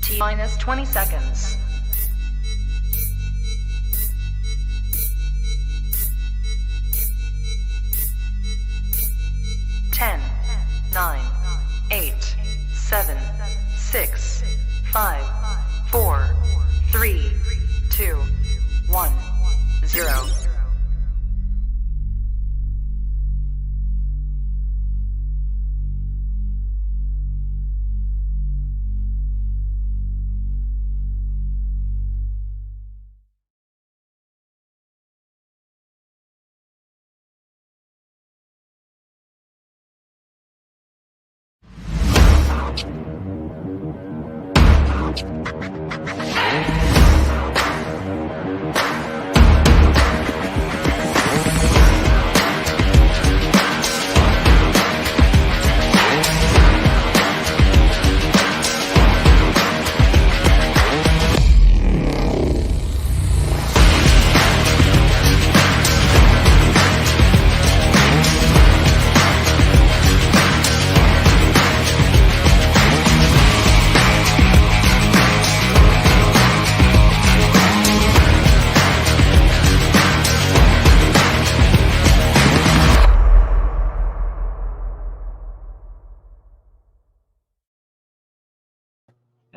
T-minus 20 seconds. 10, 9, 8, 7, 6, 5, 4, 3, 2, 1, 0.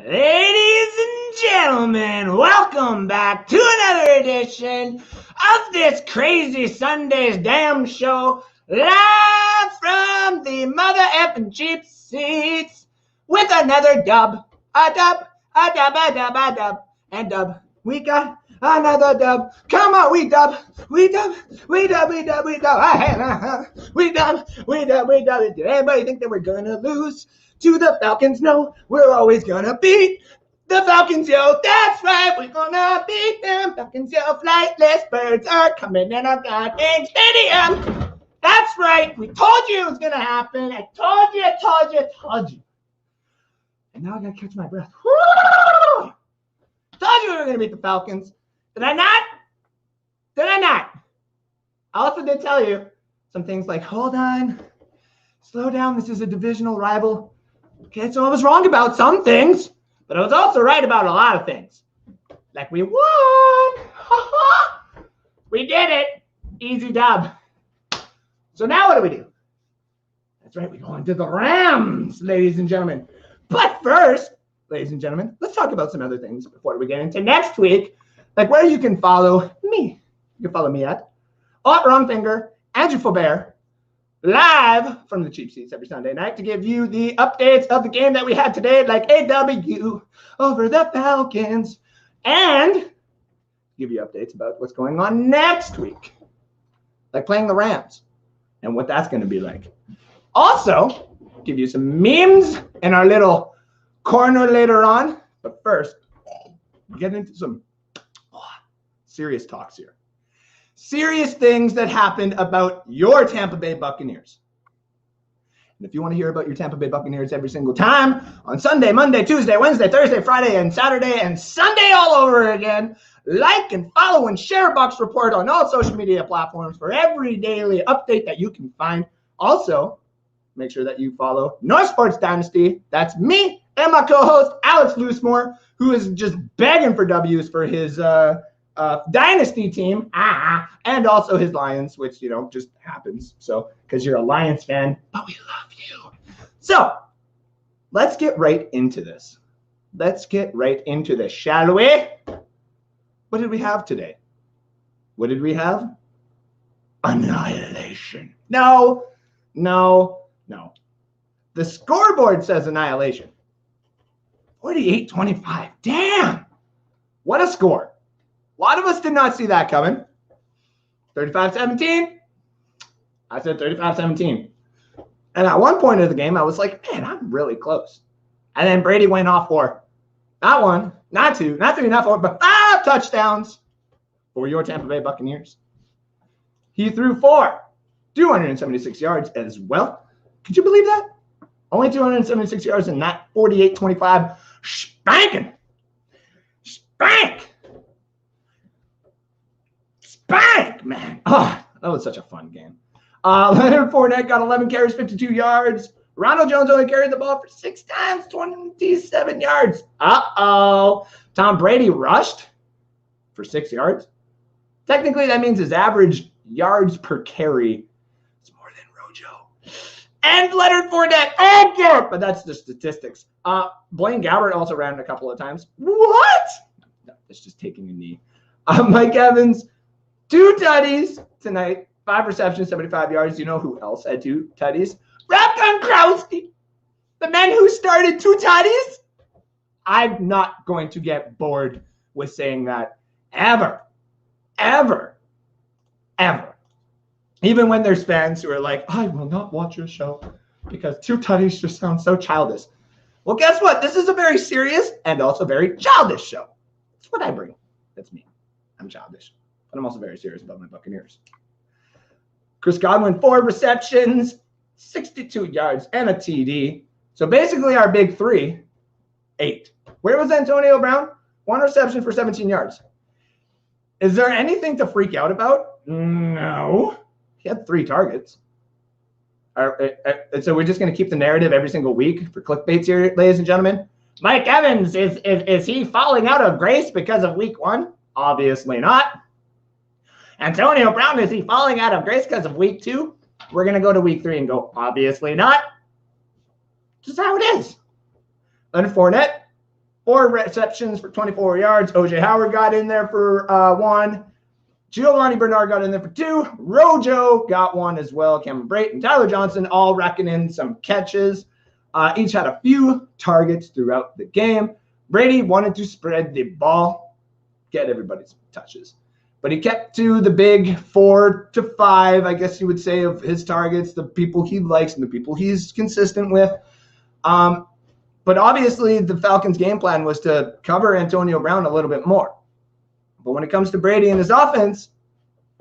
Ladies and gentlemen, welcome back to another edition of this crazy Sunday's damn show, live from the mother effing cheap seats with another dub. A dub. We got another dub. Come on, we dub. Did anybody think that we're gonna lose to the Falcons? No, we're always gonna beat the Falcons, yo. That's right, we're gonna beat them. Falcons, yo. Flightless birds are coming in our goddamn stadium. That's right, we told you it was gonna happen. I told you. And now I gotta catch my breath. Woo! Told you we were gonna beat the Falcons. Did I not? I also did tell you some things like, hold on, slow down, this is a divisional rival. Okay, so I was wrong about some things, but I was also right about a lot of things. Like we won. We did it. Easy dub. So now what do? That's right, we go into the Rams, ladies and gentlemen. But first, ladies and gentlemen, let's talk about some other things before we get into next week, like where you can follow me. You can follow me at Wrong Finger, Andrew Faubert, live from the cheap seats every Sunday night to give you the updates of the game that we had today, like AW over the Falcons, and give you updates about what's going on next week, like playing the Rams and what that's going to be like. Also, give you some memes in our little corner later on. But first, we get into some serious talks here. Serious things that happened about your Tampa Bay Buccaneers. And if you want to hear about your Tampa Bay Buccaneers every single time, on Sunday, Monday, Tuesday, Wednesday, Thursday, Friday, and Saturday, and Sunday all over again, like and follow and share Bucs Report on all social media platforms for every daily update that you can find. Also, make sure that you follow North Sports Dynasty. That's me and my co-host, Alex Loosemore, who is just begging for W's for his Dynasty team, and also his Lions, which, just happens. So, because you're a Lions fan, but we love you. So, let's get right into this. Shall we? What did we have today? What did we have? Annihilation. No. The scoreboard says annihilation. 48-25. Damn. What a score. A lot of us did not see that coming. 35-17. I said 35-17. And at one point of the game, I was like, man, I'm really close. And then Brady went off for not one, not two, not three, not four, but 5 touchdowns for your Tampa Bay Buccaneers. He threw for 276 yards as well. Could you believe that? Only 276 yards and not 48-25. Spank, man. Oh, that was such a fun game. Leonard Fournette got 11 carries, 52 yards. Ronald Jones only carried the ball for 6 times, 27 yards. Uh-oh. Tom Brady rushed for 6 yards. Technically, that means his average yards per carry is more than Rojo. And Leonard Fournette. Oh, God. But that's the statistics. Blaine Gabbert also ran a couple of times. What? No, that's just taking a knee. Mike Evans, 2 tutties tonight. 5 receptions, 75 yards. You know who else had 2 tutties? Rob Gronkowski. The man who started 2 tutties. I'm not going to get bored with saying that ever. Ever. Even when there's fans who are like, I will not watch your show because 2 tutties just sound so childish. Well, guess what? This is a very serious and also very childish show. That's what I bring. That's me. I'm childish. But I'm also very serious about my Buccaneers. Chris Godwin, 4 receptions, 62 yards, and a TD. So basically our big 3, 8. Where was Antonio Brown? 1 reception for 17 yards. Is there anything to freak out about? No. He had 3 targets. So we're just going to keep the narrative every single week for clickbaits here, ladies and gentlemen. Mike Evans, is he falling out of grace because of week 1? Obviously not. Antonio Brown, is he falling out of grace because of week 2? We're going to go to week 3 and go, obviously not. Just how it is. Leonard Fournette, 4 receptions for 24 yards. O.J. Howard got in there for 1. Giovanni Bernard got in there for 2. Rojo got 1 as well. Cameron Brate and Tyler Johnson all racking in some catches. Each had a few targets throughout the game. Brady wanted to spread the ball, get everybody's touches. But he kept to the big 4 to 5, I guess you would say, of his targets, the people he likes and the people he's consistent with. But obviously, the Falcons' game plan was to cover Antonio Brown a little bit more. But when it comes to Brady and his offense,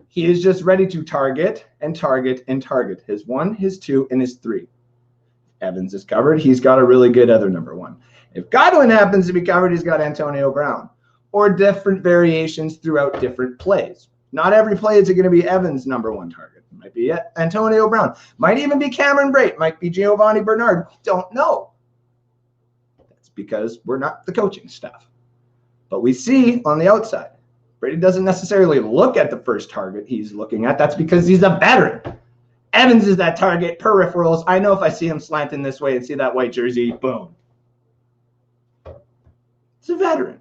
he is just ready to target and target and target. His 1, his 2, and his 3. Evans is covered. He's got a really good other number 1. If Godwin happens to be covered, he's got Antonio Brown. Or different variations throughout different plays. Not every play is going to be Evans' number 1 target. It might be Antonio Brown. Might even be Cameron Brate. Might be Giovanni Bernard. We don't know. That's because we're not the coaching staff. But we see on the outside, Brady doesn't necessarily look at the first target he's looking at. That's because he's a veteran. Evans is that target, peripherals. I know if I see him slanting this way and see that white jersey, boom. It's a veteran.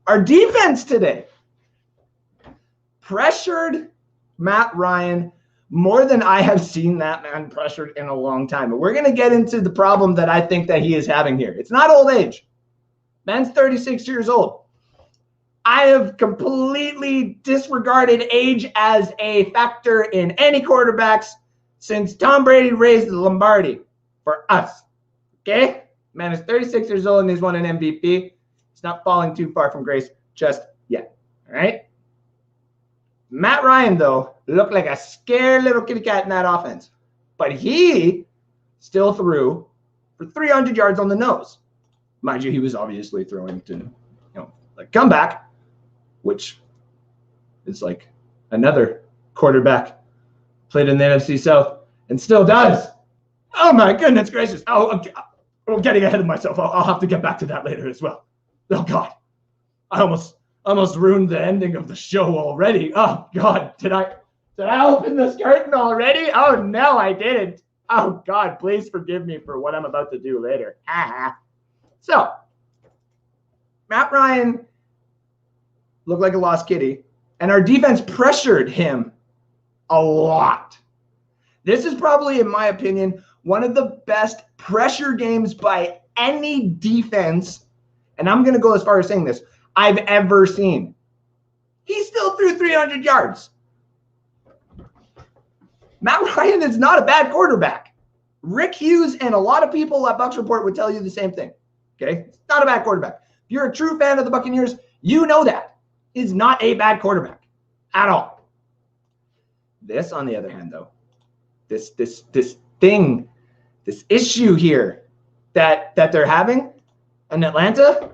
Our defense today pressured Matt Ryan more than I have seen that man pressured in a long time. But we're going to get into the problem that I think that he is having here. It's not old age. Man's 36 years old. I have completely disregarded age as a factor in any quarterbacks since Tom Brady raised the Lombardi for us. Okay? Man is 36 years old and he's won an MVP. He's not falling too far from grace just yet. All right? Matt Ryan, though, looked like a scared little kitty cat in that offense. But he still threw for 300 yards on the nose. Mind you, he was obviously throwing to, like comeback, which is like another quarterback played in the NFC South and still does. Oh, my goodness gracious. Oh, I'm getting ahead of myself. I'll have to get back to that later as well. Oh, God. I almost ruined the ending of the show already. Oh, God. Did I open this curtain already? Oh, no, I didn't. Oh, God, please forgive me for what I'm about to do later. So, Matt Ryan looked like a lost kitty, and our defense pressured him a lot. This is probably, in my opinion, one of the best pressure games by any defense, and I'm going to go as far as saying this, I've ever seen. He still threw 300 yards. Matt Ryan is not a bad quarterback. Rick Hughes and a lot of people at Bucs Report would tell you the same thing. Okay? It's not a bad quarterback. If you're a true fan of the Buccaneers, you know that. He's not a bad quarterback at all. This, on the other hand, though, this issue here that they're having in Atlanta,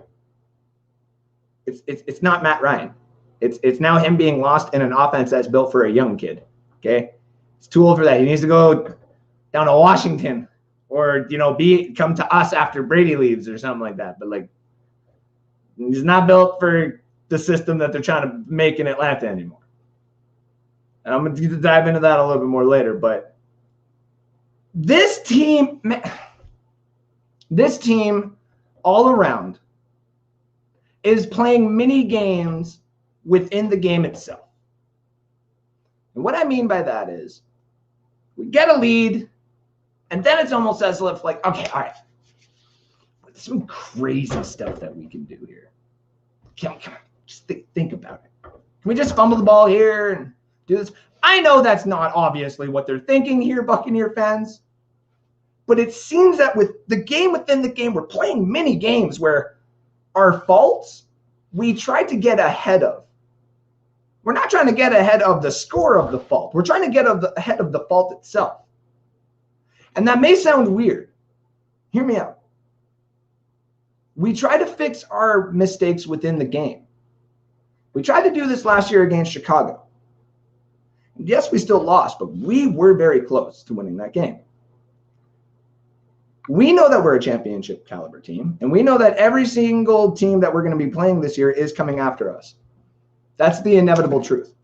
it's not Matt Ryan. It's now him being lost in an offense that's built for a young kid. Okay? It's too old for that. He needs to go down to Washington or, come to us after Brady leaves or something like that. But like, he's not built for the system that they're trying to make in Atlanta anymore. And I'm going to dive into that a little bit more later. But this team all around is playing mini games within the game itself. And what I mean by that is we get a lead, and then it's almost as if like, okay, all right, there's some crazy stuff that we can do here. Come on, just think about it. Can we just fumble the ball here and do this? I know that's not obviously what they're thinking here, Buccaneer fans, but it seems that with the game within the game, we're playing mini games where our faults we try to get ahead of. We're not trying to get ahead of the score of the fault. We're trying to get ahead of the fault itself. And that may sound weird. Hear me out. We try to fix our mistakes within the game. We tried to do this last year against Chicago. And yes, we still lost, but we were very close to winning that game. We know that we're a championship caliber team, and we know that every single team that we're going to be playing this year is coming after us. That's the inevitable truth.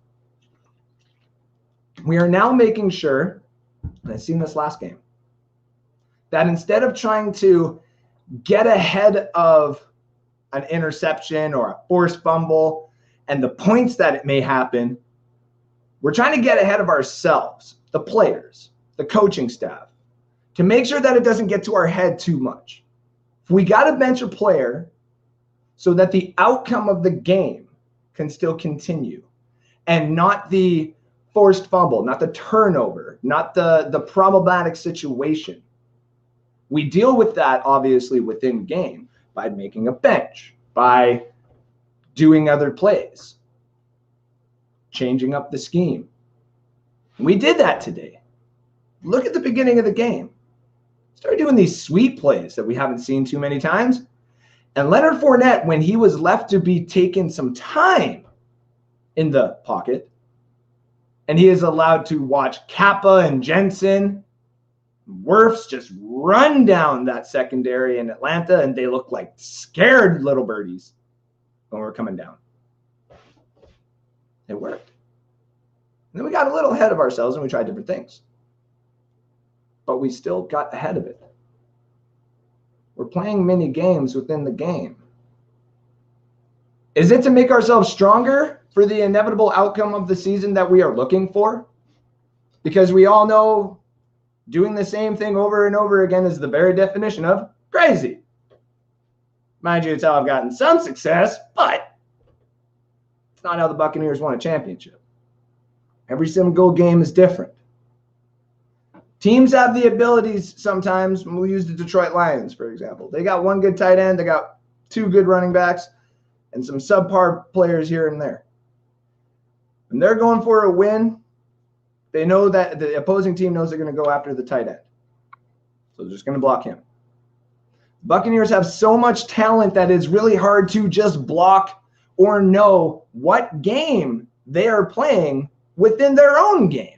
We are now making sure, and I've seen this last game, that instead of trying to get ahead of an interception or a forced fumble and the points that it may happen, we're trying to get ahead of ourselves, the players, the coaching staff, to make sure that it doesn't get to our head too much. We got to bench a player so that the outcome of the game can still continue, and not the forced fumble, not the turnover, not the problematic situation. We deal with that obviously within game by making a bench, by doing other plays, changing up the scheme. We did that today. Look at the beginning of the game. Started doing these sweep plays that we haven't seen too many times. And Leonard Fournette, when he was left to be taken some time in the pocket, and he is allowed to watch Kappa and Jensen, Wirfs just run down that secondary in Atlanta, and they look like scared little birdies when we're coming down. It worked. And then we got a little ahead of ourselves and we tried different things. But we still got ahead of it. We're playing mini games within the game. Is it to make ourselves stronger for the inevitable outcome of the season that we are looking for? Because we all know doing the same thing over and over again is the very definition of crazy. Mind you, it's how I've gotten some success, but it's not how the Buccaneers won a championship. Every single game is different. Teams have the abilities sometimes. We'll use the Detroit Lions, for example. They got one good tight end. They got two good running backs and some subpar players here and there. When they're going for a win, they know that the opposing team knows they're going to go after the tight end. So they're just going to block him. Buccaneers have so much talent that it's really hard to just block or know what game they are playing within their own game.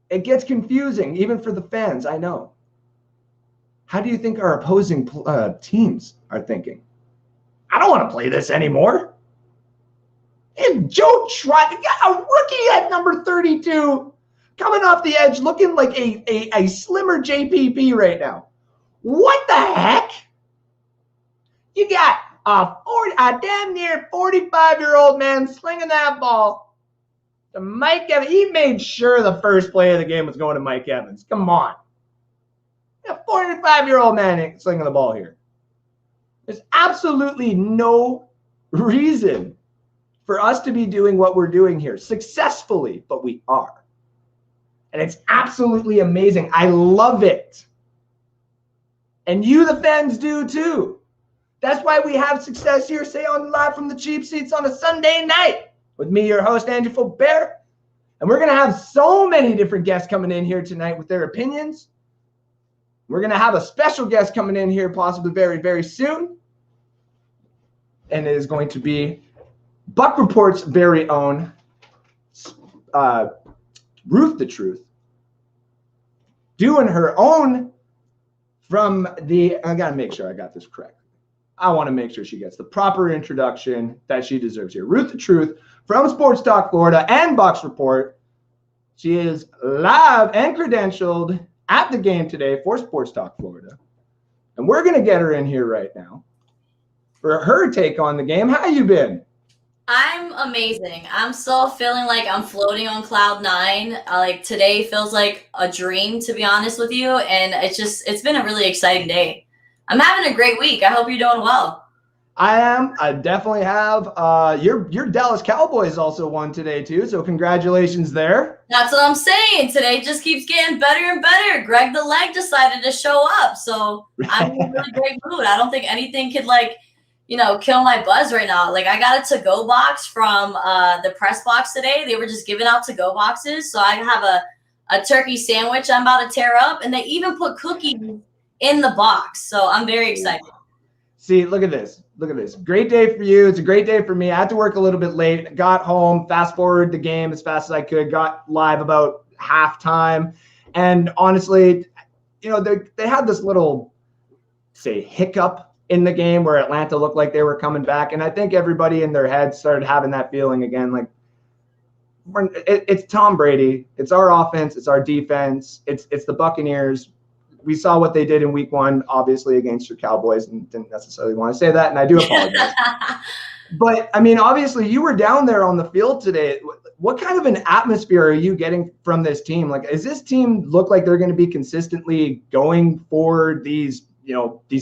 It gets confusing, even for the fans, I know. How do you think our opposing teams are thinking? I don't want to play this anymore. And Joe Trot, a rookie at number 32, coming off the edge, looking like a slimmer JPP right now. What the heck? You got a damn near 45-year-old man slinging that ball. Mike Evans, he made sure the first play of the game was going to Mike Evans. Come on. A 45-year-old man slinging the ball here. There's absolutely no reason for us to be doing what we're doing here successfully, but we are. And it's absolutely amazing. I love it. And you, the fans, do too. That's why we have success here, say on live from the cheap seats on a Sunday night. With me, your host, Andrew Faubert. And we're going to have so many different guests coming in here tonight with their opinions. We're going to have a special guest coming in here possibly very, very soon. And it is going to be Buck Report's very own Ruth the Truth. doing her own from the, I got to make sure I got this correct. I want to make sure she gets the proper introduction that she deserves here. Ruth the Truth from Sports Talk Florida and Bucks Report. She is live and credentialed at the game today for Sports Talk Florida. And we're going to get her in here right now for her take on the game. How you been? I'm amazing. I'm still feeling like I'm floating on cloud nine. Like today feels like a dream, to be honest with you. And it's been a really exciting day. I'm having a great week. I hope you're doing well. I am. I definitely have. Your Dallas Cowboys also won today too, so congratulations there. That's what I'm saying. Today just keeps getting better and better. Greg the Leg decided to show up, so I'm in a really great mood. I don't think anything could kill my buzz right now. Like I got a to-go box from the press box today. They were just giving out to-go boxes, so I have a turkey sandwich I'm about to tear up, and they even put cookies in the box. So I'm very excited. See, look at this. Look at this. Great day for you. It's a great day for me. I had to work a little bit late. Got home, fast forward the game as fast as I could. Got live about halftime. And honestly, they had this little, say, hiccup in the game where Atlanta looked like they were coming back. And I think everybody in their head started having that feeling again. Like, it's Tom Brady. It's our offense. It's our defense. It's the Buccaneers. We saw what they did in week one, obviously, against your Cowboys, and didn't necessarily want to say that, and I do apologize. But, I mean, obviously, you were down there on the field today. What kind of an atmosphere are you getting from this team? Like, does this team look like they're going to be consistently going for these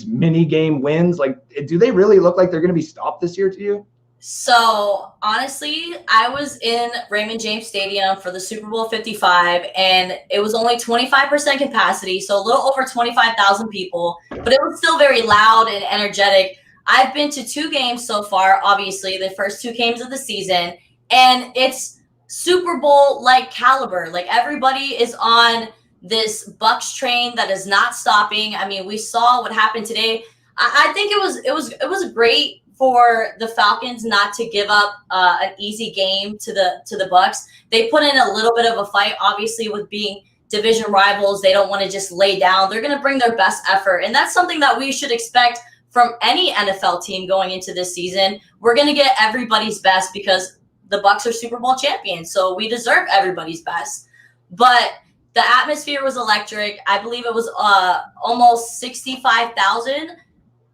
mini game wins? Like, do they really look like they're going to be stopped this year to you? So honestly, I was in Raymond James Stadium for the Super Bowl 55, and it was only 25% capacity, so a little over 25,000 people, but it was still very loud and energetic. I've been to 2 games so far, obviously, the first 2 games of the season, and it's Super Bowl-like caliber. Like everybody is on this Bucs train that is not stopping. I mean, we saw what happened today. I think it was great for the Falcons not to give up an easy game to the Bucs. They put in a little bit of a fight, obviously, with being division rivals. They don't want to just lay down. They're going to bring their best effort, and that's something that we should expect from any NFL team going into this season. We're going to get everybody's best because the Bucs are Super Bowl champions, so we deserve everybody's best. But the atmosphere was electric. I believe it was almost 65,000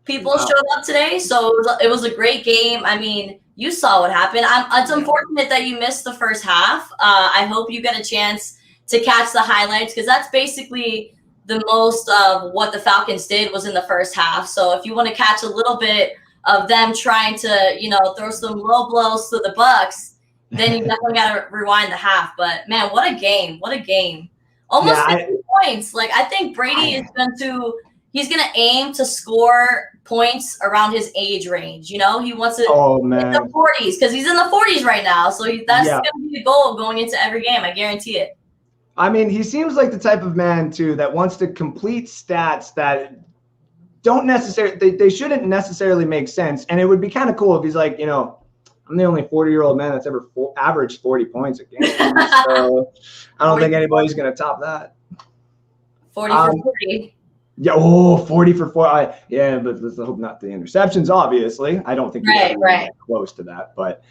people showed up today, so it was a great game. I mean, you saw what happened. It's unfortunate that you missed the first half. I hope you get a chance to catch the highlights because that's basically the most of what the Falcons did was in the first half. So if you want to catch a little bit of them trying to, throw some low blows to the Bucs, then you definitely got to rewind the half. But man, what a game! What a game! Almost 50 points. Like I think Brady he's going to aim to score points around his age range. He wants to hit the 40s because he's in the 40s right now. So that's going to be the goal going into every game. I guarantee it. I mean, he seems like the type of man, too, that wants to complete stats that don't necessarily – they shouldn't necessarily make sense. And it would be kind of cool if he's like, I'm the only 40-year-old man that's ever averaged 40 points a game. So I don't think anybody's going to top that. 40 for 40. Yeah, 40 for 4. But let's hope not the interceptions, obviously. I don't think he's close to that. But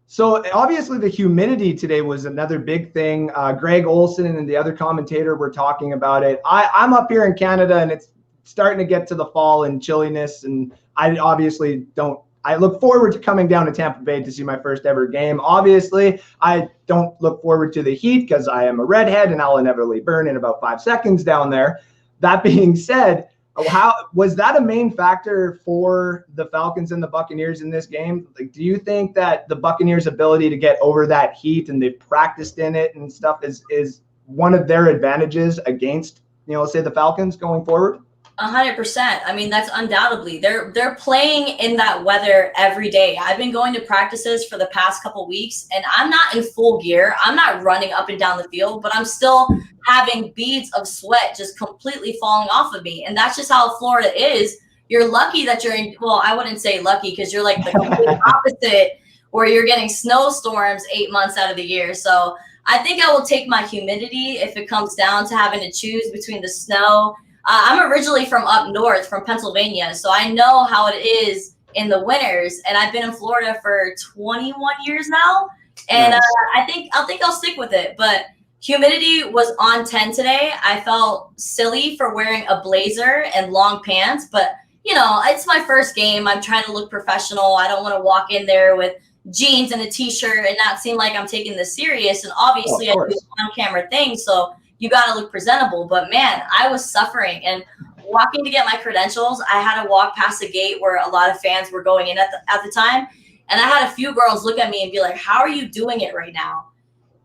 so obviously the humidity today was another big thing. Greg Olson and the other commentator were talking about it. I'm up here in Canada, and it's starting to get to the fall and chilliness, and I obviously don't. I look forward to coming down to Tampa Bay to see my first ever game. Obviously, I don't look forward to the heat because I am a redhead, and I'll inevitably burn in about 5 seconds down there. That being said, how was that a main factor for the Falcons and the Buccaneers in this game? Like, do you think that the Buccaneers' ability to get over that heat and they've practiced in it and stuff is one of their advantages against, say the Falcons going forward? 100%. I mean, that's undoubtedly. They're playing in that weather every day. I've been going to practices for the past couple weeks, and I'm not in full gear. I'm not running up and down the field, but I'm still having beads of sweat just completely falling off of me. And that's just how Florida is. You're lucky that you're in – well, I wouldn't say lucky because you're like the complete opposite where you're getting snowstorms 8 months out of the year. So I think I will take my humidity if it comes down to having to choose between the snow. I'm originally from up north, from Pennsylvania, so I know how it is in the winters, and I've been in Florida for 21 years now, and Nice. I think I'll stick with it. But humidity was on 10 today. I felt silly for wearing a blazer and long pants, but it's my first game. I'm trying to look professional. I don't want to walk in there with jeans and a t-shirt and not seem like I'm taking this serious. And obviously I do on-camera things, so you got to look presentable. But man, I was suffering. And walking to get my credentials, I had to walk past a gate where a lot of fans were going in at the time. And I had a few girls look at me and be like, how are you doing it right now?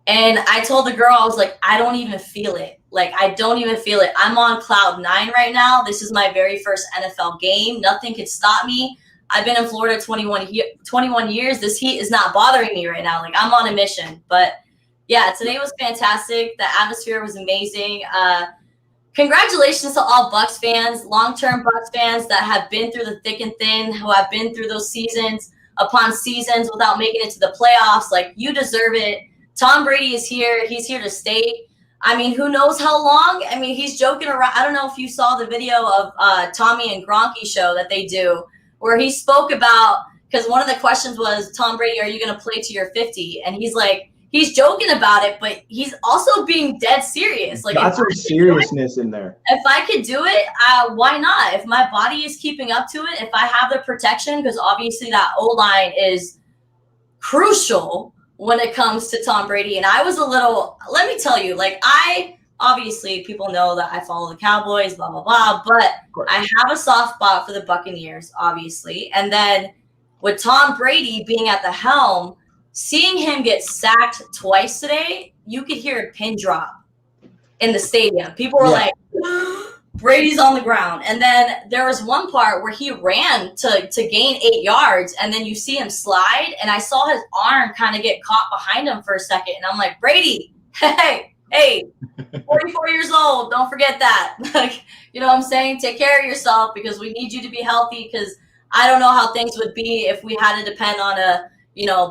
And I told the girl, I was like, I don't even feel it. Like, I don't even feel it. I'm on cloud 9 right now. This is my very first NFL game. Nothing could stop me. I've been in Florida 21 years. This heat is not bothering me right now. Like, I'm on a mission. But yeah, today was fantastic. The atmosphere was amazing. Congratulations to all Bucs fans, long-term Bucs fans that have been through the thick and thin, who have been through those seasons upon seasons without making it to the playoffs. Like, you deserve it. Tom Brady is here. He's here to stay. I mean, who knows how long? I mean, he's joking around. I don't know if you saw the video of Tommy and Gronky show that they do, where he spoke about, because one of the questions was, Tom Brady, are you going to play to your 50? And he's like, he's joking about it, but he's also being dead serious. Like, got some seriousness in there. If I could do it, why not? If my body is keeping up to it, if I have the protection, because obviously that O-line is crucial when it comes to Tom Brady. And I was let me tell you, like, obviously people know that I follow the Cowboys, blah, blah, blah, but I have a soft spot for the Buccaneers, obviously. And then with Tom Brady being at the helm, seeing him get sacked twice today, you could hear a pin drop in the stadium. People were like, Brady's on the ground. And then there was one part where he ran to gain 8 yards, and then you see him slide, and I saw his arm kind of get caught behind him for a second. And I'm like, Brady, hey, 44 years old, don't forget that. Like, you know what I'm saying? Take care of yourself, because we need you to be healthy, because I don't know how things would be if we had to depend on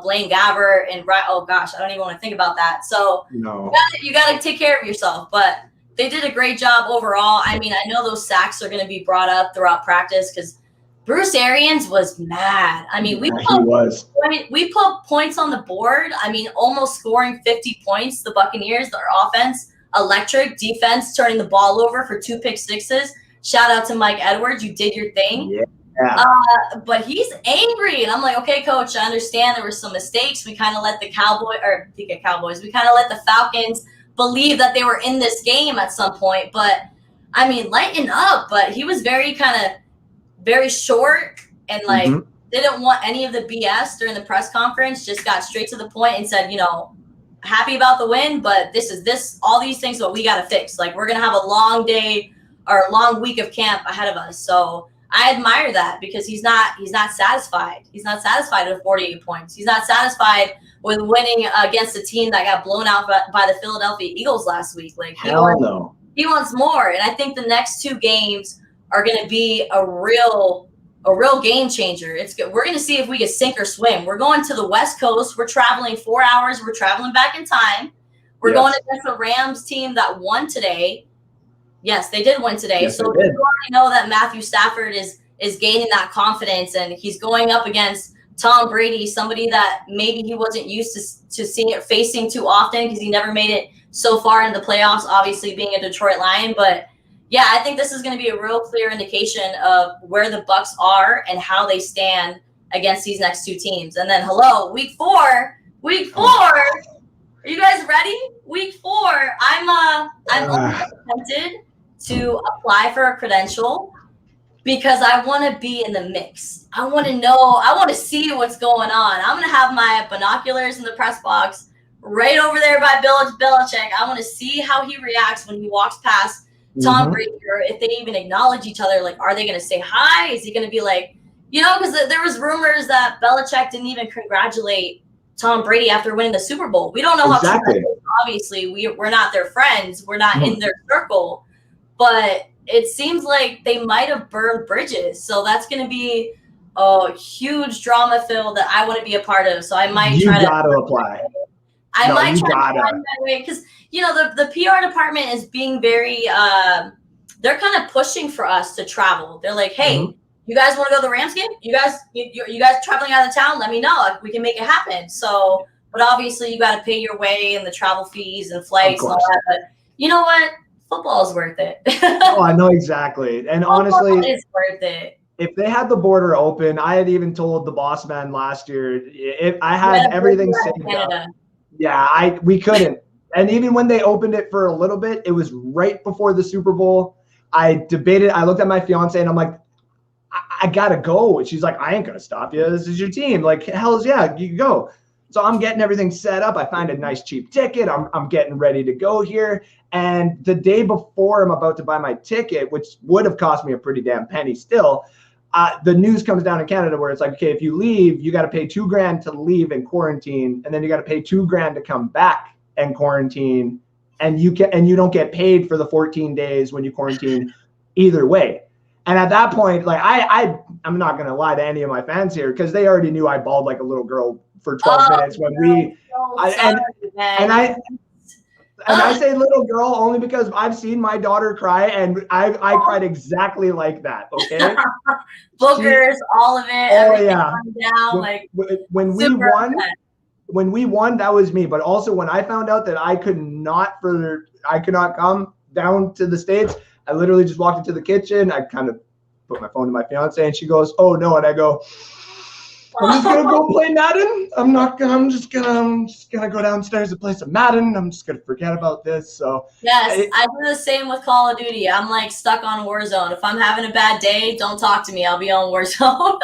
Blaine Gabbert and oh gosh, I don't even want to think about that. So you got to take care of yourself. But they did a great job overall. I mean, I know those sacks are going to be brought up throughout practice, because Bruce Arians was mad. I mean, we put points on the board. I mean, almost scoring 50 points. The Buccaneers, their offense, electric. Defense, turning the ball over for 2 pick sixes. Shout out to Mike Edwards. You did your thing. Yeah. But he's angry, and I'm like, okay, coach, I understand there were some mistakes. We kind of let we kind of let the Falcons believe that they were in this game at some point. But I mean, lighten up. But he was very short and didn't want any of the BS during the press conference. Just got straight to the point and said, happy about the win, but all these things what we got to fix. Like, we're gonna have a long day or a long week of camp ahead of us. So I admire that, because he's not satisfied. He's not satisfied with 48 points. He's not satisfied with winning against a team that got blown out by the Philadelphia Eagles last week. Like, he wants more. And I think the next 2 games are going to be a real game changer. We're going to see if we can sink or swim. We're going to the West Coast. We're traveling 4 hours. We're traveling back in time. We're going against a Rams team that won today. Yes, they did win today. Yes, so we already know that Matthew Stafford is gaining that confidence, and he's going up against Tom Brady, somebody that maybe he wasn't used to seeing it facing too often, because he never made it so far in the playoffs, obviously being a Detroit Lion. But yeah, I think this is going to be a real clear indication of where the Bucs are and how they stand against these next 2 teams. And then week 4. Are you guys ready? Week 4. I'm tempted to apply for a credential, because I want to be in the mix. I want to know. I want to see what's going on. I'm going to have my binoculars in the press box right over there by Belichick. I want to see how he reacts when he walks past Tom Brady, or if they even acknowledge each other. Like, are they going to say hi? Is he going to be like, because there was rumors that Belichick didn't even congratulate Tom Brady after winning the Super Bowl. We don't know how true that is. Obviously, we're not their friends. We're not in their circle. But it seems like they might have burned bridges. So that's going to be a huge drama filled that I want to be a part of. So I might try to apply. I No, might you try to gotta. find that way because the PR department is being very they're kind of pushing for us to travel. They're like, hey, you guys want to go to the Rams game? You guys traveling out of town? Let me know. We can make it happen. So, but obviously you got to pay your way and the travel fees and flights and all that. But you know what? Football is worth it. Oh, I know exactly. And honestly, it's worth it. If they had the border open, I had even told the boss man last year, if I had everything saved up. Yeah, we couldn't. And even when they opened it for a little bit, it was right before the Super Bowl. I debated. I looked at my fiance and I'm like, I gotta go. And she's like, I ain't gonna stop you. This is your team. Like, hell's yeah, you can go. So I'm getting everything set up. I find a nice cheap ticket. I'm getting ready to go here. And the day before I'm about to buy my ticket, which would have cost me a pretty damn penny still, the news comes down in Canada where it's like, okay, if you leave, you got to pay $2,000 to leave and quarantine, and then you got to pay $2,000 to come back and quarantine, and you don't get paid for the 14 days when you quarantine either way. And at that point, like I'm not gonna lie to any of my fans here because they already knew I bawled like a little girl for 12 minutes when I say little girl only because I've seen my daughter cry and I cried exactly like that. Okay. Bookers, all of it. Oh yeah. Down, when we won, that was me. But also when I found out that I could not come down to the States, I literally just walked into the kitchen. I kind of put my phone to my fiance and she goes, "Oh no." And I go, I'm just gonna go play Madden. I'm just gonna go downstairs and play some Madden. I'm just gonna forget about this. So yes, I do the same with Call of Duty. I'm like stuck on Warzone. If I'm having a bad day, don't talk to me. I'll be on Warzone.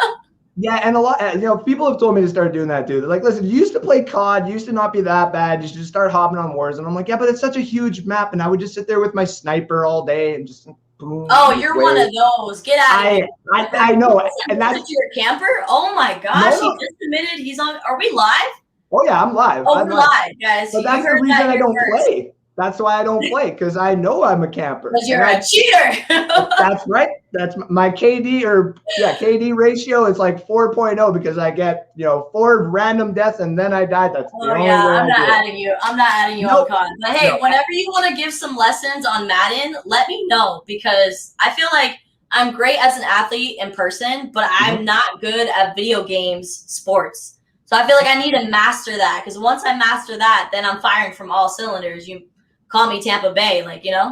Yeah, and a lot, people have told me to start doing that too. They're like, listen, you used to play COD, used to not be that bad. You should just start hopping on Warzone. I'm like, yeah, but it's such a huge map, and I would just sit there with my sniper all day and just. Boom, oh, you're one of those. Get out of here. I know. And that's your camper? Oh my gosh. No. He just admitted he's on. Are we live? Oh yeah, I'm live. Oh, we're live, guys. But that's the reason I don't play. That's why I don't play, because I know I'm a camper. Because you're a cheater. That's right. That's my KD ratio is like 4.0 because I get 4 random deaths and then I die. That's the only way I'm not adding you. I'm not adding you on COD. But hey, whenever you want to give some lessons on Madden, let me know, because I feel like I'm great as an athlete in person, but I'm not good at video games, sports. So I feel like I need to master that, because once I master that, then I'm firing from all cylinders. You call me Tampa Bay,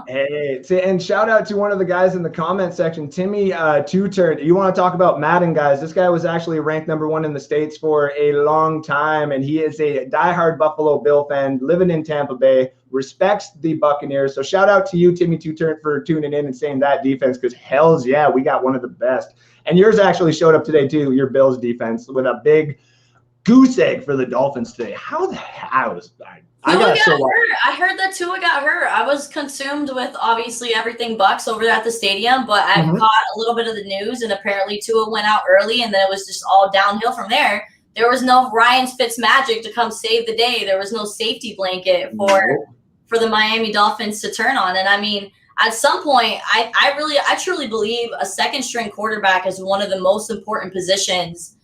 Hey, and shout out to one of the guys in the comment section, Timmy Two-Turn. You want to talk about Madden, guys? This guy was actually ranked #1 in the States for a long time, and he is a diehard Buffalo Bill fan living in Tampa Bay, respects the Buccaneers. So shout out to you, Timmy Two-Turn, for tuning in and saying that defense, because hells yeah, we got one of the best. And yours actually showed up today too, your Bills defense, with a big goose egg for the Dolphins today. How the hell was that? I heard that Tua got hurt. I was consumed with obviously everything Bucks over there at the stadium, but I caught a little bit of the news, and apparently Tua went out early, and then it was just all downhill from there. There was no Ryan Fitzmagic to come save the day. There was no safety blanket for the Miami Dolphins to turn on. And I mean, at some point, I truly believe a second string quarterback is one of the most important positions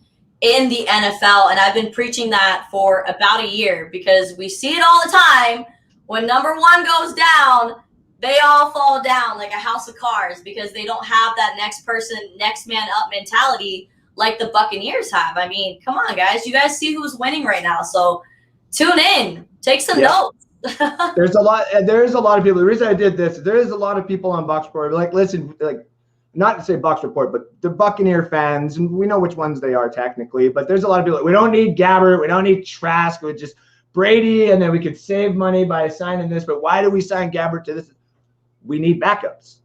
in the NFL, and I've been preaching that for about a year, because we see it all the time. When number one goes down, they all fall down like a house of cards, because they don't have that next person, next man up mentality like the Buccaneers have. I mean, come on, guys. You guys see who's winning right now, so tune in, take some notes. There's a lot of people. The reason I did this, there is a lot of people on Bucs Report, like, listen, like, not to say Bucs Report, but the Buccaneer fans, and we know which ones they are technically, but there's a lot of people like, we don't need Gabbert, we don't need Trask, we just Brady, and then we could save money by signing this, but why do we sign Gabbert to this? We need backups.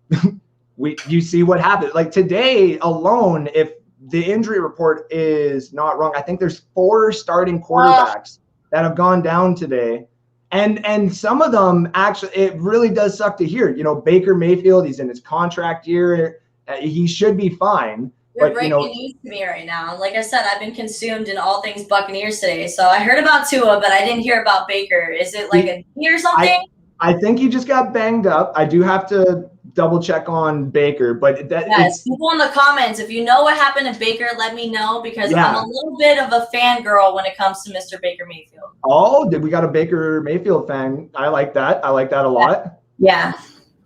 You see what happened. Like today alone, if the injury report is not wrong, I think there's 4 starting quarterbacks that have gone down today. And some of them, actually, it really does suck to hear. Baker Mayfield, he's in his contract year. He should be fine. You're breaking news to me right now. Like I said, I've been consumed in all things Buccaneers today. So I heard about Tua, but I didn't hear about Baker. Is it like a knee or something? I think he just got banged up. I do have to double check on Baker, but yes, people in the comments, if you know what happened to Baker, let me know, because I'm a little bit of a fangirl when it comes to Mr. Baker Mayfield. Oh, we got a Baker Mayfield fan. I like that. I like that a lot. Yeah.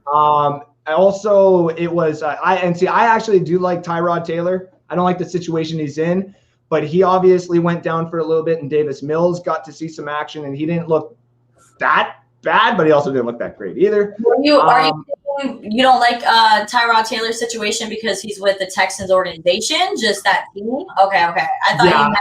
Also, it was I actually do like Tyrod Taylor. I don't like the situation he's in, but he obviously went down for a little bit, and Davis Mills got to see some action, and he didn't look that bad, but he also didn't look that great either. You don't like Tyrod Taylor's situation because he's with the Texans organization, just that team? Okay. I thought you meant,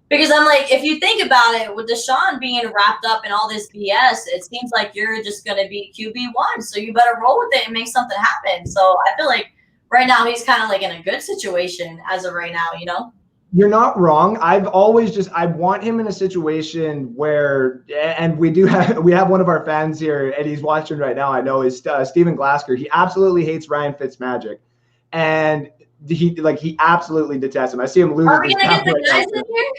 because I'm like, if you think about it, with Deshaun being wrapped up in all this BS, it seems like you're just going to be QB1, so you better roll with it and make something happen. So I feel like right now he's kind of like in a good situation as of right now, you know? You're not wrong. I want him in a situation where, and we have one of our fans here, and he's watching right now, I know, is Stephen Glasker. He absolutely hates Ryan Fitzmagic, and he absolutely detests him. I see him lose. Are we gonna get the guys in here?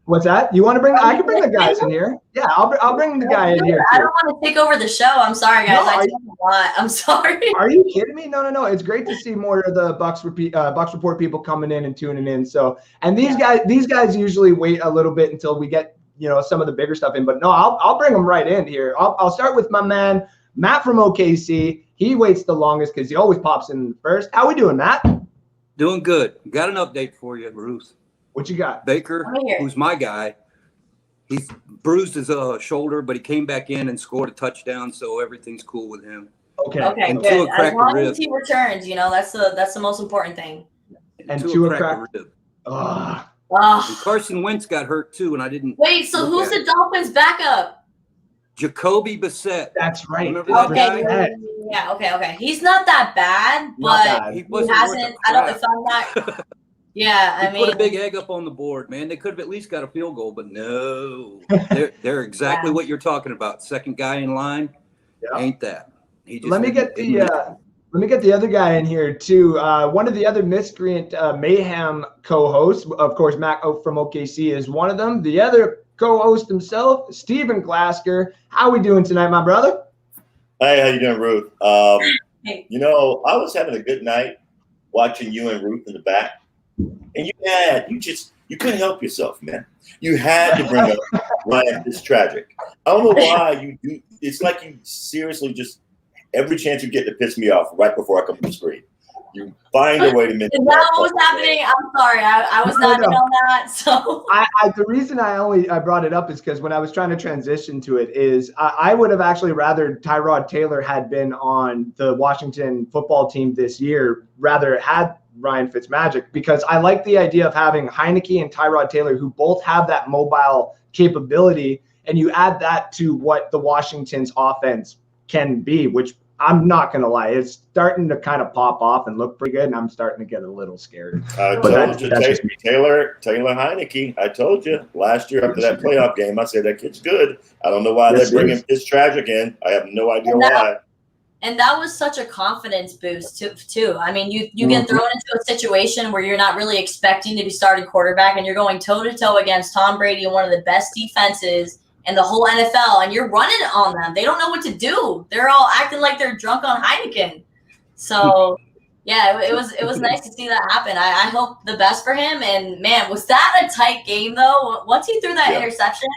What's that? You want to bring? I can bring the guys in here. Yeah, I'll bring the guy in here too. I don't want to take over the show. I'm sorry, guys. I talk a lot. I'm sorry. Are you kidding me? No. It's great to see more of the Bucks Report people coming in and tuning in. So, and these guys usually wait a little bit until we get some of the bigger stuff in. But no, I'll bring them right in here. I'll start with my man Matt from OKC. He waits the longest because he always pops in first. How we doing, Matt? Doing good. Got an update for you, Bruce. What you got? Baker, who's my guy, he's bruised his shoulder, but he came back in and scored a touchdown, so everything's cool with him. Okay, good. As long as he returns, that's the most important thing. And to a crack rib. And Carson Wentz got hurt too, and I didn't. Wait, so who's the Dolphins' backup? Jacoby Brissett. That's right. Remember that guy? Yeah. Okay. He's not that bad, but he hasn't. I don't. If I'm not. Yeah, put a big egg up on the board, man. They could have at least got a field goal, but no. They're exactly what you're talking about. Second guy in line, ain't that? Let me get the other guy in here too. One of the other Miscreant Mayhem co-hosts, of course, Matt from OKC is one of them. The other co-host himself, Stephen Glasker. How we doing tonight, my brother? Hey, how you doing, Ruth? Hey. I was having a good night watching you and Ruth in the back. And you couldn't help yourself, man. You had to bring up Ryan. It's tragic. I don't know why you do. It's like you seriously just every chance you get to piss me off right before I come to the screen. You find a way to make. Is that what was happening? I'm sorry, I was not in on that. So the reason I brought it up is because when I was trying to transition to it is I would have actually rather Tyrod Taylor had been on the Washington football team this year, rather had Ryan Fitzmagic, because I like the idea of having Heineke and Tyrod Taylor, who both have that mobile capability, and you add that to what the Washington's offense can be, which I'm not going to lie, it's starting to kind of pop off and look pretty good, and I'm starting to get a little scared. I told you, Taylor Heineke, I told you last year after that playoff game, I said that kid's good. I don't know why they bring him this tragic in. I have no idea why. And that was such a confidence boost too. I mean, you get thrown into a situation where you're not really expecting to be starting quarterback, and you're going toe-to-toe against Tom Brady and one of the best defenses in the whole NFL, and you're running on them. They don't know what to do. They're all acting like they're drunk on Heineken. So, yeah, it was nice to see that happen. I hope the best for him. And, man, was that a tight game, though? Once he threw that interception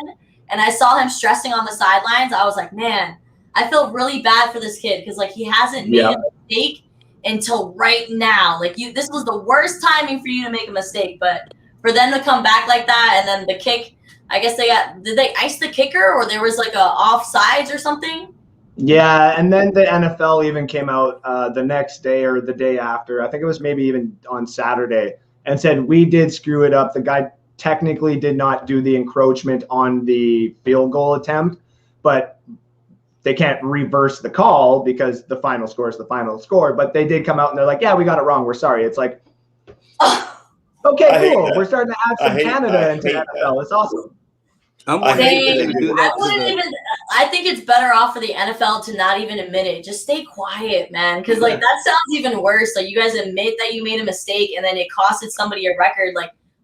and I saw him stressing on the sidelines, I was like, man, I feel really bad for this kid because, he hasn't made a mistake until right now. This was the worst timing for you to make a mistake. But for them to come back like that, and then the kick, I guess did they ice the kicker, or there was a offsides or something? Yeah, and then the NFL even came out the next day or the day after. I think it was maybe even on Saturday, and said we did screw it up. The guy technically did not do the encroachment on the field goal attempt, but they can't reverse the call because the final score is the final score. But they did come out and they're like, yeah, we got it wrong. We're sorry. It's like, okay, cool. We're starting to add some Canada into NFL. It's awesome. I think it's better off for the NFL to not even admit it. Just stay quiet, man. Because that sounds even worse. You guys admit that you made a mistake and then it costed somebody a record.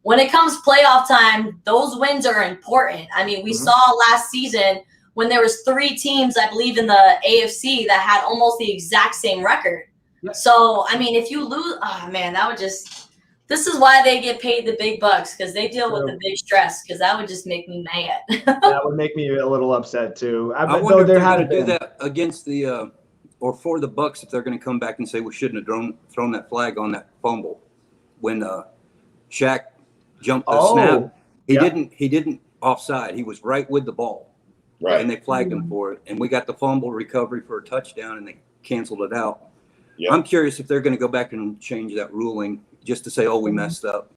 When it comes playoff time, those wins are important. I mean, we saw last season when there was 3 teams, I believe, in the AFC that had almost the exact same record. Yep. So, I mean, if you lose, oh man, that would just, this is why they get paid the big bucks, because they deal with the big stress, because that would just make me mad. That would make me a little upset too. I wonder if they're going to do that against the or for the Bucks, if they're going to come back and say we shouldn't have thrown that flag on that fumble when Shaq jumped the snap. He didn't offside. He was right with the ball. Right. And they flagged him for it. And we got the fumble recovery for a touchdown, and they canceled it out. Yep. I'm curious if they're going to go back and change that ruling just to say, oh, we messed up.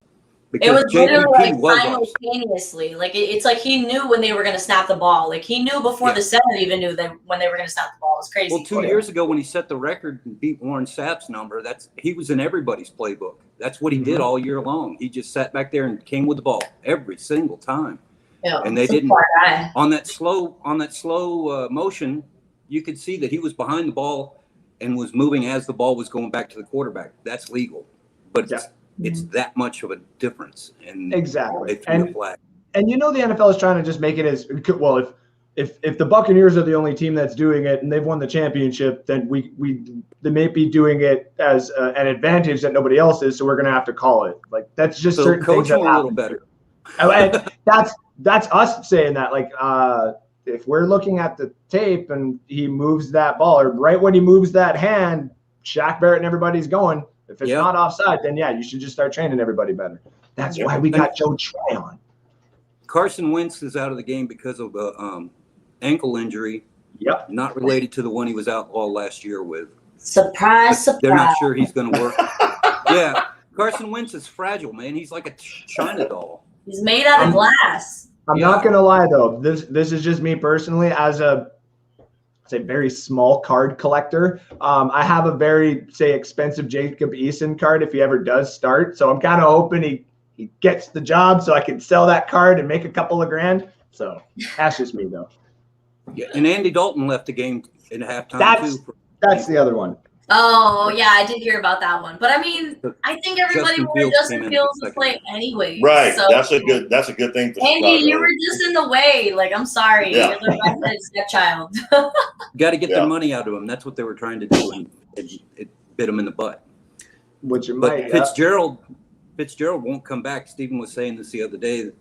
Because it was literally like simultaneously. Like it's like he knew when they were going to snap the ball. Like he knew before the center even knew that when they were going to snap the ball. It's crazy. Well, 2 years ago when he set the record and beat Warren Sapp's number, he was in everybody's playbook. That's what he did all year long. He just sat back there and came with the ball every single time. Yeah, and they didn't on that slow motion. You could see that he was behind the ball and was moving as the ball was going back to the quarterback. That's legal, but it's that much of a difference. And exactly. They threw a flag. And the NFL is trying to just make it as well. If the Buccaneers are the only team that's doing it and they've won the championship, then they may be doing it as an advantage that nobody else is. So we're going to have to call it. Like that's just certain things that a little better. And that's us saying that. Like if we're looking at the tape and he moves that ball, or right when he moves that hand, Shaq Barrett and everybody's going. If it's not offside, then you should just start training everybody better. That's why we got Joe Tryon. Carson Wentz is out of the game because of a ankle injury. Yep. Not related to the one he was out all last year with. Surprise. They're not sure he's going to work. Yeah. Carson Wentz is fragile, man. He's like a China doll. He's made out of glass. I'm not going to lie, though. This is just me personally as a very small card collector. I have a very, expensive Jacob Eason card if he ever does start. So I'm kind of hoping he gets the job so I can sell that card and make a couple of grand. So that's just me, though. Yeah, and Andy Dalton left the game in halftime, too. That's the other one. Oh, yeah, I did hear about that one. But, I mean, I think everybody wanted Justin Fields to play anyway. Right. So. That's a good thing for Andy, you were just in the way. Like, I'm sorry. Yeah. You're the stepchild. Got to get their money out of him. That's what they were trying to do, and it bit him in the butt. But Fitzgerald won't come back. Stephen was saying this the other day.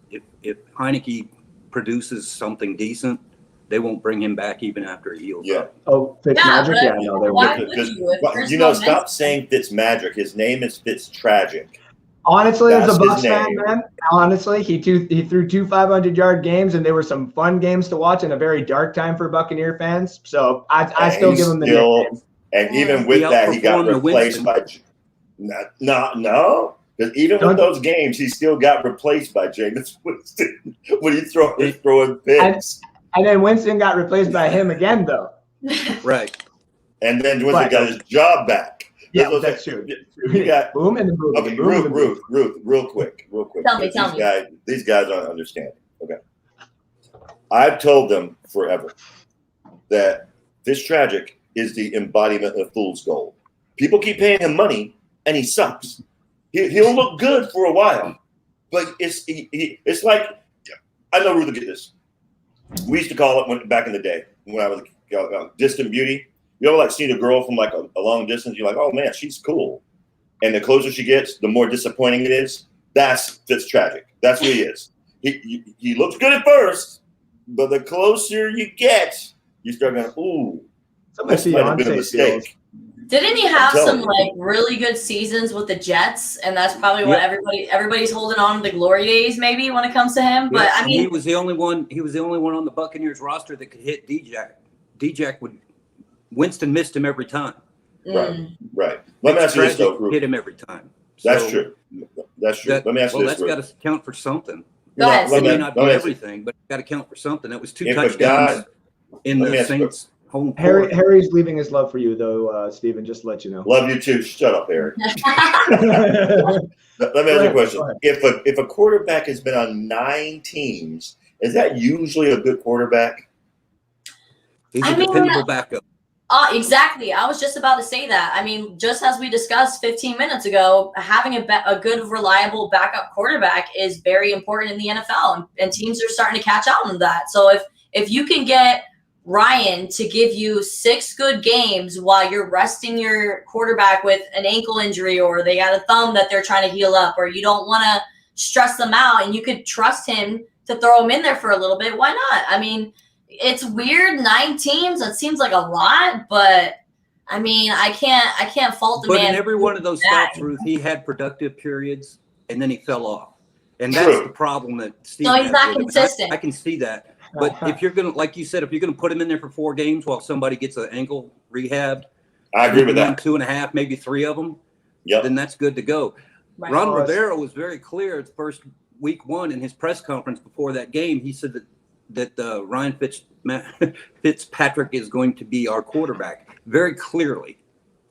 If Heineke produces something decent, they won't bring him back even after he heals up. Oh, Fitzmagic? Yeah, no, they won't. Stop saying Fitzmagic. His name is Fitztragic. Honestly, as a Bucs fan, man, honestly, he threw 2 500-yard games, and they were some fun games to watch in a very dark time for Buccaneer fans. So I still give him the nickname. And even with that, he got replaced by no. Because even with those games, he still got replaced by Jameis Winston when he throwing picks. And then Winston got replaced by him again, though. Right. And then Winston got his job back. Yeah, that's true. You got boom and then boom. Okay, Ruth, real quick. Tell me. These guys aren't understanding. Okay. I've told them forever that Fitztragic is the embodiment of fool's gold. People keep paying him money, and he sucks. He'll look good for a while, but it's like, I know Ruth will get this. We used to call it back in the day when I was distant beauty. You ever seeing a girl from a long distance? You're like, oh man, she's cool. And the closer she gets, the more disappointing it is. That's Fitztragic. That's who he is. He looks good at first, but the closer you get, you start going, ooh, this might have been a mistake. Didn't he have some really good seasons with the Jets? And that's probably what everybody's holding on to the glory days, maybe when it comes to him. But I mean, he was the only one. He was the only one on the Buccaneers roster that could hit D-Jack Winston missed him every time. Right. Let me ask you this though. Hit him every time. That's true. Let me ask you this. That's got to count for something. Go ahead. It may not be everything, but it's got to count for something. That was 2 touchdowns in the Saints. Harry's leaving his love for you, though, Stephen, just to let you know. Love you too. Shut up, Harry. Let me ask you a question. If a quarterback has been on 9 teams, is that usually a good quarterback? He's a dependable backup. Exactly. I was just about to say that. I mean, just as we discussed 15 minutes ago, having a good, reliable backup quarterback is very important in the NFL, and teams are starting to catch on to that. So if you can get Ryan to give you 6 good games while you're resting your quarterback with an ankle injury, or they got a thumb that they're trying to heal up, or you don't want to stress them out and you could trust him to throw him in there for a little bit. Why not? I mean, it's weird. 9 teams, that seems like a lot, but I mean, I can't fault the man. But in every one of those spots, Ruth, he had productive periods and then he fell off. And that's the problem that Steve he's not consistent. I can see that. But if you're going to, like you said, if you're going to put him in there for 4 games while somebody gets an ankle rehabbed, I agree with that. 2.5, maybe 3 of them, then that's good to go. Right. Ron Rivera was very clear at the first week 1 in his press conference before that game. He said that Ryan Fitzpatrick is going to be our quarterback very clearly.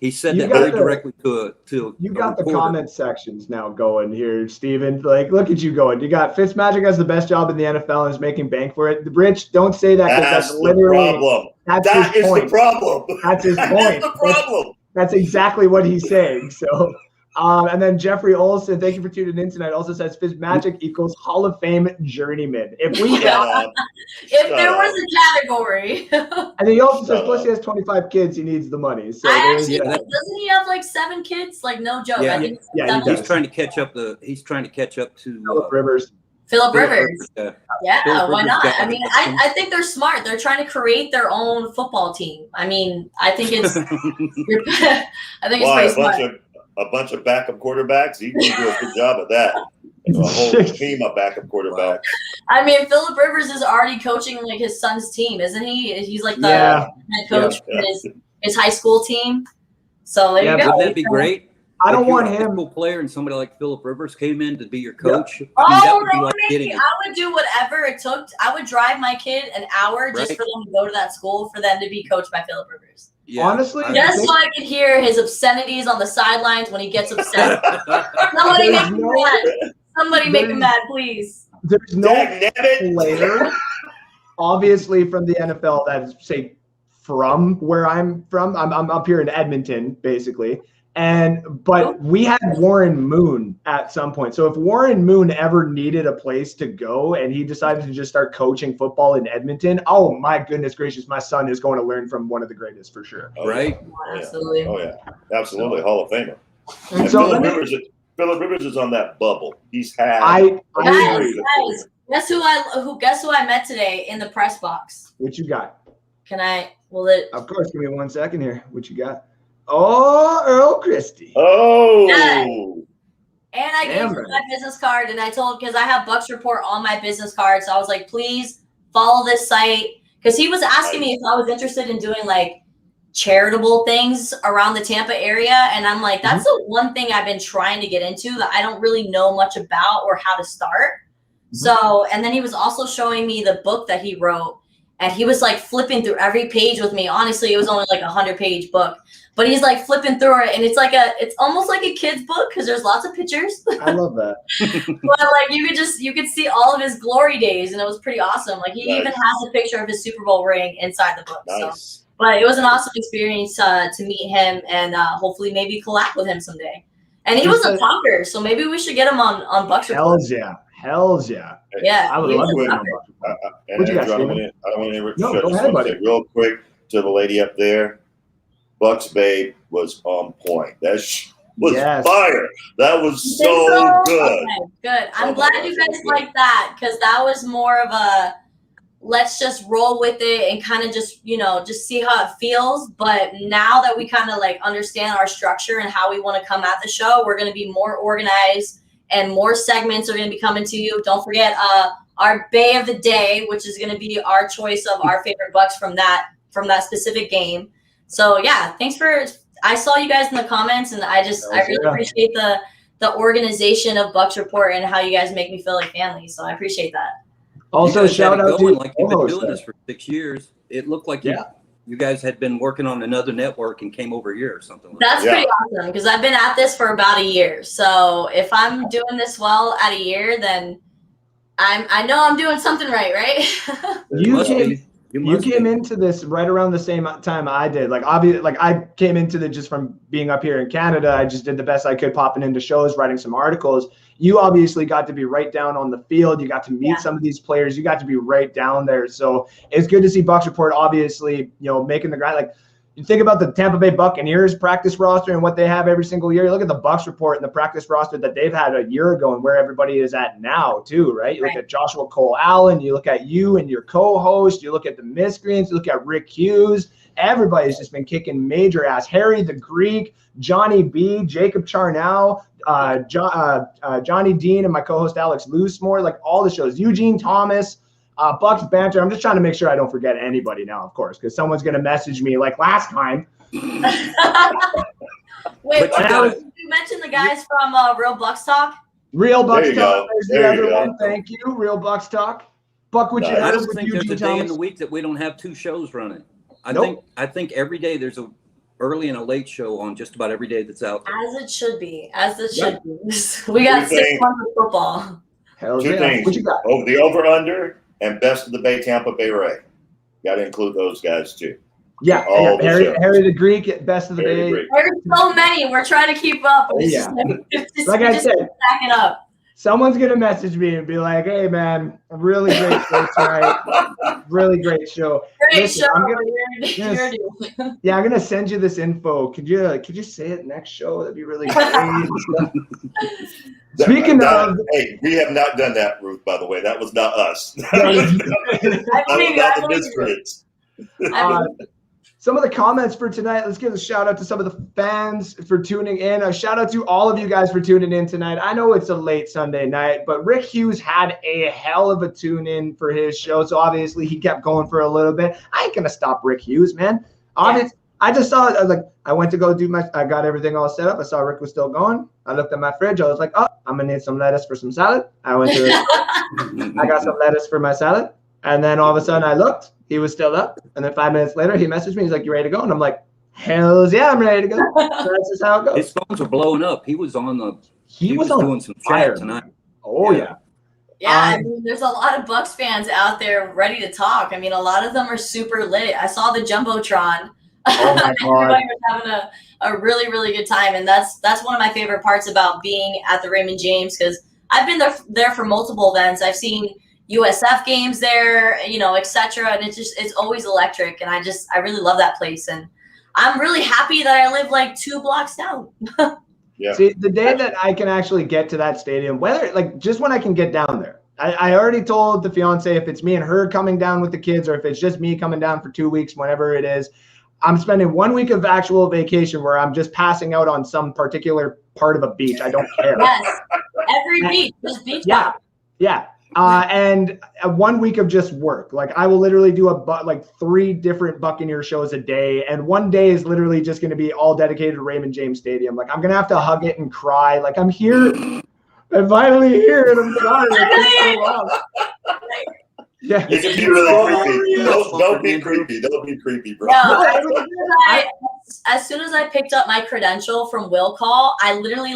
He said that very directly to you got the comment sections now going here, Steven. Like, look at you going. You got Fitzmagic has the best job in the NFL and is making bank for it. Rich, don't say that. That's literally the problem. That's that his is point. the problem. That's his point. That's the problem. That's exactly what he's saying. So, and then Jeffrey Olson, thank you for tuning in tonight. Also says Fitzmagic equals Hall of Fame journeyman. If we, if there was a category, and then he also says, plus he has 25 kids, he needs the money. So doesn't he have like 7 kids? Like, no joke. Yeah, I think he's trying to catch up. He's trying to catch up to Phillip Rivers. Phillip Rivers. Yeah, Phillip why Rivers not? got I mean, I think they're smart. They're trying to create their own football team. I mean, I think it's pretty smart. A bunch of backup quarterbacks. He can do a good job of that. A whole team of backup quarterbacks. I mean, Phillip Rivers is already coaching like his son's team, isn't he? He's like the head coach for his high school team. So there you go. Wouldn't that be great? I don't want him. A football player and somebody like Phillip Rivers came in to be your coach. Yeah. I would do whatever it took. I would drive my kid an hour just for them to go to that school, for them to be coached by Phillip Rivers. Yeah, honestly, just so I could hear his obscenities on the sidelines when he gets upset. Somebody make him mad. Somebody make him mad, please. There's no player, obviously, from the NFL that's, say, from where I'm from. I'm up here in Edmonton, basically. But we had Warren Moon at some point. So if Warren Moon ever needed a place to go and he decided to just start coaching football in Edmonton, oh my goodness gracious, my son is going to learn from one of the greatest for sure. Right? Yeah. Absolutely. Oh yeah, absolutely, Hall of Famer. And so Phillip Rivers is on that bubble. He's had. Guys, guess who I met today in the press box? What you got? Can I? Will it? Of course. Give me 1 second here. What you got? Oh, Earl Christie. Oh. Yeah. And I gave him my business card, and I told, because I have Bucks Report on my business card, so I was like, please follow this site, because he was asking me if I was interested in doing like charitable things around the Tampa area, and I'm like, that's the one thing I've been trying to get into that I don't really know much about or how to start. So, and then he was also showing me the book that he wrote, and he was like flipping through every page with me. Honestly, it was only like a 100-page book. But he's like flipping through it, and it's almost like a kid's book because there's lots of pictures. I love that. But like you could see all of his glory days, and it was pretty awesome. Like he even has a picture of his Super Bowl ring inside the book. Nice. So, but it was an awesome experience to meet him and hopefully maybe collab with him someday. And he was a talker, so maybe we should get him on Bucks Report. Hells yeah. Yeah, I would love to. I don't want to No, go ahead, buddy. Real quick to the lady up there. Bucks Babe was on point. That was fire. That was so good. Okay, good. I'm glad you guys like that, because that was more of a let's just roll with it and kind of just see how it feels. But now that we kind of like understand our structure and how we want to come at the show, we're going to be more organized and more segments are going to be coming to you. Don't forget our Bay of the Day, which is going to be our choice of our favorite Bucks from that specific game. So yeah, I saw you guys in the comments, and I really appreciate the organization of Bucks Report and how you guys make me feel like family. So I appreciate that. Also, shout out to like you've been doing this for 6 years. It looked like you guys had been working on another network and came over here or something like that. That's pretty awesome, because I've been at this for about a year. So if I'm doing this well at a year, then I know I'm doing something right? You came into this right around the same time I did. Like obviously, like I came into it just from being up here in Canada. I just did the best I could, popping into shows, writing some articles. You obviously got to be right down on the field. You got to meet some of these players. You got to be right down there. So it's good to see Bucs Report obviously, making the grind. Like you think about the Tampa Bay Buccaneers practice roster and what they have every single year. You look at the Bucs Report and the practice roster that they've had a year ago and where everybody is at now too, right? You look at Joshua Cole-Allen, you look at you and your co-host, you look at the Miscreants, you look at Rick Hughes. Everybody's just been kicking major ass. Harry the Greek, Johnny B, Jacob Charnow, Johnny Dean, and my co-host Alex Loosemore, like all the shows. Eugene Thomas, Bucks Banter. I'm just trying to make sure I don't forget anybody now, of course, because someone's going to message me like last time. Wait, you mentioned the guys from Real Bucks Talk? Real Bucks Talk. There's the other one. Thank you. Real Bucks Talk. Buck, would you I don't think there's a day in the week that we don't have 2 shows running. I think every day there's a early and a late show on just about every day that's out there. As it should be. We got 6 months of football. Two things. What you got? The over-under and best of the Bay, Tampa Bay Ray. Got to include those guys too. Yeah. Harry the Greek, best of the Bay. There's so many. We're trying to keep up. Like I said, stack it up. Someone's going to message me and be like, hey, man, really great show tonight. Really great show. Listen, I'm going to send you this info. Could you say it next show? That'd be really great. Speaking of, hey, we have not done that, Ruth. By the way, that was not us. That was not the Miscreants. Some of the comments for tonight. Let's give a shout out to some of the fans for tuning in. A shout out to all of you guys for tuning in tonight. I know it's a late Sunday night, but Rick Hughes had a hell of a tune in for his show, so obviously he kept going for a little bit. I ain't gonna stop Rick Hughes, man. Obviously. I just saw it. I went to go do I got everything all set up. I saw Rick was still going. I looked at my fridge. I was like, oh, I'm going to need some lettuce for some salad. I went to I got some lettuce for my salad. And then all of a sudden I looked. He was still up. And then 5 minutes later, he messaged me. He's like, you ready to go? And I'm like, hells yeah, I'm ready to go. So that's just how it goes. His phones are blowing up. He was on He was doing some fire tonight. Oh, yeah. Yeah, I mean, there's a lot of Bucs fans out there ready to talk. I mean, a lot of them are super lit. I saw the Jumbotron. Oh my God. Everybody was having a really, really good time. And that's one of my favorite parts about being at the Raymond James, because I've been there for multiple events. I've seen USF games there, et cetera. And it's always electric. And I really love that place. And I'm really happy that I live like 2 blocks down. Yeah. See, the day that I can actually get to that stadium, just when I can get down there, I already told the fiance if it's me and her coming down with the kids, or if it's just me coming down for 2 weeks, whenever it is, I'm spending 1 week of actual vacation where I'm just passing out on some particular part of a beach. I don't care. Yes, every beach, just beach. Yeah. And 1 week of just work. Like I will literally do 3 different Buccaneer shows a day, and one day is literally just going to be all dedicated to Raymond James Stadium. Like I'm gonna have to hug it and cry. Like I'm here. I'm finally here, and I'm sorry. It's so long. Yeah, it can be really creepy. Don't be creepy. Don't be creepy, bro. No, as soon as I picked up my credential from Will Call, I literally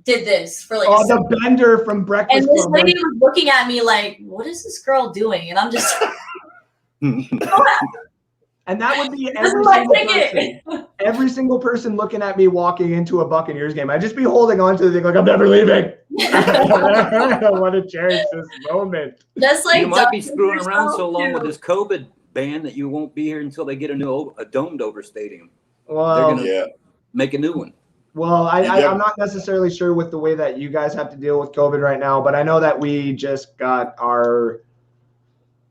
did this for the bender from Breakfast. And this lady was looking at me like, "What is this girl doing?" And I'm just. And that would be every single person looking at me walking into a Buccaneers game. I'd just be holding on to the thing like, I'm never leaving. I want to cherish this moment. Just you might be screwing around so long with this COVID ban that you won't be here until they get a domed over stadium. Well, they're going to make a new one. Well, I'm not necessarily sure with the way that you guys have to deal with COVID right now, but I know that we just got our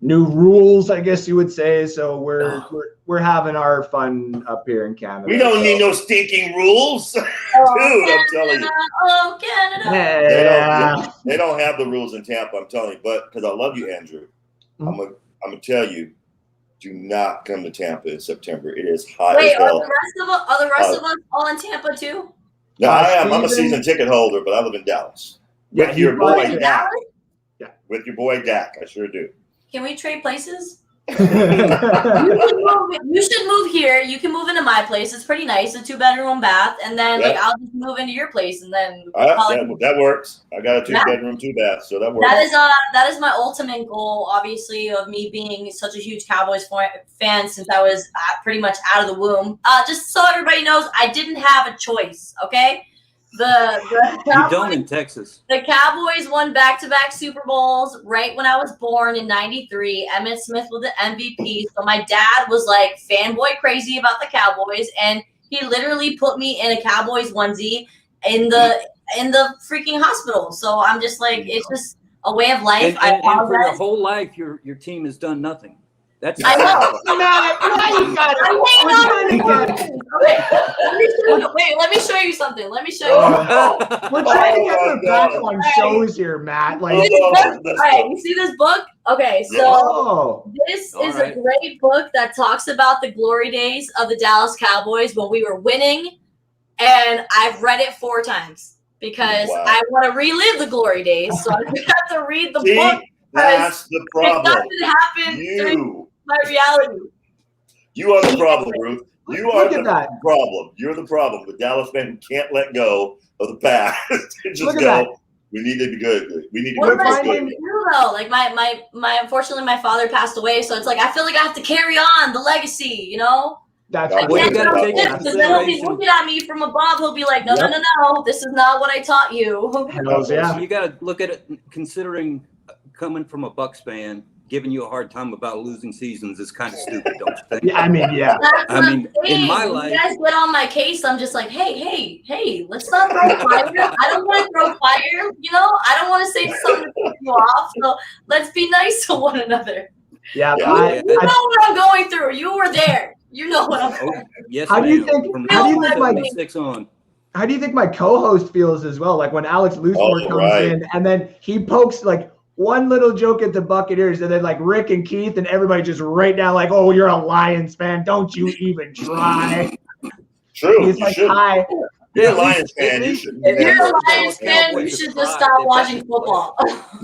new rules, I guess you would say. So we're having our fun up here in Canada. We don't need no stinking rules, dude. I'm telling you. Oh, Canada. Yeah. They don't have the rules in Tampa. I'm telling you, but because I love you, Andrew, I'm gonna tell you, do not come to Tampa in September. It is hot as hell. Are the rest of us all in Tampa too? No, I am. I'm a season ticket holder, but I live in Dallas. Yeah, with your boy Dak. Yeah. With your boy Dak, I sure do. Can we trade places? You should move here. You can move into my place. It's pretty nice. A 2-bedroom bath, and then like I'll just move into your place, and then that works. I got a 2-bedroom, 2-bath, so that works. That is my ultimate goal, obviously, of me being such a huge Cowboys fan since I was pretty much out of the womb. Just so everybody knows, I didn't have a choice. Okay. The you don't in Texas. The Cowboys won back-to-back Super Bowls right when I was born in '93. Emmitt Smith was the MVP. So my dad was like fanboy crazy about the Cowboys, and he literally put me in a Cowboys onesie in the freaking hospital. So I'm just like, it's just a way of life. And for your whole life, your team has done nothing. That's I know. Let me show you something. Let me show you. We're trying to get the back on shows here, Matt. Like, all right, you see this book? Okay, so this is a great book that talks about the glory days of the Dallas Cowboys when we were winning, and I've read it 4 times because I want to relive the glory days. So I have to read the book. That's the problem. It doesn't happen through my reality. You are the problem, Ruth. You are the problem. You're the problem. The Dallas fans can't let go of the past. Just go. We need to be good. We need to go. What am I going to do though? Like my unfortunately my father passed away, so it's like I feel like I have to carry on the legacy. You know. That's what you got to take into consideration. Then he'll be looking at me from above. He'll be like, no, this is not what I taught you. So you got to look at it considering coming from a Bucs fan, giving you a hard time about losing seasons is kind of stupid, don't you think? Yeah, I mean, in my life, you guys get on my case. I'm just like, hey, let's not throw fire. I don't want to throw fire. You know, I don't want to say something to piss you off. So let's be nice to one another. Yeah, you know what I'm going through. You were there. You know what I'm going through. Yes, how do you think my co-host feels as well? Like when Alex Loosemore comes in and then he pokes like one little joke at the Buccaneers, and then like Rick and Keith and everybody just right now like, oh, you're a Lions fan. Don't you even try. True. He's like, hi. You're a Lions fan. You should. If you're a Lions fan, you should just stop watching football.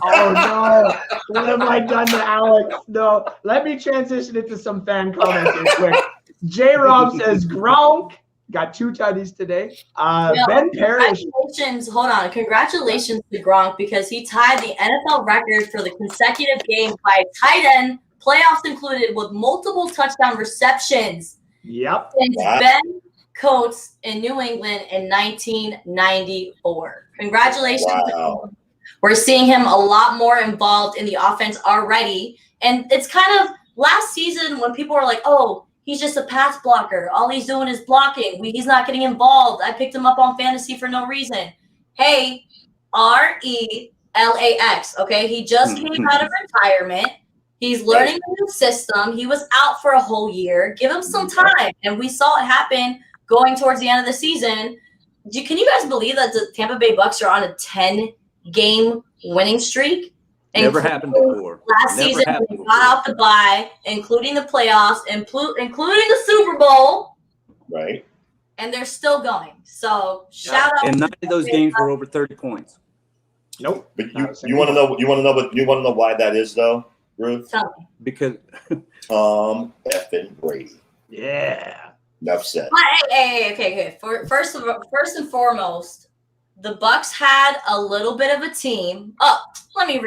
Oh no! What have I done to Alex? No. Let me transition into some fan comments real quick. J. Rob says Gronk got 2 tutties today. Ben Parrish. Congratulations to Gronk because he tied the NFL record for the consecutive game by tight end, playoffs included, with multiple touchdown receptions. Yep. Since Ben Coates in New England in 1994. Congratulations. Wow. We're seeing him a lot more involved in the offense already. And it's kind of last season when people were like, oh, he's just a pass blocker. All he's doing is blocking. He's not getting involved. I picked him up on fantasy for no reason. Hey, RELAX. Okay, he just came out of retirement. He's learning the new system. He was out for a whole year. Give him some time. And we saw it happen going towards the end of the season. Can you guys believe that the Tampa Bay Bucs are on a 10-game winning streak? Never happened before. Last season, we got out the bye, including the playoffs, including the Super Bowl. Right. And they're still going. So shout out. And none of those games were over 30 points. Nope. But you want to know why that is though, Ruth? Tell me. Because Tom effing Brady. Yeah. Enough said. Hey, okay. First and foremost, the Bucs had a little bit of a team. Oh, let me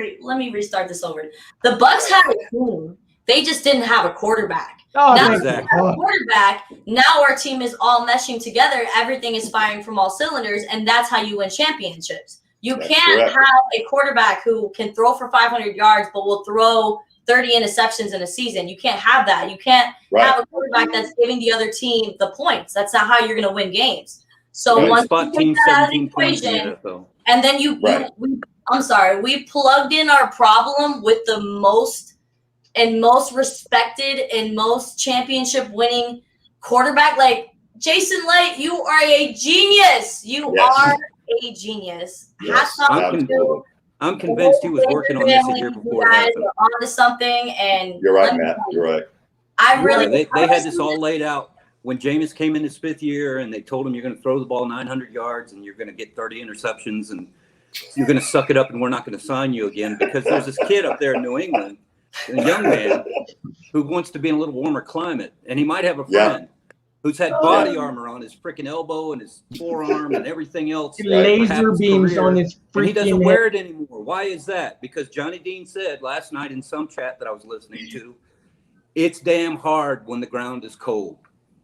restart this over. The Bucs had a team. They just didn't have a quarterback. Oh, now exactly. we have a quarterback. Now our team is all meshing together. Everything is firing from all cylinders, and that's how you win championships. That's can't have a quarterback who can throw for 500 yards but will throw 30 interceptions in a season. You can't have that. You can't have a quarterback that's giving the other team the points. That's not how you're going to win games. So once you take that out of the equation, and then we plugged in our problem with the most respected and most championship winning quarterback. Like Jason Light, you are a genius. You are a genius. Yes. I'm convinced he was working on this a year before. You guys are onto something, and you're right, Matt. You're right. They had this all laid out. When Jameis came in his 5th year and they told him you're going to throw the ball 900 yards and you're going to get 30 interceptions and you're going to suck it up and we're not going to sign you again because there's this kid up there in New England a young man who wants to be in a little warmer climate, and he might have a friend who's had body armor on his freaking elbow and his forearm and everything else. Laser beams on his freaking and he doesn't wear it anymore. Why is that? Because Johnny Dean said last night in some chat that I was listening to, it's damn hard when the ground is cold.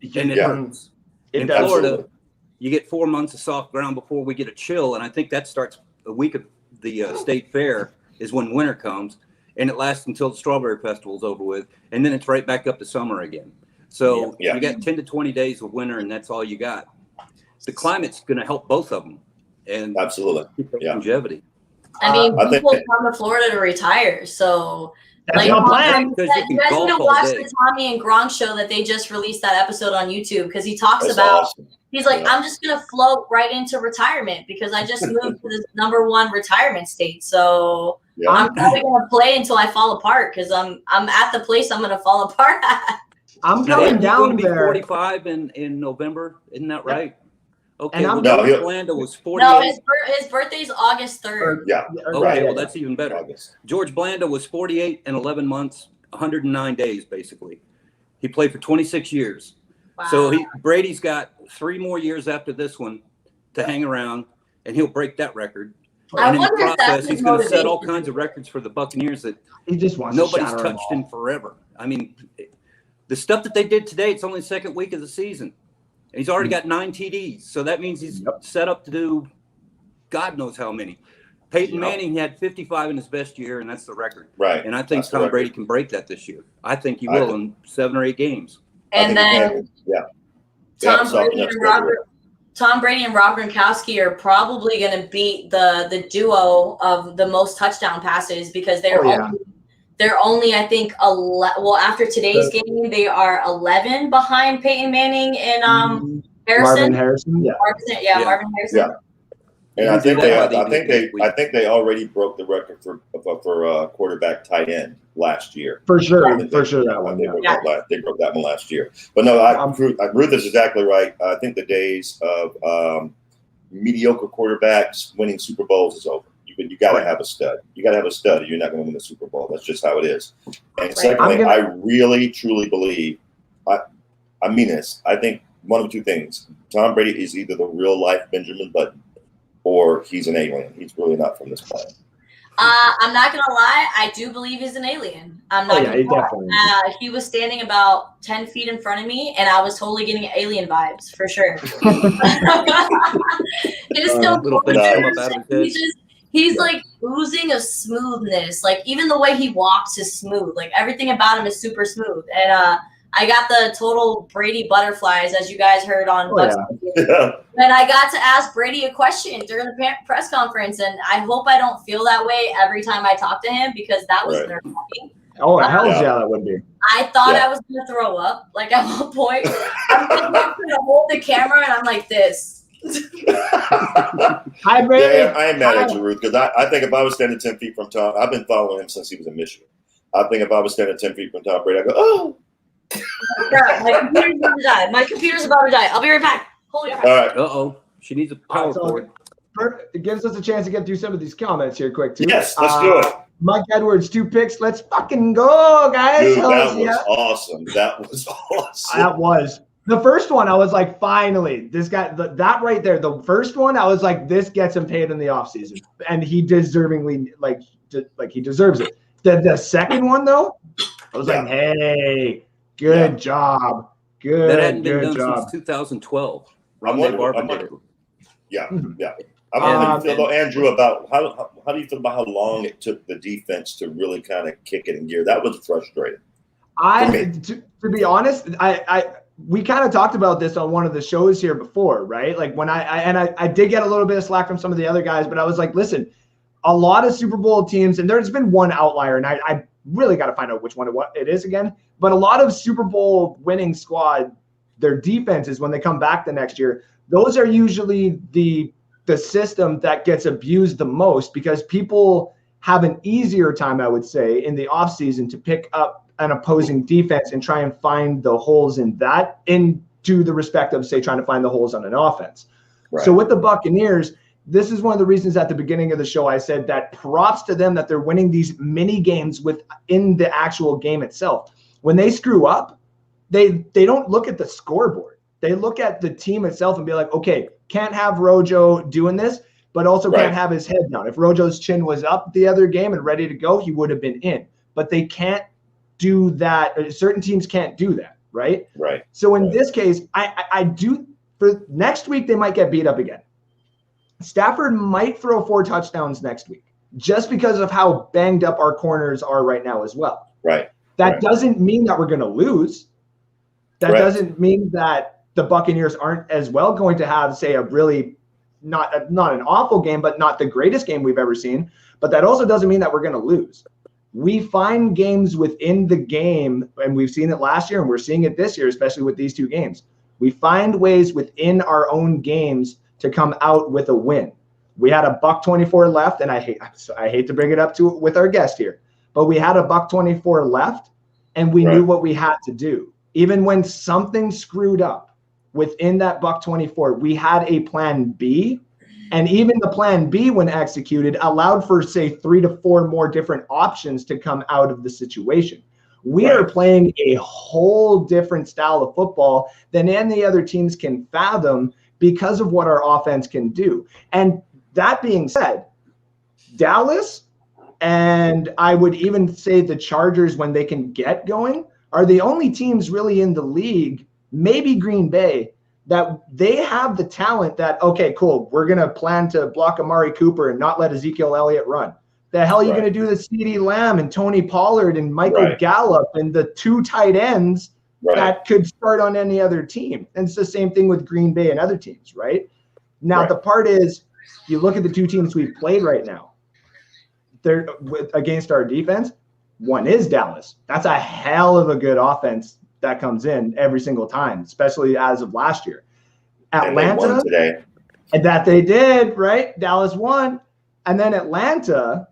And it hurts. In Florida, you get 4 months of soft ground before we get a chill, and I think that starts a week of the state fair is when winter comes, and it lasts until the Strawberry Festival is over with, and then it's right back up to summer again. So you got 10 to 20 days of winter, and that's all you got. The climate's going to help both of them, and longevity. I mean, people come to Florida to retire, so that's my plan. You guys need to watch the Tommy and Gronk show that they just released that episode on YouTube, because he talks about. He's like, I'm just gonna float right into retirement because I just moved to this #1 retirement state. So I'm probably gonna play until I fall apart because I'm at the place I'm gonna fall apart at. I'm coming down there. 45 in November, isn't that right? Okay. And George Blanda was 48. No, his birthday's August 3rd. Okay, well that's even better. George Blanda was 48 and 11 months, 109 days basically. He played for 26 years. Wow. So Brady's got 3 more years after this one to hang around, and he'll break that record. And in the process, he's going to set all kinds of records for the Buccaneers that he just wants nobody's touched in forever. I mean, the stuff that they did today, it's only the second week of the season, and he's already got 9 TDs. So that means he's set up to do God knows how many. Peyton Manning had 55 in his best year, and that's the record. Right. And I think Tom Brady can break that this year. I think he will in 7 or 8 games. And then Tom Brady and Rob Gronkowski are probably going to beat the duo of the most touchdown passes because they're only I think after today's game they are 11 behind Peyton Manning and Harrison. Marvin Harrison. Marvin Harrison. Yeah. And I think they already broke the record for quarterback tight end last year. For sure that one. They broke that one last year. But no, Ruth is exactly right. I think the days of mediocre quarterbacks winning Super Bowls is over. You got to have a stud. You got to have a stud, or you're not going to win the Super Bowl. That's just how it is. And secondly, I really truly believe. I mean this. I think one of 2 things: Tom Brady is either the real life Benjamin Button, or he's an alien. He's really not from this planet. I'm not gonna lie. I do believe he's an alien. I'm not. He was standing about 10 feet in front of me, and I was totally getting alien vibes for sure. He's like oozing of smoothness. Like even the way he walks is smooth. Like everything about him is super smooth. And I got the total Brady butterflies, as you guys heard on Bucks. And I got to ask Brady a question during the press conference, and I hope I don't feel that way every time I talk to him because that was nerve-wracking. Oh, hell yeah, that would be. I thought I was going to throw up. Like at one point, I'm going to hold the camera, and I'm like this. Hi, Brady. Yeah, I am mad at you, Ruth, because I think if I was standing 10 feet from Tom, I've been following him since he was in Michigan. I think if I was standing 10 feet from Tom Brady, I go, oh. My computer's about to die. I'll be right back. Hold your All right. Uh-oh. She needs a power cord. It gives us a chance to get through some of these comments here quick, too. Yes, let's do it. Mike Edwards, 2 picks. Let's fucking go, guys. Dude, that was awesome. That was awesome. That was. The first one, I was like, finally, this guy, that right there, the first one, I was like, this gets him paid in the offseason. And he deservingly, he deserves it. The second one, though, I was like, hey, good job. That hadn't been done since 2012. I'm wondering. Yeah. I'm wondering how you feel about Andrew about how do you feel about how long it took the defense to really kind of kick it in gear? That was frustrating. To be honest, we kind of talked about this on one of the shows here before, right? Like when I did get a little bit of slack from some of the other guys, but I was like, listen, a lot of Super Bowl teams, and there's been one outlier, and I really got to find out which one it is again, but a lot of Super Bowl winning squad, their defenses, when they come back the next year, those are usually the system that gets abused the most because people have an easier time, I would say, in the offseason to pick up an opposing defense and try and find the holes in that into the respect of, say, trying to find the holes on an offense. Right. So with the Buccaneers, this is one of the reasons at the beginning of the show I said that props to them that they're winning these mini games within the actual game itself. When they screw up, they don't look at the scoreboard. They look at the team itself and be like, okay, can't have Rojo doing this, but also can't have his head down. If Rojo's chin was up the other game and ready to go, he would have been in. But they can't do that. Certain teams can't do that, right? Right. So in this case, I do, for next week, they might get beat up again. Stafford might throw 4 touchdowns next week just because of how banged up our corners are right now as well. Right. That doesn't mean that we're going to lose. That doesn't mean that the Buccaneers aren't as well going to have, say, a really not an awful game, but not the greatest game we've ever seen. But that also doesn't mean that we're going to lose. We find games within the game, and we've seen it last year, and we're seeing it this year, especially with these 2 games. We find ways within our own games to come out with a win. We had a $1.24 left, and I hate to bring it up with our guest here, but we had a $1.24 left, and we knew what we had to do. Even when something screwed up within that $1.24, we had a plan B, and even the plan B, when executed, allowed for, say, 3 to 4 more different options to come out of the situation. We are playing a whole different style of football than any other teams can fathom because of what our offense can do. And that being said, Dallas, and I would even say the Chargers, when they can get going, are the only teams really in the league, maybe Green Bay, that they have the talent that, okay, cool, we're going to plan to block Amari Cooper and not let Ezekiel Elliott run. The hell are you going to do with CeeDee Lamb and Tony Pollard and Michael Gallup and the 2 tight ends that could start on any other team? And it's the same thing with Green Bay and other teams, right? Now, the part is, you look at the 2 teams we've played right now, they're against our defense. One is Dallas. That's a hell of a good offense that comes in every single time, especially as of last year. Atlanta, and that they did, right? Dallas won. And then Atlanta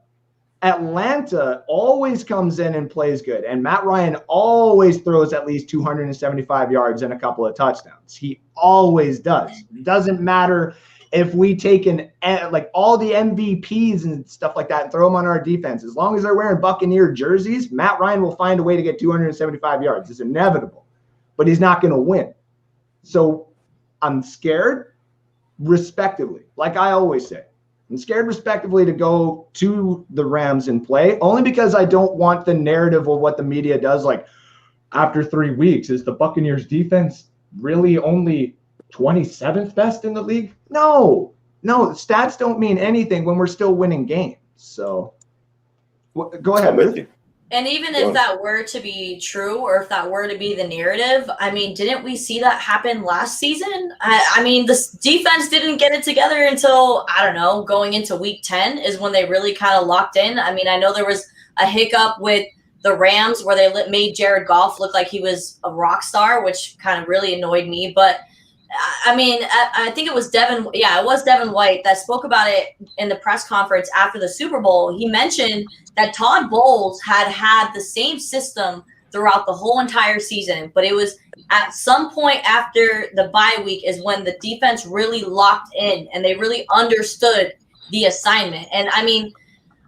always comes in and plays good. And Matt Ryan always throws at least 275 yards and a couple of touchdowns. He always does. It doesn't matter if we take all the MVPs and stuff like that and throw them on our defense. As long as they're wearing Buccaneer jerseys, Matt Ryan will find a way to get 275 yards. It's inevitable. But he's not going to win. So I'm scared respectively, like I always say. I'm scared respectively to go to the Rams and play, only because I don't want the narrative of what the media does. Like, after 3 weeks, is the Buccaneers defense really only 27th best in the league? No, stats don't mean anything when we're still winning games. So go ahead. with you. And even if that were to be true, or if that were to be the narrative, I mean, didn't we see that happen last season? I mean, the defense didn't get it together until, I don't know, going into week 10 is when they really kind of locked in. I mean, I know there was a hiccup with the Rams where they made Jared Goff look like he was a rock star, which kind of really annoyed me. But I mean, I think it was Devin White that spoke about it in the press conference after the Super Bowl. He mentioned that Todd Bowles had the same system throughout the whole entire season, but it was at some point after the bye week is when the defense really locked in and they really understood the assignment. And I mean,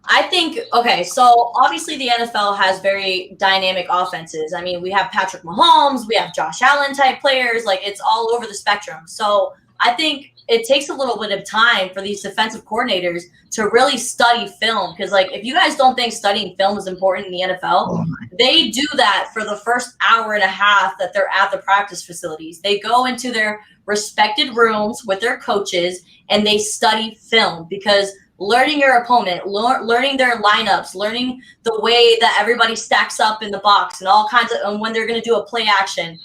I think, okay, so obviously the NFL has very dynamic offenses. I mean, we have Patrick Mahomes, we have Josh Allen type players, like it's all over the spectrum. So I think it takes a little bit of time for these defensive coordinators to really study film. Because, like, if you guys don't think studying film is important in the NFL, they do that for the first hour and a half that they're at the practice facilities. They go into their respected rooms with their coaches and they study film, because learning your opponent, learning their lineups, learning the way that everybody stacks up in the box and all kinds of, and when they're going to do a play action,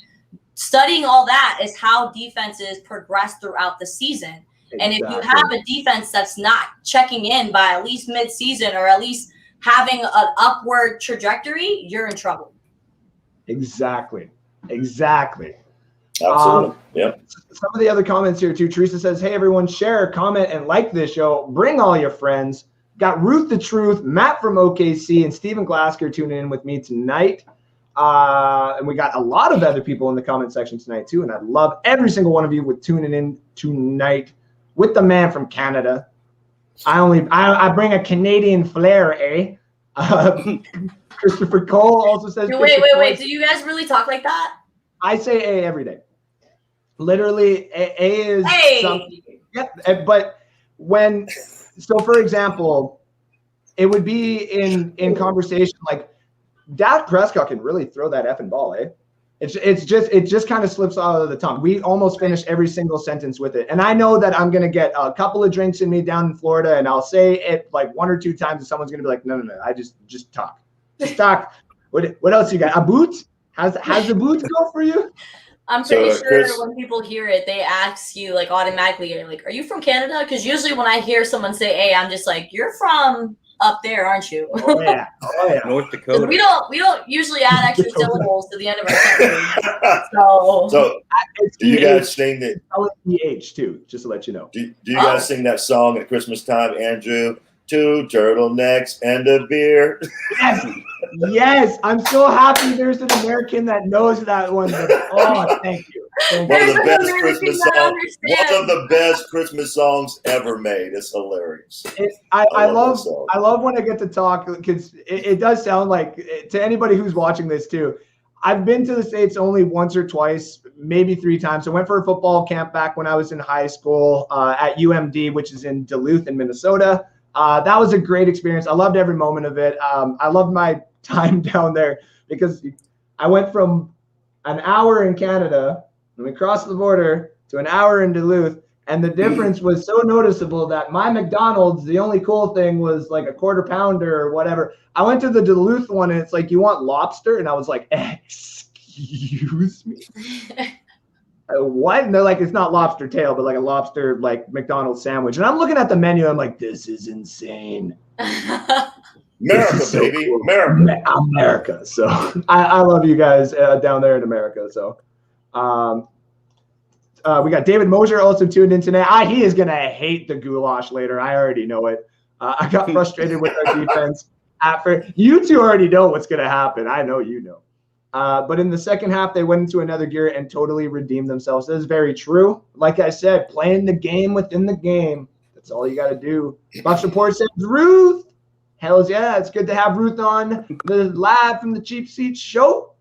studying all that is how defenses progress throughout the season. Exactly. And if you have a defense that's not checking in by at least mid-season or at least having an upward trajectory, you're in trouble. Exactly. Absolutely. Yep. Some of the other comments here too. Teresa says, hey, everyone, share, comment, and like this show. Bring all your friends. Got Ruth the Truth, Matt from OKC, and Stephen Glasker tuning in with me tonight. And we got a lot of other people in the comment section tonight too. And I love every single one of you with tuning in tonight with the man from Canada, I bring a Canadian flair, eh? Christopher Cole also says. Wait. Do you guys really talk like that? I say A every day. Literally, A is something. Yep. But so for example, it would be in conversation like Dak Prescott can really throw that effing ball, eh? It just kind of slips out of the tongue. We almost finish every single sentence with it. And I know that I'm going to get a couple of drinks in me down in Florida, and I'll say it like one or two times, and someone's going to be like, no, I just talk. Just talk. What else you got? A boot? How's the boot go for you? I'm pretty sure when people hear it, they ask you like automatically, like, are you from Canada? Because usually when I hear someone say, hey, I'm just like, you're from up there, aren't you? Oh yeah. North Dakota. We don't usually add extra syllables to the end of our sentence. So do you guys sing that? LPH too, just to let you know. Do you guys sing that song at Christmas time, Andrew? 2 turtlenecs and a beer. Yes. I'm so happy there's an American that knows that one. Oh, thank you. One of the best Christmas songs. One of the best Christmas songs ever made. It's hilarious. I love when I get to talk because it does sound like to anybody who's watching this too. I've been to the States only once or twice, maybe 3 times. I went for a football camp back when I was in high school at UMD, which is in Duluth in Minnesota. That was a great experience. I loved every moment of it. I loved my time down there because I went from an hour in Canada and we crossed the border to an hour in Duluth. And the difference was so noticeable that my McDonald's, the only cool thing was like a quarter pounder or whatever. I went to the Duluth one and it's like, you want lobster? And I was like, excuse me? What? And they're like, it's not lobster tail, but like a lobster, like McDonald's sandwich. And I'm looking at the menu. I'm like, this is insane. America, so baby. Cool. America. So I love you guys down there in America. So we got David Mosier also tuned in tonight. He is going to hate the goulash later. I already know it. I got frustrated with our defense. You two already know what's going to happen. I know you know. But in the second half, they went into another gear and totally redeemed themselves. That is very true. Like I said, playing the game within the game. That's all you got to do. Bucks Report says, Ruth. Hells yeah. It's good to have Ruth on the live from the Cheap Seats show.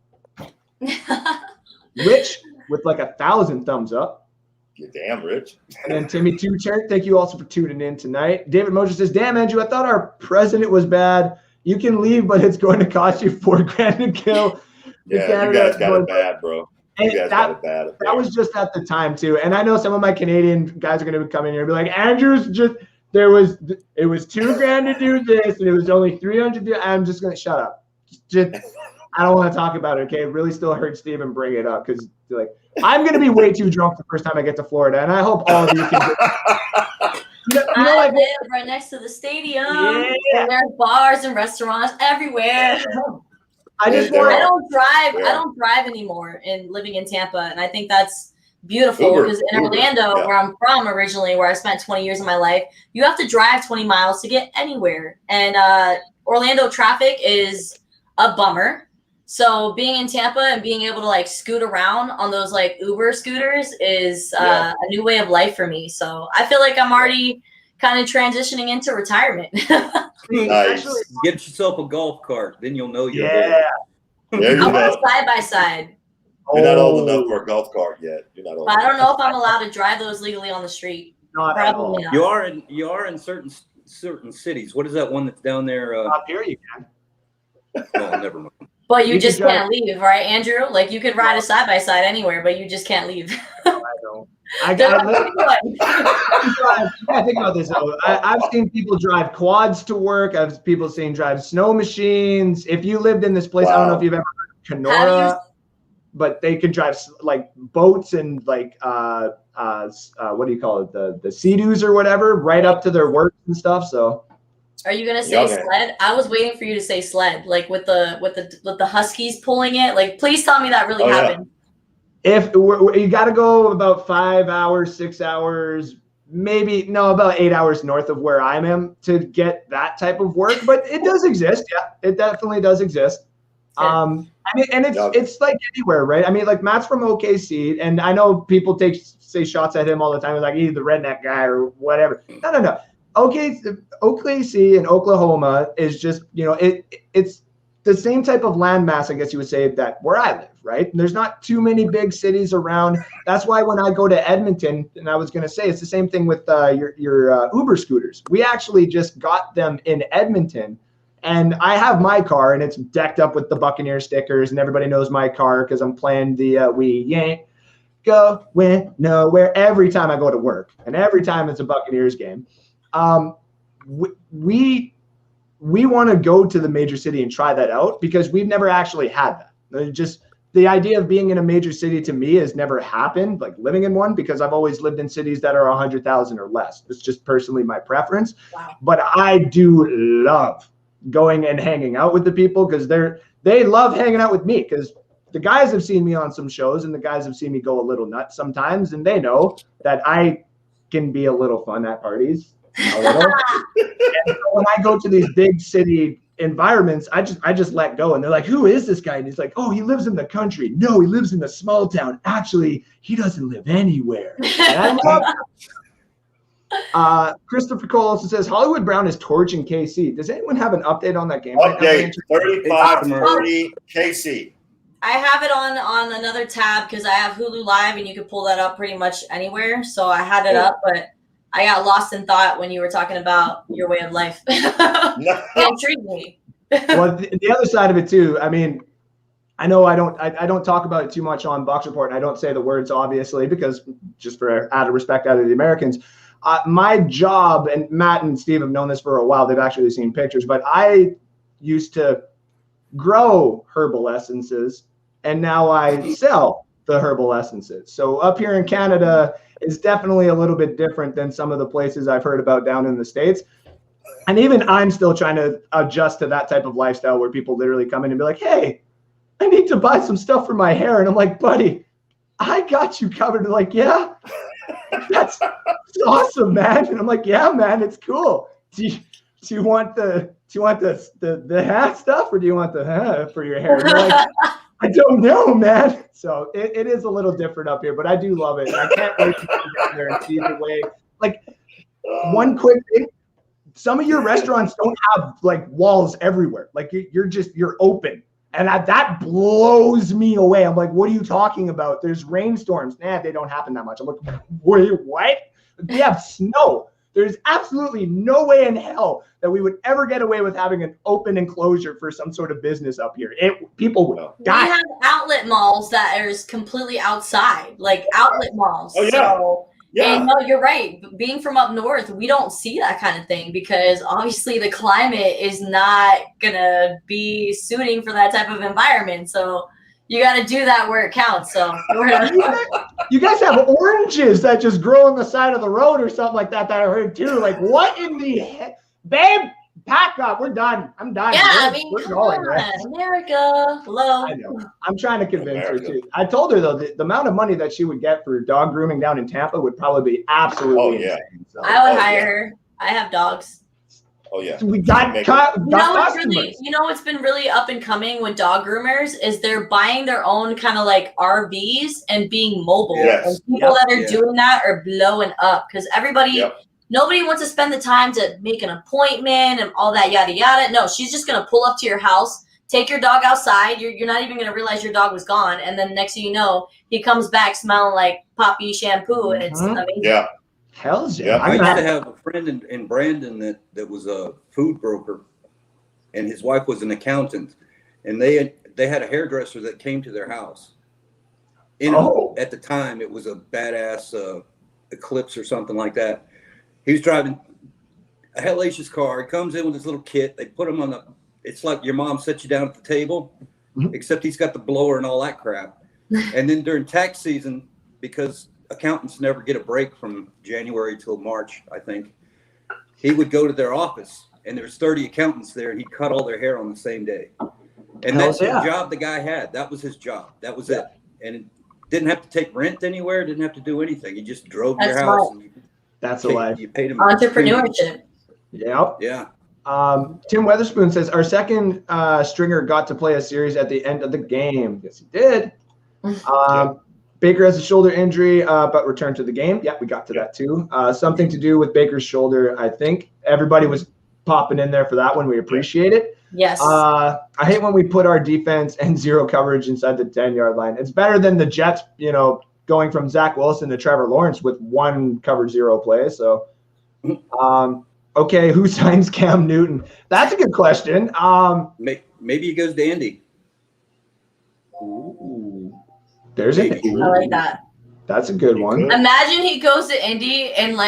Rich with like 1,000 thumbs up. You're damn rich. And then Timmy Tuchert, thank you also for tuning in tonight. David Mosier says, damn, Andrew, I thought our president was bad. You can leave, but it's going to cost you $4,000 to kill. Yeah, you guys got it bad, bro. You guys got it bad. That was just at the time too. And I know some of my Canadian guys are going to be coming here and be like, Andrew's just it was $2,000 to do this, and it was only $300 to do. I'm just going to shut up. Just I don't want to talk about it. Okay, it really still hurts Steven bring it up because like I'm going to be way too drunk the first time I get to Florida, and I hope all of you can. I live right next to the stadium. Yeah. There's bars and restaurants everywhere. I don't drive. I don't drive anymore in living in Tampa, and I think that's beautiful because in Orlando, where I'm from originally, where I spent 20 years of my life, you have to drive 20 miles to get anywhere, and Orlando traffic is a bummer. So being in Tampa and being able to like scoot around on those like Uber scooters is a new way of life for me. So I feel like I'm already kind of transitioning into retirement. Nice. Get yourself a golf cart, then you'll know you're There you I go. want side by side. You're not old enough for a golf cart yet. You're not old. But I don't know if I'm allowed to drive those legally on the street. Probably not. You are in certain cities. What is that one that's down there? Up here you can. Oh, never mind. But you just can't leave, right, Andrew? Like you could ride a side by side anywhere, but you just can't leave. I know. I think about this. I've seen people drive quads to work. I've seen people drive snow machines. If you lived in this place, I don't know if you've ever heard of Kenora, but they could drive like boats and like what do you call it? The Sea-Doos or whatever, right up to their work and stuff. So. Are you gonna say sled? I was waiting for you to say sled, like with the Huskies pulling it. Like, please tell me that really happened. If you got to go about 5 hours, 6 hours, about 8 hours north of where I am to get that type of work, but it does exist. Yeah, it definitely does exist. I mean, and it's like anywhere, right? I mean, like Matt's from OKC, and I know people say shots at him all the time, like he's the redneck guy or whatever. No. OKC and Oklahoma is just, it's the same type of landmass, I guess you would say, that where I live, right? And there's not too many big cities around. That's why when I go to Edmonton, and I was going to say, it's the same thing with your Uber scooters. We actually just got them in Edmonton, and I have my car, and it's decked up with the Buccaneer stickers, and everybody knows my car because I'm playing the We Ain't Going Nowhere every time I go to work, and every time it's a Buccaneers game. We want to go to the major city and try that out because we've never actually had that. Just the idea of being in a major city to me has never happened, like living in one, because I've always lived in cities that are 100,000 or less. It's just personally my preference. Wow. But I do love going and hanging out with the people because they love hanging out with me because the guys have seen me on some shows and the guys have seen me go a little nuts sometimes, and they know that I can be a little fun at parties. A little. And so when I go to these big city environments, I just let go, and they're like, "Who is this guy?" And he's like, "Oh, he lives in the country. No, he lives in a small town. Actually, he doesn't live anywhere." And I love Christopher Cole also says Hollywood Brown is torching KC. Does anyone have an update on that game? Update 35-30 KC. I have it on another tab because I have Hulu Live, and you can pull that up pretty much anywhere. So I had it up, but I got lost in thought when you were talking about your way of life. It intrigued me. Well, the other side of it too. I mean, I know I don't talk about it too much on Box Report, and I don't say the words obviously because just for out of respect out of the Americans. My job, and Matt and Steve have known this for a while. They've actually seen pictures, but I used to grow herbal essences, and now I sell the herbal essences. So up here in Canada is definitely a little bit different than some of the places I've heard about down in the States. And even I'm still trying to adjust to that type of lifestyle where people literally come in and be like, "Hey, I need to buy some stuff for my hair." And I'm like, "Buddy, I got you covered." They're like, "Yeah, that's awesome, man." And I'm like, "Yeah, man, it's cool. Do you want the hat stuff, or do you want the hat for your hair?" And they're like, "I don't know, man." So it is a little different up here, but I do love it. And I can't wait to come down there and see the way. Like, one quick thing, some of your restaurants don't have like walls everywhere. Like you're open. And that blows me away. I'm like, "What are you talking about? There's rainstorms." Nah, they don't happen that much. I'm like, "Wait, what? We have snow." There's absolutely no way in hell that we would ever get away with having an open enclosure for some sort of business up here. People would die. We have outlet malls that are completely outside, like outlet malls. Oh, yeah. So, Yeah. And no, you're right. Being from up north, we don't see that kind of thing because obviously the climate is not going to be suiting for that type of environment. So you got to do that where it counts. So you guys have oranges that just grow on the side of the road or something like that I heard too. Like, what in the heck? Babe, pack up. We're done. I'm done. Yeah, we're come going, on, right? America. Hello. I know. I'm trying to convince her too. I told her though the amount of money that she would get for dog grooming down in Tampa would probably be absolutely insane. So, I would hire her. I have dogs. Oh yeah. We got You know what's been really up and coming with dog groomers is they're buying their own kind of like RVs and being mobile. Yes. And people that are doing that are blowing up because nobody wants to spend the time to make an appointment and all that yada yada. No, she's just gonna pull up to your house, take your dog outside. You're not even gonna realize your dog was gone, and then next thing you know, he comes back smelling like poppy shampoo, and it's amazing. Yeah. Hell's yeah. Yeah. I used to have a friend in Brandon that was a food broker, and his wife was an accountant, and they had a hairdresser that came to their house. At the time, it was a badass Eclipse or something like that. He was driving a hellacious car. He comes in with his little kit. They put him on it's like your mom sets you down at the table, except he's got the blower and all that crap. And then during tax season, because accountants never get a break from January till March, I think, he would go to their office, and there's 30 accountants there, and he'd cut all their hair on the same day. And that's the job the guy had. That was his job. That was it. And it didn't have to take rent anywhere. Didn't have to do anything. He just drove to your house. And that's a life. You paid him Entrepreneurship. Yeah. Yeah. Tim Weatherspoon says our second stringer got to play a series at the end of the game. Yes, he did. Baker has a shoulder injury, but returned to the game. Yeah, we got to that too. Something to do with Baker's shoulder, I think. Everybody was popping in there for that one. We appreciate it. Yes. I hate when we put our defense and zero coverage inside the 10-yard line. It's better than the Jets, going from Zach Wilson to Trevor Lawrence with one cover zero play. So, okay, who signs Cam Newton? That's a good question. Maybe he goes to Indy. Ooh, there's it. I like that. That's a good one. Imagine he goes to Indy and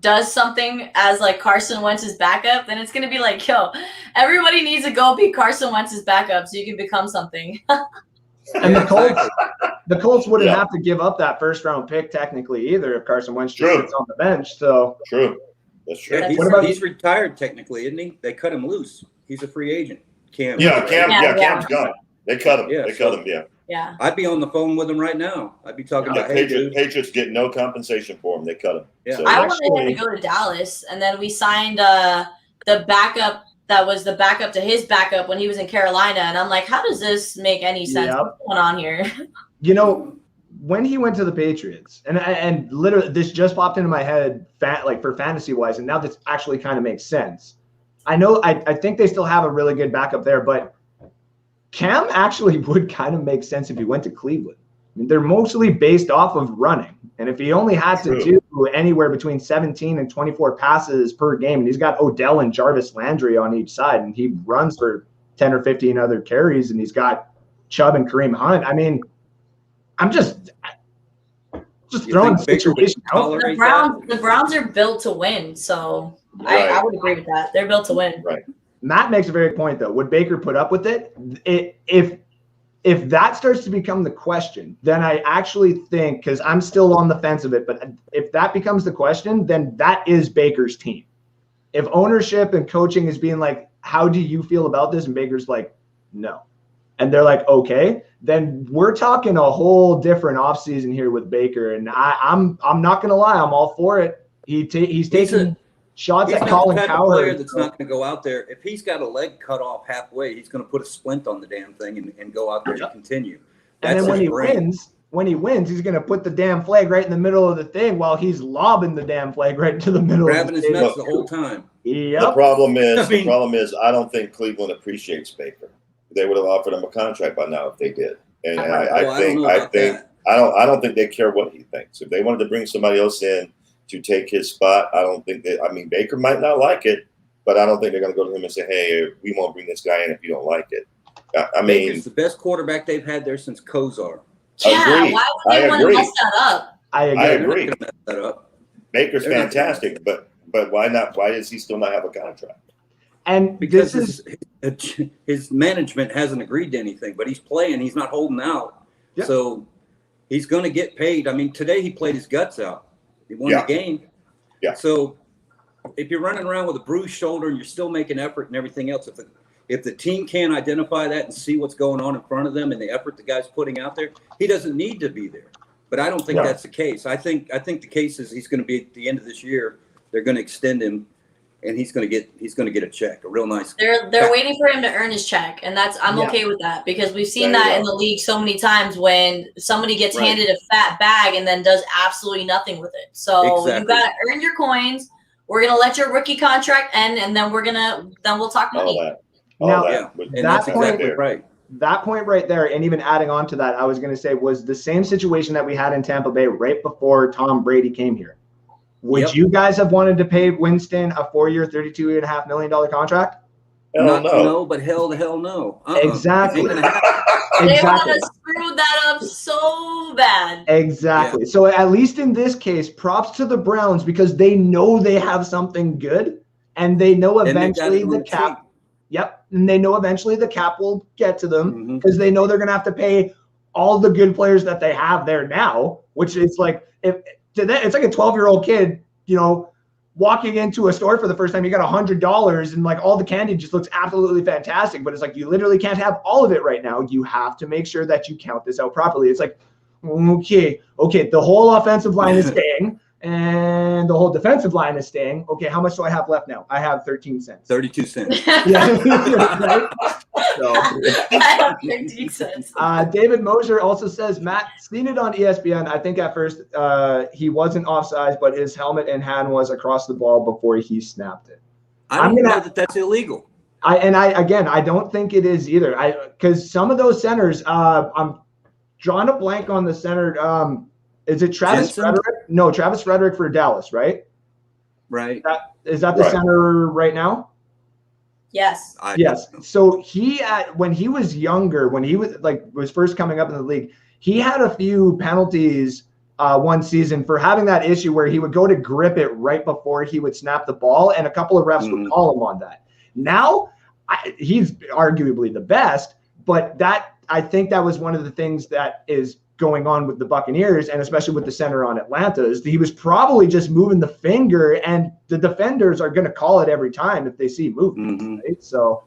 does something as Carson Wentz's backup. Then it's gonna be yo, everybody needs to go be Carson Wentz's backup so you can become something. And the Colts wouldn't have to give up that first-round pick technically either if Carson Wentz just sits on the bench. So true, that's true. Yeah, he's retired technically, isn't he? They cut him loose. He's a free agent. Cam's gone. They cut him. Yeah, they cut him. Yeah. I'd be on the phone with him right now. I'd be talking about Patriots get no compensation for him. They cut him. Yeah. So, I wanted him to go to Dallas, and then we signed the backup that was the backup to his backup when he was in Carolina. And I'm like, how does this make any sense? Yep. What's going on here? When he went to the Patriots, and literally this just popped into my head, for fantasy wise, and now this actually kind of makes sense. I think they still have a really good backup there, but Cam actually would kind of make sense if he went to Cleveland. I mean, they're mostly based off of running, and if he only had to do anywhere between 17 and 24 passes per game, and he's got Odell and Jarvis Landry on each side, and he runs for 10 or 15 other carries, and he's got Chubb and Kareem Hunt. I mean, I'm just throwing the situation out. The Browns are built to win, so I would agree with that. They're built to win. Right. Matt makes a very point, though. Would Baker put up with it? If that starts to become the question, then I actually think, because I'm still on the fence of it, but if that becomes the question, then that is Baker's team. If ownership and coaching is being like, how do you feel about this? And Baker's like, no. And they're like, okay, then we're talking a whole different offseason here with Baker. And I'm not going to lie, I'm all for it. He's taking shots at Colin Cowherd. Player that's not going to go out there. If he's got a leg cut off halfway, he's going to put a splint on the damn thing and go out there and continue. And then when he wins, he's going to put the damn flag right in the middle of the thing while he's lobbing the damn flag right into the middle. Grabbing his nuts the whole time. Yep. The problem is, I don't think Cleveland appreciates Baker. They would have offered him a contract by now if they did. And I don't think they care what he thinks. If they wanted to bring somebody else in to take his spot, I don't think that. I mean, Baker might not like it, but I don't think they're going to go to him and say, "Hey, we won't bring this guy in if you don't like it." I mean, Baker's the best quarterback they've had there since Kozar. Yeah, why would they want to mess that up? I agree. Baker's fantastic, but why not? Why does he still not have a contract? And because his management hasn't agreed to anything, but he's playing. He's not holding out, so he's going to get paid. I mean, today he played his guts out. He won the game. Yeah. So if you're running around with a bruised shoulder and you're still making effort and everything else, if the team can't identify that and see what's going on in front of them and the effort the guy's putting out there, he doesn't need to be there. But I don't think that's the case. I think the case is he's going to be at the end of this year. They're going to extend him, and he's going to get a check, a real nice. They're waiting for him to earn his check, and I'm okay with that because we've seen that in the league so many times when somebody gets handed a fat bag and then does absolutely nothing with it. So you got to earn your coins. We're gonna let your rookie contract end, and then we'll talk money. That point right there, and even adding on to that, I was going to say was the same situation that we had in Tampa Bay right before Tom Brady came here. Would you guys have wanted to pay Winston a 4-year, $32.5 million contract? No, but hell the hell no. Exactly. They want to screw that up so bad. Exactly. Yeah. So at least in this case, props to the Browns because they know they have something good, and they know eventually the cap. Yep. And they know eventually the cap will get to them because they know they're going to have to pay all the good players that they have there now, which is like it's like a 12-year-old kid, walking into a store for the first time. You got $100 and like all the candy just looks absolutely fantastic, but it's like you literally can't have all of it right now. You have to make sure that you count this out properly. It's like, okay, the whole offensive line is staying. And the whole defensive line is staying. Okay, how much do I have left now? I have 13 cents. 32 cents. Right? So, I don't think Jesus. David Mosier also says, Matt, seen it on ESPN. I think at first he wasn't offsides, but his helmet and hand was across the ball before he snapped it. I don't know that that's illegal. I don't think it is either. Because some of those centers, I'm drawing a blank on the center. Is it Travis Jensen? Frederick? No, Travis Frederick for Dallas, right? Right. Is that the center right now? Yes. Yes. So when he was younger, when he was first coming up in the league, he had a few penalties one season for having that issue where he would go to grip it right before he would snap the ball, and a couple of refs would call him on that. Now, he's arguably the best, but I think that was one of the things that is going on with the Buccaneers, and especially with the center on Atlanta, is he was probably just moving the finger, and the defenders are going to call it every time if they see movement. Right? So,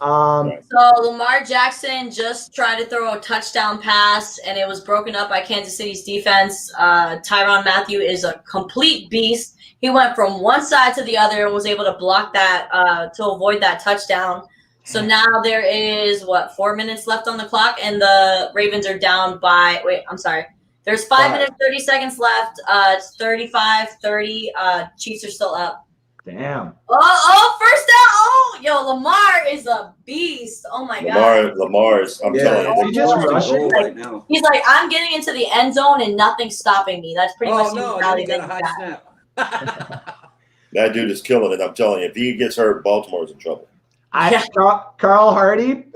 so Lamar Jackson just tried to throw a touchdown pass, and it was broken up by Kansas City's defense. Tyrann Mathieu is a complete beast. He went from one side to the other and was able to block that to avoid that touchdown. So now there is 4 minutes left on the clock, and the Ravens are down by. Wait, I'm sorry. There's 5 minutes 30 seconds left. It's 35-30. Chiefs are still up. Damn. Oh, first down. Oh, yo, Lamar is a beast. Oh my God. Lamar's. I'm telling you. He just rushing right now. He's like, I'm getting into the end zone and nothing's stopping me. That's pretty much no, mentality he got a that high he's snap. That dude is killing it. I'm telling you. If he gets hurt, Baltimore's in trouble. Carl Hardy.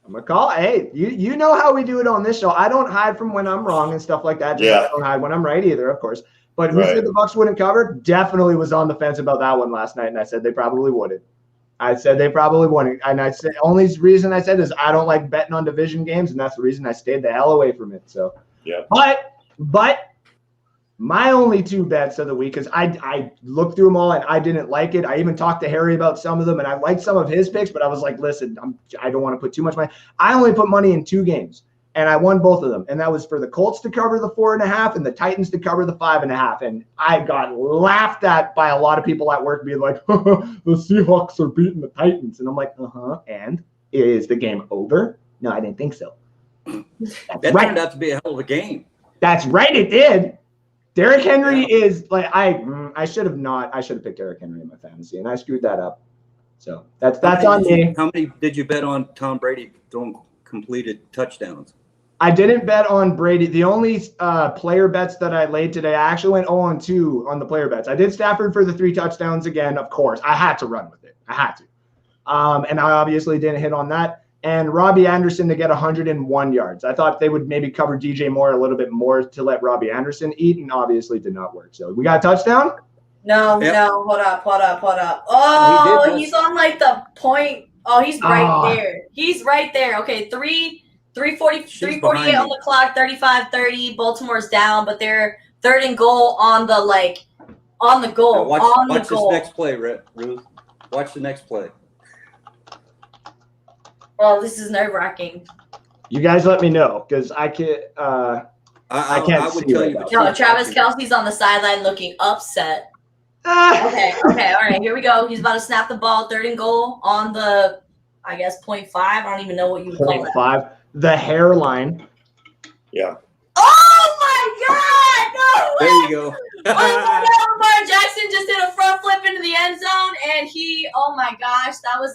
I'm gonna call. Hey, you know how we do it on this show. I don't hide from when I'm wrong and stuff like that. I don't hide when I'm right either, of course. But who said the Bucs wouldn't cover? Definitely was on the fence about that one last night, and I said they probably wouldn't. I said they probably wouldn't, and I said only reason I said is I don't like betting on division games, and that's the reason I stayed the hell away from it. So yeah. But my only two bets of the week, because I looked through them all and I didn't like it. I even talked to Harry about some of them, and I liked some of his picks, but I was like, listen, I don't want to put too much money. I only put money in 2 games, and I won both of them. And that was for the Colts to cover the 4.5 and the Titans to cover the 5.5. And I got laughed at by a lot of people at work being like, the Seahawks are beating the Titans. And I'm like, and is the game over? No, I didn't think so. That turned out to be a hell of a game. That's right, it did. Derrick Henry is like I should have picked Derrick Henry in my fantasy, and I screwed that up. So that's on me. How many did you bet on Tom Brady throwing completed touchdowns? I didn't bet on Brady. The only player bets that I laid today, I actually went 0-2 on the player bets. I did Stafford for the 3 touchdowns again, of course. I had to run with it. I had to. And I obviously didn't hit on that. And Robbie Anderson to get 101 yards. I thought they would maybe cover DJ Moore a little bit more to let Robbie Anderson eat, and obviously did not work. So we got a touchdown? No, hold up. Oh, he's on like the point. Oh, he's right there. He's right there. Okay, 3:48 on the clock, 35-30. Baltimore's down, but they're 3rd and goal on the goal. Watch this next play, Ruth. Watch the next play. Oh, this is nerve-wracking. You guys let me know, because I can't I can't see right now. No, Travis Kelce's on the sideline looking upset. Okay, all right, here we go. He's about to snap the ball, 3rd and goal on the, I guess, 0.5. I don't even know what you would call that. 0.5. The hairline. Yeah. Oh, my God! No way! There you go. Oh my God, Lamar Jackson just did a front flip into the end zone, and oh my gosh, that was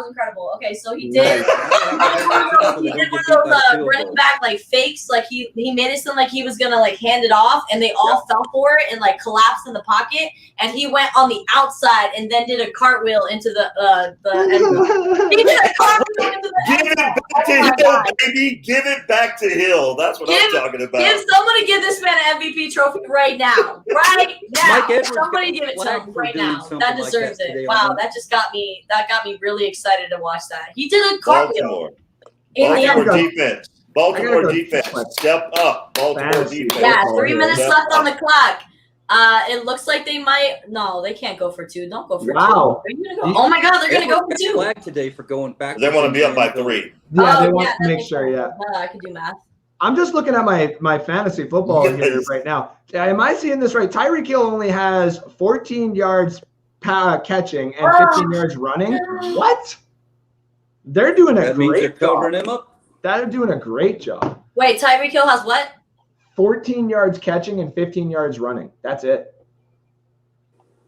incredible. Okay, so he did one of those running back fakes, he made it sound like he was gonna hand it off, and they all fell for it and collapsed in the pocket, and he went on the outside and then did a cartwheel into the end zone. He did a cartwheel into the end zone. Give it back to Hill, baby. Give it back to Hill. That's what I'm talking about. Somebody give this man an MVP trophy right now. Right now, somebody give it to him right now. That deserves it. Wow, that got me really excited to watch that. He did a cartwheel. Baltimore defense. Step up. Baltimore defense. Yeah, 3 minutes left on the clock. It looks like they might. No, they can't go for 2. Don't go for 2. Are you gonna go? Oh my God, they're gonna go for 2. Flag today for going back. They want to be up by 3. Yeah, they want to make sure. Yeah, I can do math. I'm just looking at my fantasy football here right now. Am I seeing this right? Tyreek Hill only has 14 yards catching and 15 yards running. What? They're doing a That means they're great job. covering him up. They're doing a great job. Wait, Tyreek Hill has what? 14 yards catching and 15 yards running. That's it.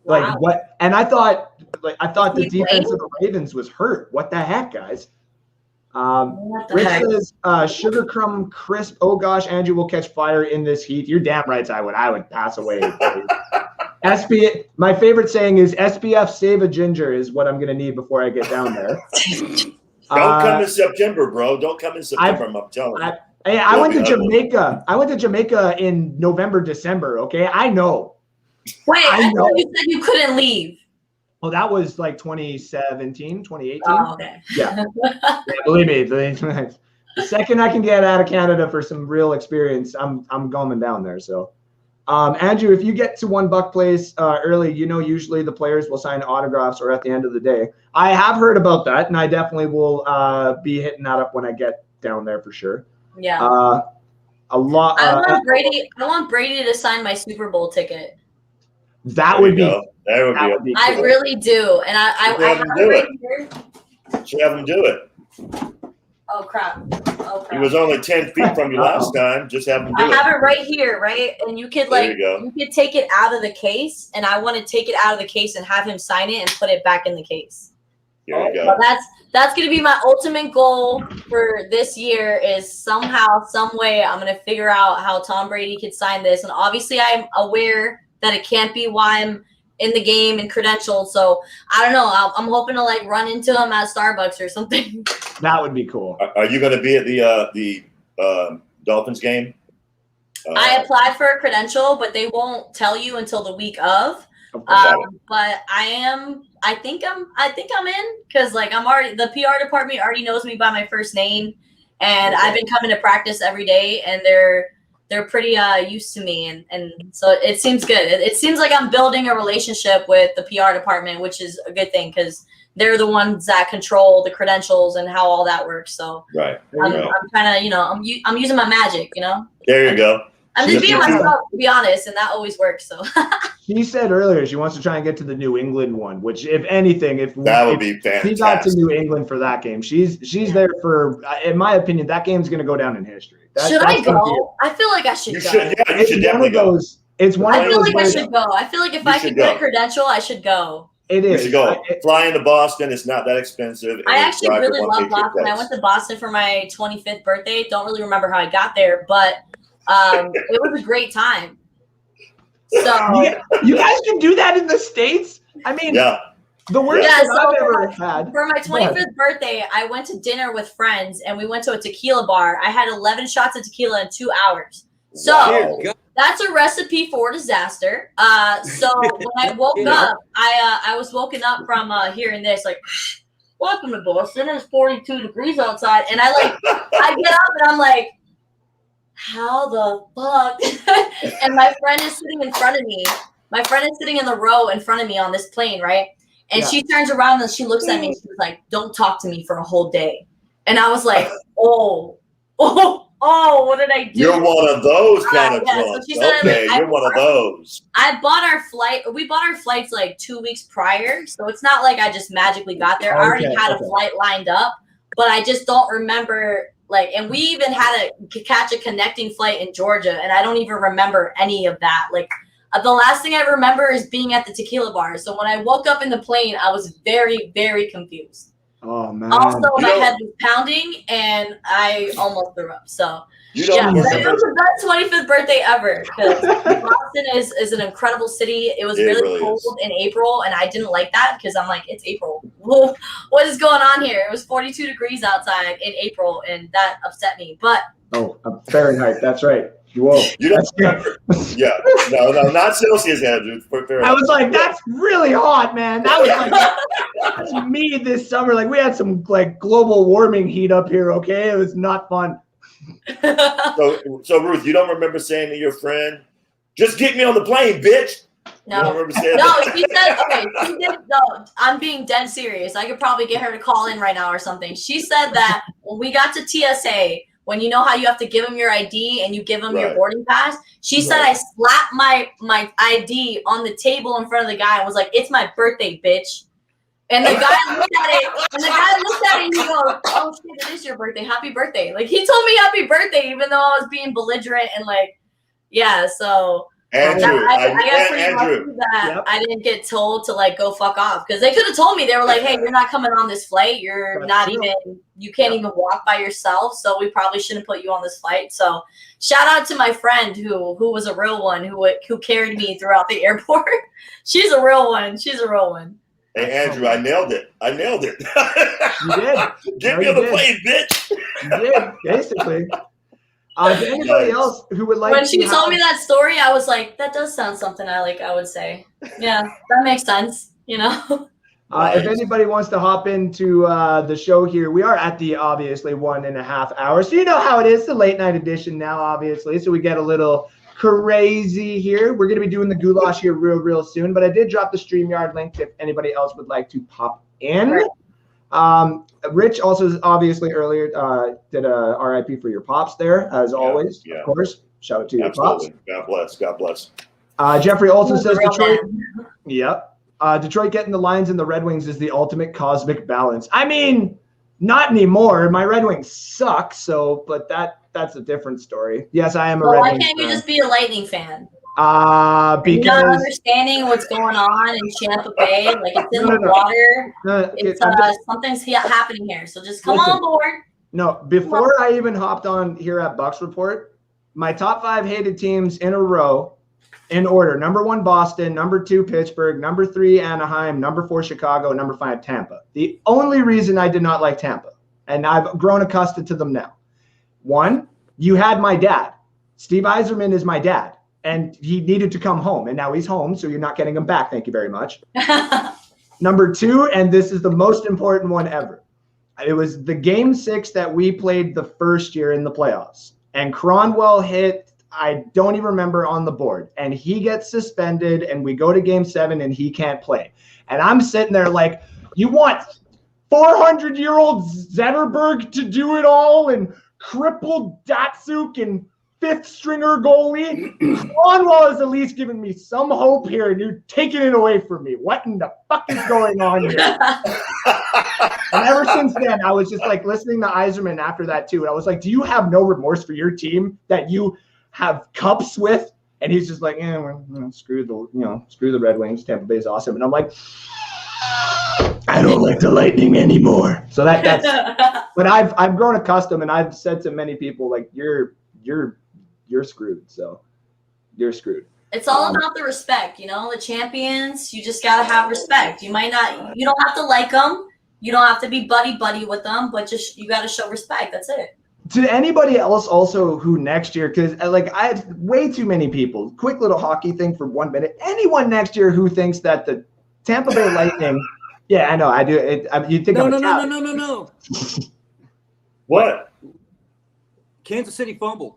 Like Wow. what? And I thought the He defense played? of the Ravens was hurt. What the heck, guys? What the Rich heck? says, sugar crumb crisp. Oh gosh, Andrew will catch fire in this heat. You're damn right, I would pass away. My favorite saying is SPF save a ginger is what I'm gonna need before I get down there. Don't come in September, bro. Don't come in September. I'm telling you. I went to Jamaica. I went to Jamaica in November, December. Okay, I know. Wait, I know. thought you said you couldn't leave. Well, that was like 2017, 2018. Oh, okay. Yeah. Believe me, the second I can get out of Canada for some real experience, I'm going down there. So, Andrew, if you get to $1 place early, usually the players will sign autographs or at the end of the day. I have heard about that, and I definitely will be hitting that up when I get down there for sure. Yeah. A lot. I want Brady to sign my Super Bowl ticket. That would be. That would be. I cool. really do, and I have him it do right it. here. Should have him do it. Oh crap! He was only 10 feet from you last time. Just have him do I it. have it right here, right? And you could There you go. you could take it out of the case, and I want to take it out of the case and have him sign it and put it back in the case. There you go. But that's gonna be my ultimate goal for this year. Is somehow, some way, I'm gonna figure out how Tom Brady could sign this. And obviously, I'm aware that it can't be why I'm in the game and credentialed. So I don't know. I'm hoping to like run into him at Starbucks or something. That would be cool. Are you going to be at the Dolphins game? I applied for a credential, but they won't tell you until the week of. But I think I'm in because like I'm already, the PR department already knows me by my first name, and I've been coming to practice every day, and they're pretty used to me, and so it seems good. It seems like I'm building a relationship with the PR department, which is a good thing because they're the ones that control the credentials and how all that works. So I'm kind of, I'm using my magic, There you go. I'm just being myself, to be honest, and that always works. So she said earlier she wants to try and get to the New England one, which, if anything, that would be fantastic. She got to New England for that game. She's there for, in my opinion, that game's going to go down in history. Should I go? I feel like I should go. Yeah, you should definitely go. It's one of those. I feel like I should go. I feel like if I could get a credential, I should go. It is. You should go. Flying to Boston, it's not that expensive. I actually really love Boston. I went to Boston for my 25th birthday. Don't really remember how I got there, but it was a great time. So you guys can do that in the States? I mean, the worst thing I've ever had. For my 25th birthday, I went to dinner with friends, and we went to a tequila bar. I had 11 shots of tequila in 2 hours. So that's a recipe for disaster. So when I woke up, I was woken up from hearing this, like, welcome to Boston. It's 42 degrees outside. And I get up and I'm like, how the fuck? And my friend is sitting in front of me. My friend is sitting in the row in front of me on this plane, right? And she turns around and she looks at me and she's like, don't talk to me for a whole day. And I was like, oh, what did I do? You're one of those kind of drunks. So she said, okay, you're one of those. I bought our flight. We bought our flights like 2 weeks prior. So it's not like I just magically got there. I already had a flight lined up, but I just don't remember. And we even had to catch a connecting flight in Georgia, and I don't even remember any of that. The last thing I remember is being at the tequila bar. So when I woke up in the plane, I was very, very confused. Oh, man. Also, my head was pounding, and I almost threw up. So, that was the best 25th birthday ever. Because Boston is an incredible city. It was really cold in April, and I didn't like that because I'm like, it's April. What is going on here? It was 42 degrees outside in April, and that upset me. But Fahrenheit. That's right. Whoa. You don't remember? Yeah. No, not Celsius, Andrew. I was like, that's really hot, man. That was that's me this summer. Like, we had some global warming heat up here, okay? It was not fun. So Ruth, you don't remember saying to your friend, just get me on the plane, bitch? No. You don't remember saying that? She said, she did, no, I'm being dead serious. I could probably get her to call in right now or something. She said that when we got to TSA, when you know how you have to give them your ID and you give them your boarding pass, she said I slapped my ID on the table in front of the guy and was like, it's my birthday, bitch. And the guy looked at it, and he goes, "Oh shit, it is your birthday. Happy birthday!" Like he told me happy birthday, even though I was being belligerent and like, yeah. So Andrew, I got pretty Andrew. lucky that I didn't get told to like go fuck off, because they could have told me. They were like, "Hey, you're not coming on this flight. You're not even. You can't even walk by yourself. So we probably shouldn't put you on this flight." So shout out to my friend who was a real one who carried me throughout the airport. She's a real one. Hey, Andrew, I nailed it. You did. Get me on the plane, bitch. You did, basically. Is anybody else who would like when to she told me that story, I was like, that does sound something I would say. Yeah, that makes sense, you know? If anybody wants to hop into the show here, we are at the obviously 1.5 hours. So you know how it is, the late night edition now, obviously. So we get a little crazy here. We're going to be doing the goulash here real soon. But I did drop the StreamYard link if anybody else would like to pop in. Right. Rich also obviously earlier did a RIP for your pops there, as always, of course. Shout out to your pops. God bless. Jeffrey also says Detroit. Yep. Detroit getting the Lions and the Red Wings is the ultimate cosmic balance. I mean, not anymore. My Red Wings suck, but that's a different story. Yes, I am a Red Wings fan. Why can't you just be a Lightning fan? Because you're not understanding what's going on in Tampa Bay, like it's in the water. Something's happening here, so just come on board. No, before I even hopped on here at Bucks Report, my top 5 hated teams in a row, in order: number 1 Boston, number 2 Pittsburgh, number 3 Anaheim, number 4 Chicago, number 5 Tampa. The only reason I did not like Tampa, and I've grown accustomed to them now. 1, you had my dad. Steve Yzerman is my dad. And he needed to come home, and now he's home, so you're not getting him back. Thank you very much. Number 2, and this is the most important one ever. It was the Game 6 that we played the first year in the playoffs. And Cronwell hit, I don't even remember, on the board. And he gets suspended, and we go to Game 7, and he can't play. And I'm sitting there like, you want 400-year-old Zetterberg to do it all, and crippled Datsuk and 5th stringer goalie? Cronwell has at least given me some hope here, and you're taking it away from me. What in the fuck is going on here? And ever since then, I was just like listening to Yzerman after that too. And I was like, do you have no remorse for your team that you have cups with? And he's just like, screw the Red Wings. Tampa Bay is awesome. And I'm like, I don't like the Lightning anymore. So that's but I've grown accustomed, and I've said to many people, like, you're screwed. So you're screwed. It's all about the respect, the champions. You just got to have respect. You don't have to like them. You don't have to be buddy with them, but just, you got to show respect. That's it. To anybody else also who next year, because I had way too many people, quick little hockey thing for 1 minute. Anyone next year who thinks that the Tampa Bay Lightning, yeah, I know, I do. You think No. What? Kansas City fumbled.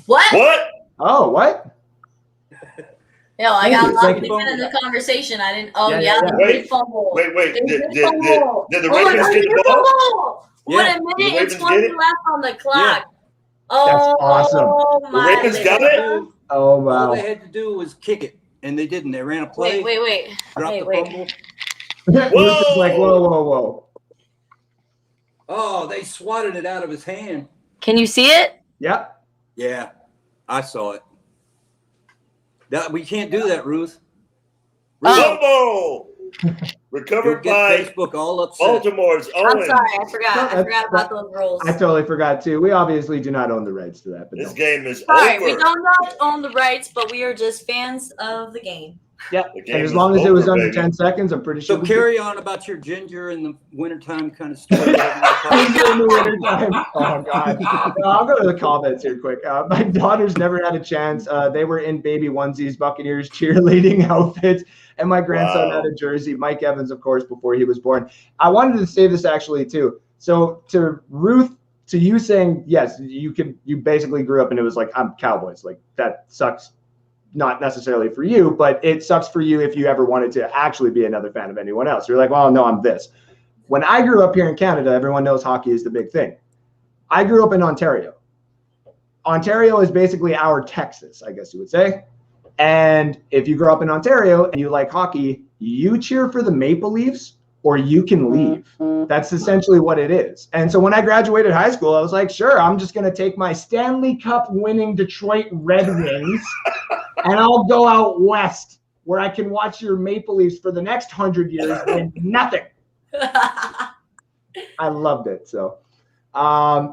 What? Oh, what? Yo, I got lost in the conversation. I didn't. Oh, yeah. Wait. Fumble. Did the Ravens get the ball? What a minute and 20 left on the clock. Yeah. Oh, that's awesome. The Ravens got it? Oh, wow. All they had to do was kick it, and they didn't. They ran a play. Wait. Dropped the fumble. Whoa. Like, whoa. Oh, they swatted it out of his hand. Can you see it? Yep. Yeah, I saw it. We can't do that, Ruth. Fumble! Recovered by Facebook all upset. Baltimore's own. I'm sorry, I forgot about those rules. I totally forgot too. We obviously do not own the rights to that. But this game is sorry, over. We do not own the rights, but we are just fans of the game. Yeah, and as long as it was under 10 seconds, I'm pretty sure. So carry on about your ginger in the wintertime kind of story. Oh, God. I'll go to the comments here quick. My daughters never had a chance. They were in baby onesies, Buccaneers cheerleading outfits, and my grandson had a jersey. Mike Evans, of course, before he was born. I wanted to say this actually, too. So to Ruth, to you saying, yes, you basically grew up and it was like, I'm Cowboys. Like, that sucks. Not necessarily for you, but it sucks for you if you ever wanted to actually be another fan of anyone else. You're like, well, no, I'm this. When I grew up here in Canada, everyone knows hockey is the big thing. I grew up in Ontario. Ontario is basically our Texas, I guess you would say. And if you grow up in Ontario and you like hockey, you cheer for the Maple Leafs or you can leave. That's essentially what it is. And so when I graduated high school, I was like, sure, I'm just going to take my Stanley Cup winning Detroit Red Wings and I'll go out west where I can watch your Maple Leafs for the next 100 years and nothing. I loved it. So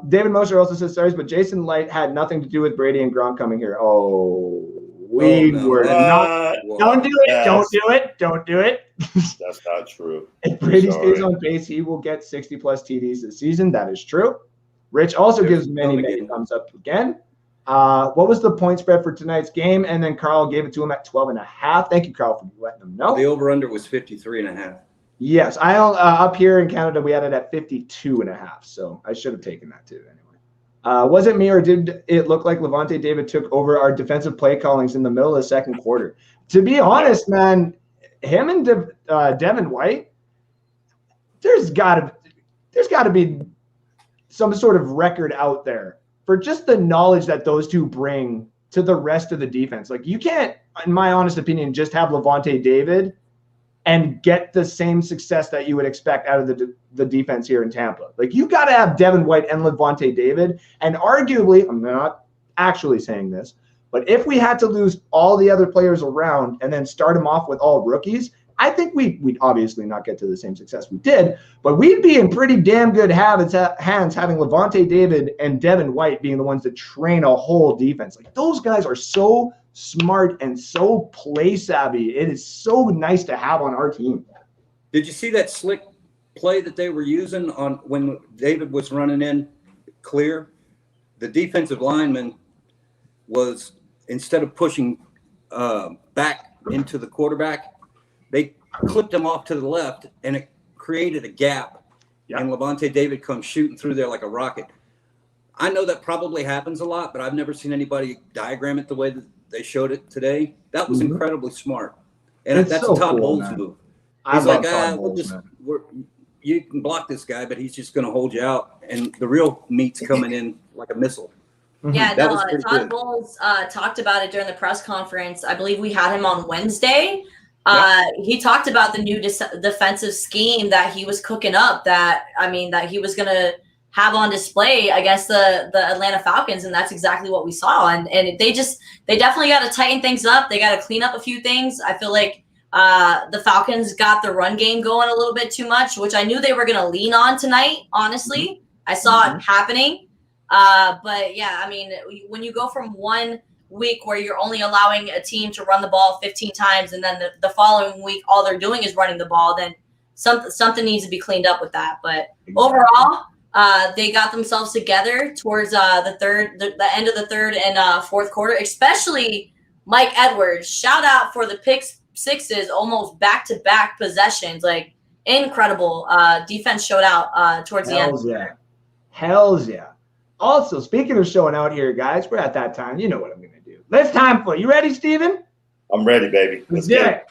David Mosher also says, sorry, but Jason Light had nothing to do with Brady and Gronk coming here. Oh, we were not. Don't do it. Don't do it. Don't do it. That's not true. If Brady stays on pace, he will get 60 plus TDs this season. That is true. Rich also gives many thumbs up again. What was the point spread for tonight's game? And then Carl gave it to him at 12.5. Thank you, Carl, for letting them know. The over-under was 53.5. Yes, I up here in Canada, we had it at 52.5. So I should have taken that too anyway. Was it me or did it look like Levante David took over our defensive play callings in the middle of the second quarter? To be honest, man, him and Devin White, there's got to be some sort of record out there for just the knowledge that those two bring to the rest of the defense. Like, you can't, in my honest opinion, just have Levante David and get the same success that you would expect out of the defense here in Tampa. Like, you got to have Devin White and Levante David. And arguably, I'm not actually saying this, but if we had to lose all the other players around and then start them off with all rookies, I think we'd obviously not get to the same success we did, but we'd be in pretty damn good hands having Levante David and Devin White being the ones that train a whole defense. Like, those guys are so smart and so play savvy. It is so nice to have on our team. Did you see that slick play that they were using on when David was running in clear? The defensive lineman was, instead of pushing back into the quarterback, they clipped him off to the left, and it created a gap. Yep. And Levante David comes shooting through there like a rocket. I know that probably happens a lot, but I've never seen anybody diagram it the way that they showed it today. That was incredibly smart. And that's so a Todd Bowles move. He's like, you can block this guy, but he's just going to hold you out. And the real meat's coming in like a missile. Yeah, Todd Bowles talked about it during the press conference. I believe we had him on Wednesday. He talked about the new defensive scheme that he was cooking up, that he was going to have on display against the Atlanta Falcons, and that's exactly what we saw. And they definitely got to tighten things up. They got to clean up a few things. I feel like the Falcons got the run game going a little bit too much, which I knew they were going to lean on tonight, honestly. I saw it happening. But yeah, I mean, when you go from 1 week where you're only allowing a team to run the ball 15 times and then the following week all they're doing is running the ball, then something needs to be cleaned up with that. But overall, they got themselves together towards the end of the third and fourth quarter, especially Mike Edwards. Shout out for the pick sixes, almost back-to-back possessions. Like, incredible defense showed out towards the end. Hells yeah. Also, speaking of showing out here, guys, we're at that time. You know what I'm going to do. It's time for, you ready, Steven? I'm ready, baby. Let's do it.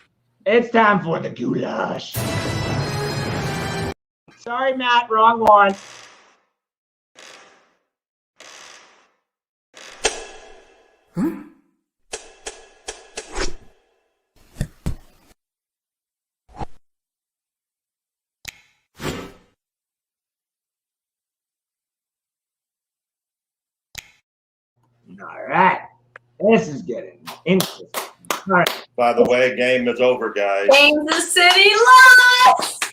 It's time for the goulash. Sorry, Matt, wrong one. All right. This is getting interesting. All right. By the way, game is over, guys. Kansas City lost!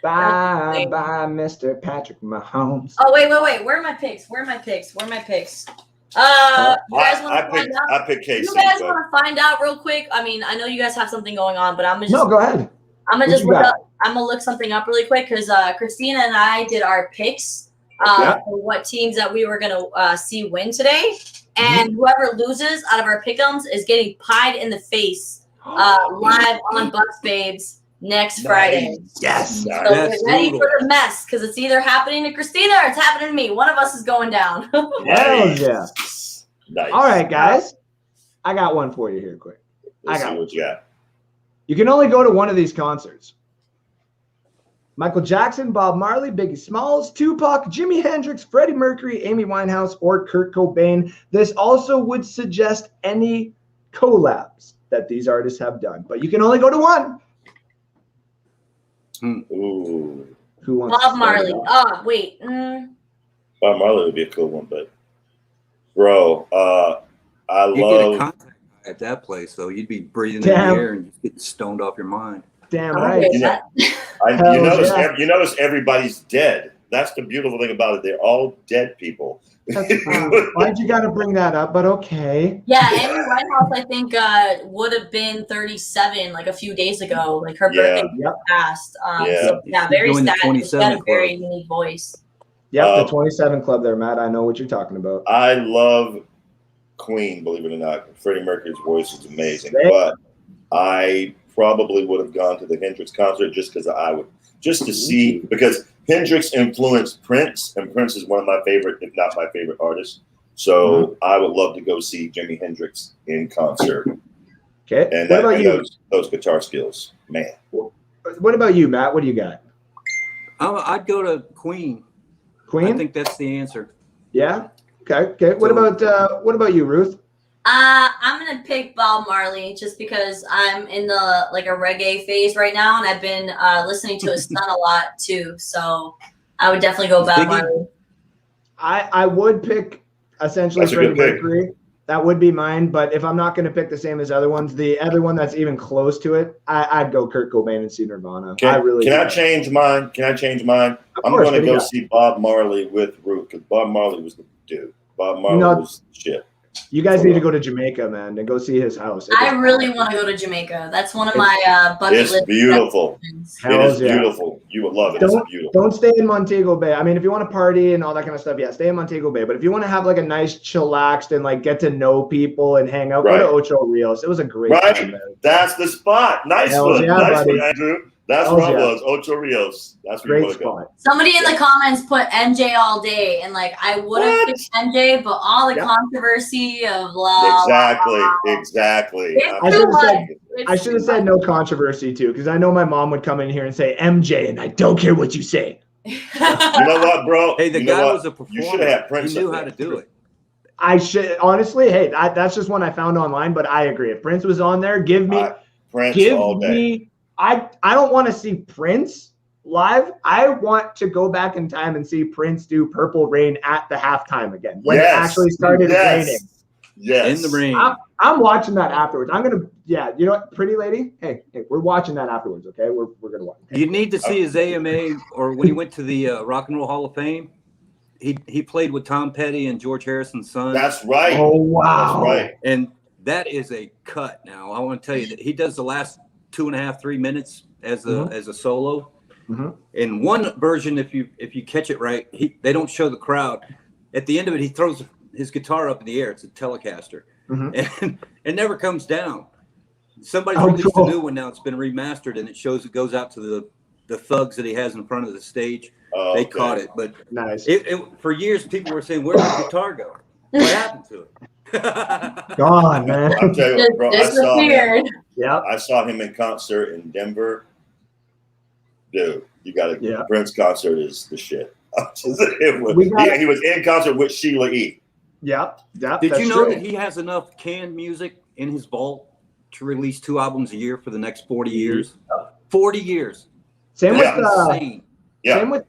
Bye, Mr. Patrick Mahomes. Oh, wait. Where are my picks? You guys want to find out? I picked KC. You guys want to find out real quick? I mean, I know you guys have something going on, but I'm going to just... No, go ahead. I'm going to look something up really quick because Christina and I did our picks. For what teams that we were going to see win today. And whoever loses out of our pick'ems is getting pied in the face live on Bucks Babes next Friday. Yes. So get ready for the mess because it's either happening to Christina or it's happening to me. One of us is going down. Hell yeah. Nice. All right, guys. I got one for you here quick. Let's see what you got. You can only go to one of these concerts. Michael Jackson, Bob Marley, Biggie Smalls, Tupac, Jimi Hendrix, Freddie Mercury, Amy Winehouse, or Kurt Cobain. This also would suggest any collabs that these artists have done, but you can only go to one. Ooh. Who wants Bob Marley. Oh, wait. Bob Marley would be a cool one, but bro, I You love. get a contact high at that place, though. You'd be breathing in Damn. the air and just getting stoned off your mind. Damn I'm right. okay with that. You notice everybody's dead. That's the beautiful thing about it. They're all dead people. Why'd you got to bring that up? But okay. Yeah, Amy Winehouse, I think, would have been 37 like a few days ago. Like her birthday passed. So, very Join the sad. 'Cause she had a 27 very club. unique voice. Yep, the 27 Club there, Matt. I know what you're talking about. I love Queen, believe it or not. Freddie Mercury's voice is amazing, but I probably would have gone to the Hendrix concert just to see, because Hendrix influenced Prince, and Prince is one of my favorite, if not my favorite artist. So I would love to go see Jimi Hendrix in concert. Okay. And, what about you? Those guitar skills, man. What about you, Matt? What do you got? I'd go to Queen. Queen? I think that's the answer. Yeah. Okay. What about you, Ruth? I'm gonna pick Bob Marley just because I'm in the like a reggae phase right now, and I've been listening to his son a lot too. So I would definitely go Bob Marley. I would pick essentially Freddie Mercury. That would be mine, but if I'm not going to pick the same as other ones, the other one that's even close to it, I'd go Kurt Cobain and see Nirvana. Can I change mine? I'm going to go see Bob Marley with Ruth, because Bob Marley was the dude. Bob Marley was shit. You guys need to go to Jamaica, man, and go see his house. I really want to go to Jamaica. That's one of my bucket list. It's beautiful. It is beautiful. You would love it. It's beautiful. Don't stay in Montego Bay. I mean, if you want to party and all that kind of stuff, stay in Montego Bay. But if you want to have like a nice chillaxed and like get to know people and hang out, go to Ocho Rios. It was a great time, man. That's the spot. Nice one, Andrew. That's where I was. Ocho Rios. That's where you want to go. Somebody in the comments put MJ all day, and like I would have picked MJ, but all the controversy of love. Exactly. I should have said no controversy too, because I know my mom would come in here and say MJ, and I don't care what you say. You know what, bro? Hey, the guy was a performer. You should have had Prince. He knew how to do it. I should honestly. Hey, that's just one I found online, but I agree. If Prince was on there, give me Prince all day. I don't want to see Prince live. I want to go back in time and see Prince do Purple Rain at the halftime again when it actually started raining. Yes. In the rain. I'm watching that afterwards. I'm gonna, you know what, pretty lady? Hey, we're watching that afterwards. Okay, we're gonna watch. You need to see his AMA, or when he went to the Rock and Roll Hall of Fame. He played with Tom Petty and George Harrison's son. That's right. Oh wow. That's right. And that is a cut. Now I want to tell you that he does the last 2.5-3 minutes as a solo. In one version, if you catch it right, they don't show the crowd. At the end of it, he throws his guitar up in the air. It's a Telecaster, and it never comes down. Somebody released a new one now. It's been remastered, and it goes out to the thugs that he has in front of the stage. They caught it, but nice. For years, people were saying, "Where did the guitar go? What happened to it?" Gone, man. I'll tell you what, bro. I saw him in concert in Denver. Dude, you got to. Prince concert is the shit. He was in concert with Sheila E. Yep. Did you know that he has enough canned music in his vault to release 2 albums a year for the next 40 years? 40 years. Same with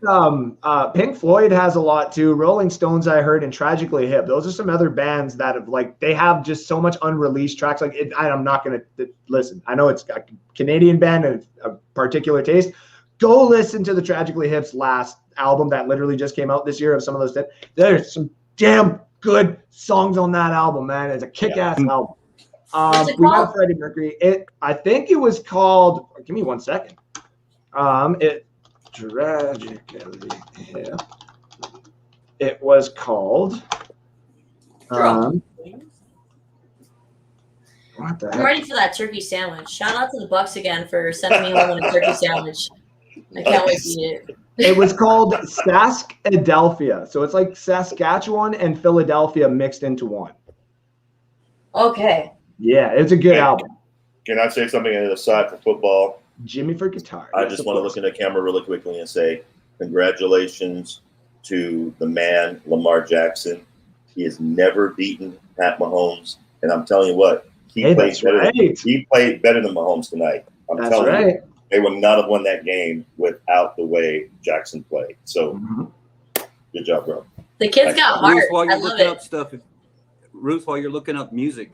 Pink Floyd has a lot too. Rolling Stones, I heard, and Tragically Hip. Those are some other bands that have they have just so much unreleased tracks. I'm not gonna listen. I know it's a Canadian band and a particular taste. Go listen to the Tragically Hip's last album that literally just came out this year. Of some of those, there's some damn good songs on that album, man. It's a kick-ass album. We have Freddie Mercury. I think it was called. Give me 1 second. Tragically Hip. It was called. What the heck? I'm ready for that turkey sandwich. Shout out to the Bucks again for sending me home a turkey sandwich. I can't wait to eat it. It was called Saskadelphia. So it's like Saskatchewan and Philadelphia mixed into one. Okay. Yeah, it's a good album. Can I say something aside from football? Jimmy for guitar. I just want to look in the camera really quickly and say congratulations to the man, Lamar Jackson. He has never beaten Pat Mahomes. And I'm telling you what, he played better than Mahomes tonight. I'm telling you. They would not have won that game without the way Jackson played. So, good job, bro. The kids got heart. Ruth, while you're I love looking it. up stuff, Ruth, while you're looking up music,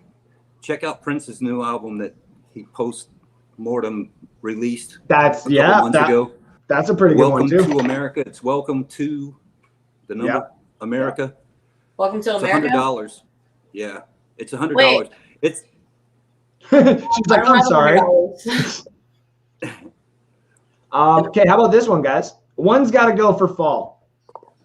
check out Prince's new album that he post-mortem released That's a couple months ago. That's a pretty good one too. Welcome to America. It's Welcome to the number America. Welcome to It's America. $100. Yeah, it's $100. Wait. It's She's like, I'm sorry. Okay, how about this one, guys? One's got to go for fall.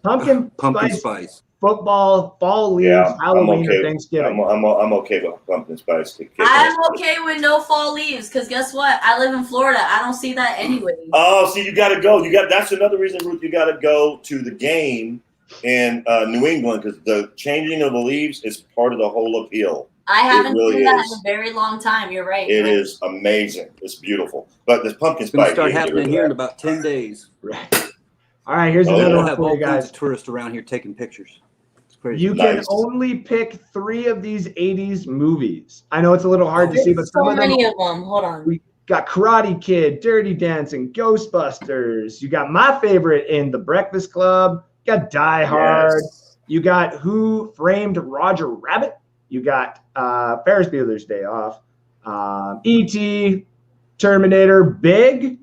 Pumpkin spice. Football, fall leaves, Halloween, or Thanksgiving. I'm okay with pumpkin spice. I'm okay with no fall leaves because guess what? I live in Florida. I don't see that anyway. Oh, see, you got to go. That's another reason, Ruth. You got to go to the game in New England because the changing of the leaves is part of the whole appeal. I haven't seen that in a very long time. You're right. It is amazing. It's beautiful. But this pumpkin spice going to start happening here in about 10 days. Right. All right, here's another one have for all you guys. kinds of tourists around here taking pictures. It's crazy. You can only pick 3 of these 80s movies. I know it's a little hard to see, but so many of them. Hold on. We got Karate Kid, Dirty Dancing, Ghostbusters. You got my favorite in The Breakfast Club. You got Die Hard. Yes. You got Who Framed Roger Rabbit. You got Ferris Bueller's Day Off. E.T., Terminator, Big,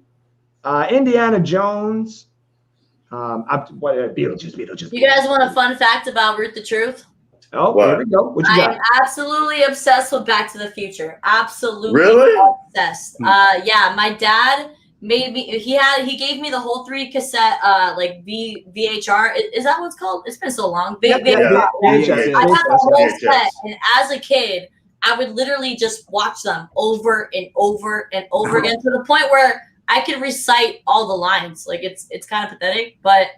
Indiana Jones. Beetlejuice. You guys want a fun fact about Ruth the Truth? Oh, What? here we go. What you got? I'm absolutely obsessed with Back to the Future. Absolutely Really? obsessed. Yeah, my dad made me. He gave me the whole 3 cassette, VHR. Is that what it's called? It's been so long. Yep, VHR. I had the whole VHS. set, and as a kid, I would literally just watch them over and over and over again to the point where I could recite all the lines. Like it's kind of pathetic, but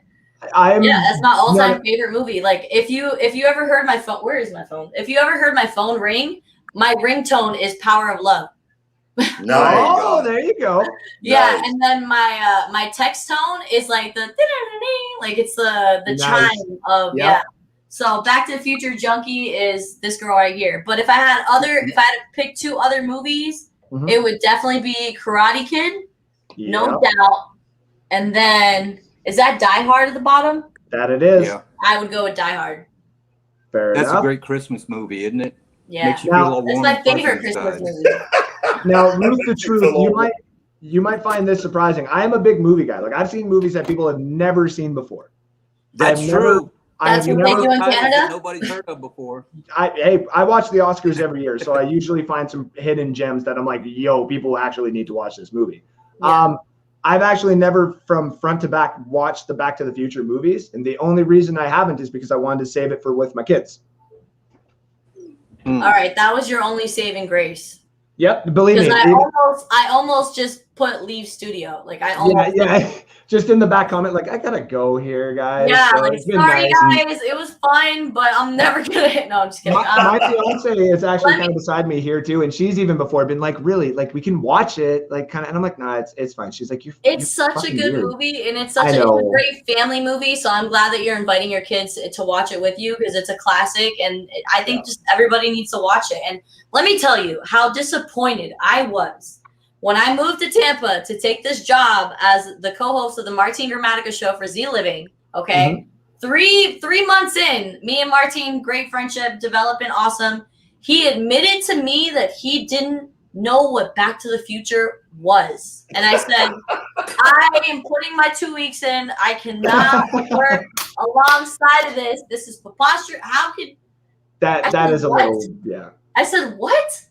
that's my all-time favorite movie. Like if you ever heard my phone, where is my phone? If you ever heard my phone ring, my ringtone is Power of Love. Nice. Oh, there you go. Yeah, Nice. and then my text tone is like the like it's the Nice. chime of So Back to the Future junkie is this girl right here. But if I had to pick 2 other movies, it would definitely be Karate Kid. No doubt. And then, is that Die Hard at the bottom? That it is. Yeah. I would go with Die Hard. Fair That's enough. a great Christmas movie, isn't it? Yeah. Makes you feel all It's warm my and fuzzy favorite Christmas inside. movie. Now, Ruth the Truth, you might find this surprising. I am a big movie guy. Like I've seen movies that people have never seen before. That's true. That's what they do in Titles that Canada? nobody's heard of before. I watch the Oscars every year, so I usually find some hidden gems that I'm like, yo, people actually need to watch this movie. Yeah. I've actually never from front to back watched the Back to the Future movies, and the only reason I haven't is because I wanted to save it for with my kids. All right, that was your only saving grace. Yep, believe me. I almost just put leave studio. Like I almost just in the back comment, like I gotta go here, guys. Yeah, so like it's been sorry nice. guys, it was fine, but I'm never gonna hit. No, I'm just kidding. My fiance is actually kind of beside me here too, and she's even before been like, really, like we can watch it, like kind of, and I'm like, nah, it's fine. She's like, it's such a good movie, and it's such a great family movie. So I'm glad that you're inviting your kids to watch it with you because it's a classic, and I think just everybody needs to watch it. And let me tell you how disappointed I was when I moved to Tampa to take this job as the co-host of the Martin Gramatica show for Z Living. Okay. 3 months in, me and Martin, great friendship, developing, awesome. He admitted to me that he didn't know what Back to the Future was. And I said, I am putting my 2 weeks in. I cannot work alongside of this. This is preposterous. How could that is a little, I said, what?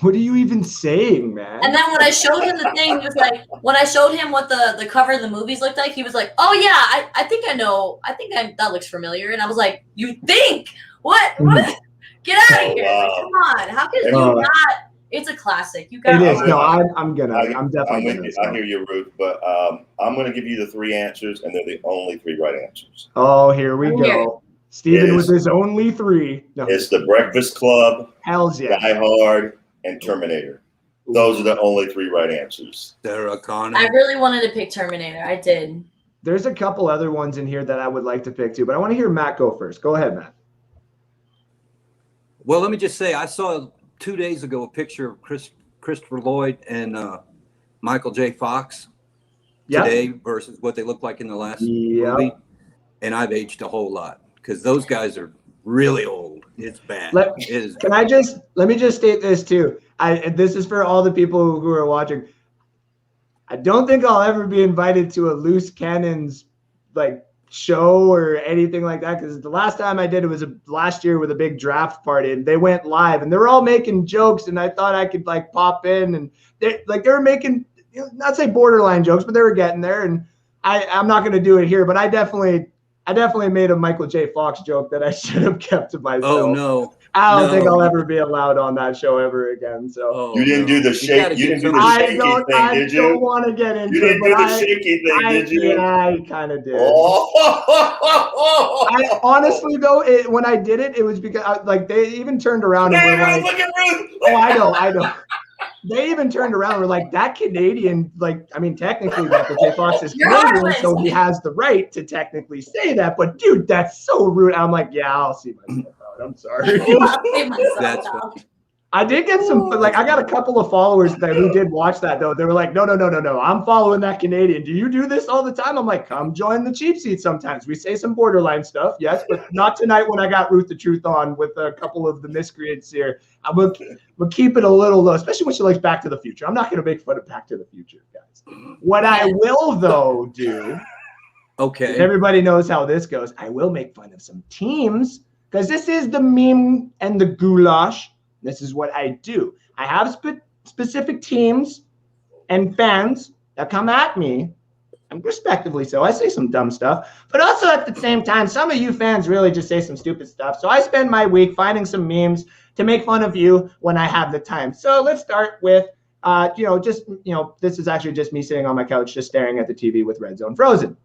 What are you even saying, man? And then when I showed him the thing, he was like, when I showed him what the cover of the movies looked like, he was like, oh yeah, I think I know. That looks familiar. And I was like, you think? What? Get out of here. Like, come on. How could you not? It's a classic. You got it is. No, I'm definitely gonna. I hear you, Ruth, but I'm gonna give you the 3 answers, and they're the only 3 right answers. Oh, here we go. Steven with his only 3. No. It's The Breakfast Club, Hells yeah. Die Hard, and Terminator. Those are the only 3 right answers. Sarah Connor. I really wanted to pick Terminator. I did. There's a couple other ones in here that I would like to pick too, but I want to hear Matt go first. Go ahead, Matt. Well, let me just say, I saw 2 days ago a picture of Christopher Lloyd and Michael J. Fox today versus what they look like in the last movie. And I've aged a whole lot because those guys are really old. It's bad. Let me just state this too. This is for all the people who are watching. I don't think I'll ever be invited to a loose cannons like show or anything like that, because the last time I did it was last year with a big draft party, and they went live and they were all making jokes, and I thought I could like pop in, and they were making, not say borderline jokes, but they were getting there, and I'm not going to do it here, but I definitely made a Michael J. Fox joke that I should have kept to myself. Oh no. I don't think I'll ever be allowed on that show ever again. So you didn't do the shake. You didn't do the shaky thing, did you? I don't want to get into it. You didn't do the shaky thing, did you? Yeah, I kind of did. I honestly though, when I did it, it was because they even turned around and were like, "Oh, I know." They even turned around and were like, "That Canadian, technically Michael J. Fox is Canadian, so he has the right to technically say that." But dude, that's so rude. I'm like, yeah, I'll see myself out. I'm sorry. That's funny. I did get some, I got a couple of followers who did watch that though. They were like, no, I'm following that Canadian. Do you do this all the time? I'm like, come join the cheap seat sometimes. We say some borderline stuff, yes, but not tonight when I got Ruth the Truth on with a couple of the miscreants here. We'll keep it a little low, especially when she likes Back to the Future. I'm not going to make fun of Back to the Future, guys. What I will though do, okay, everybody knows how this goes. I will make fun of some teams, because this is the meme and the goulash. This is what I do. I have specific teams and fans that come at me, and respectively so. I say some dumb stuff, but also at the same time, some of you fans really just say some stupid stuff. So I spend my week finding some memes to make fun of you when I have the time. So let's start with, this is actually just me sitting on my couch, just staring at the TV with Red Zone Frozen.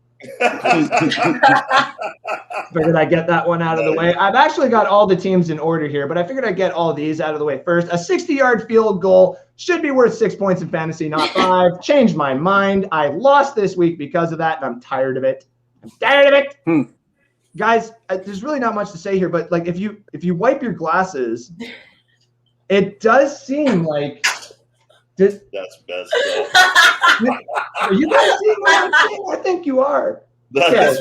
Figured I'd get that one out of the way. I've actually got all the teams in order here, but I figured I'd get all these out of the way first. A 60-yard field goal should be worth 6 points in fantasy, not 5. Changed my mind. I lost this week because of that, and I'm tired of it. Guys, there's really not much to say here, but if you wipe your glasses, it does seem like that's best. Are you guys seeing what I'm saying? I think you are. That's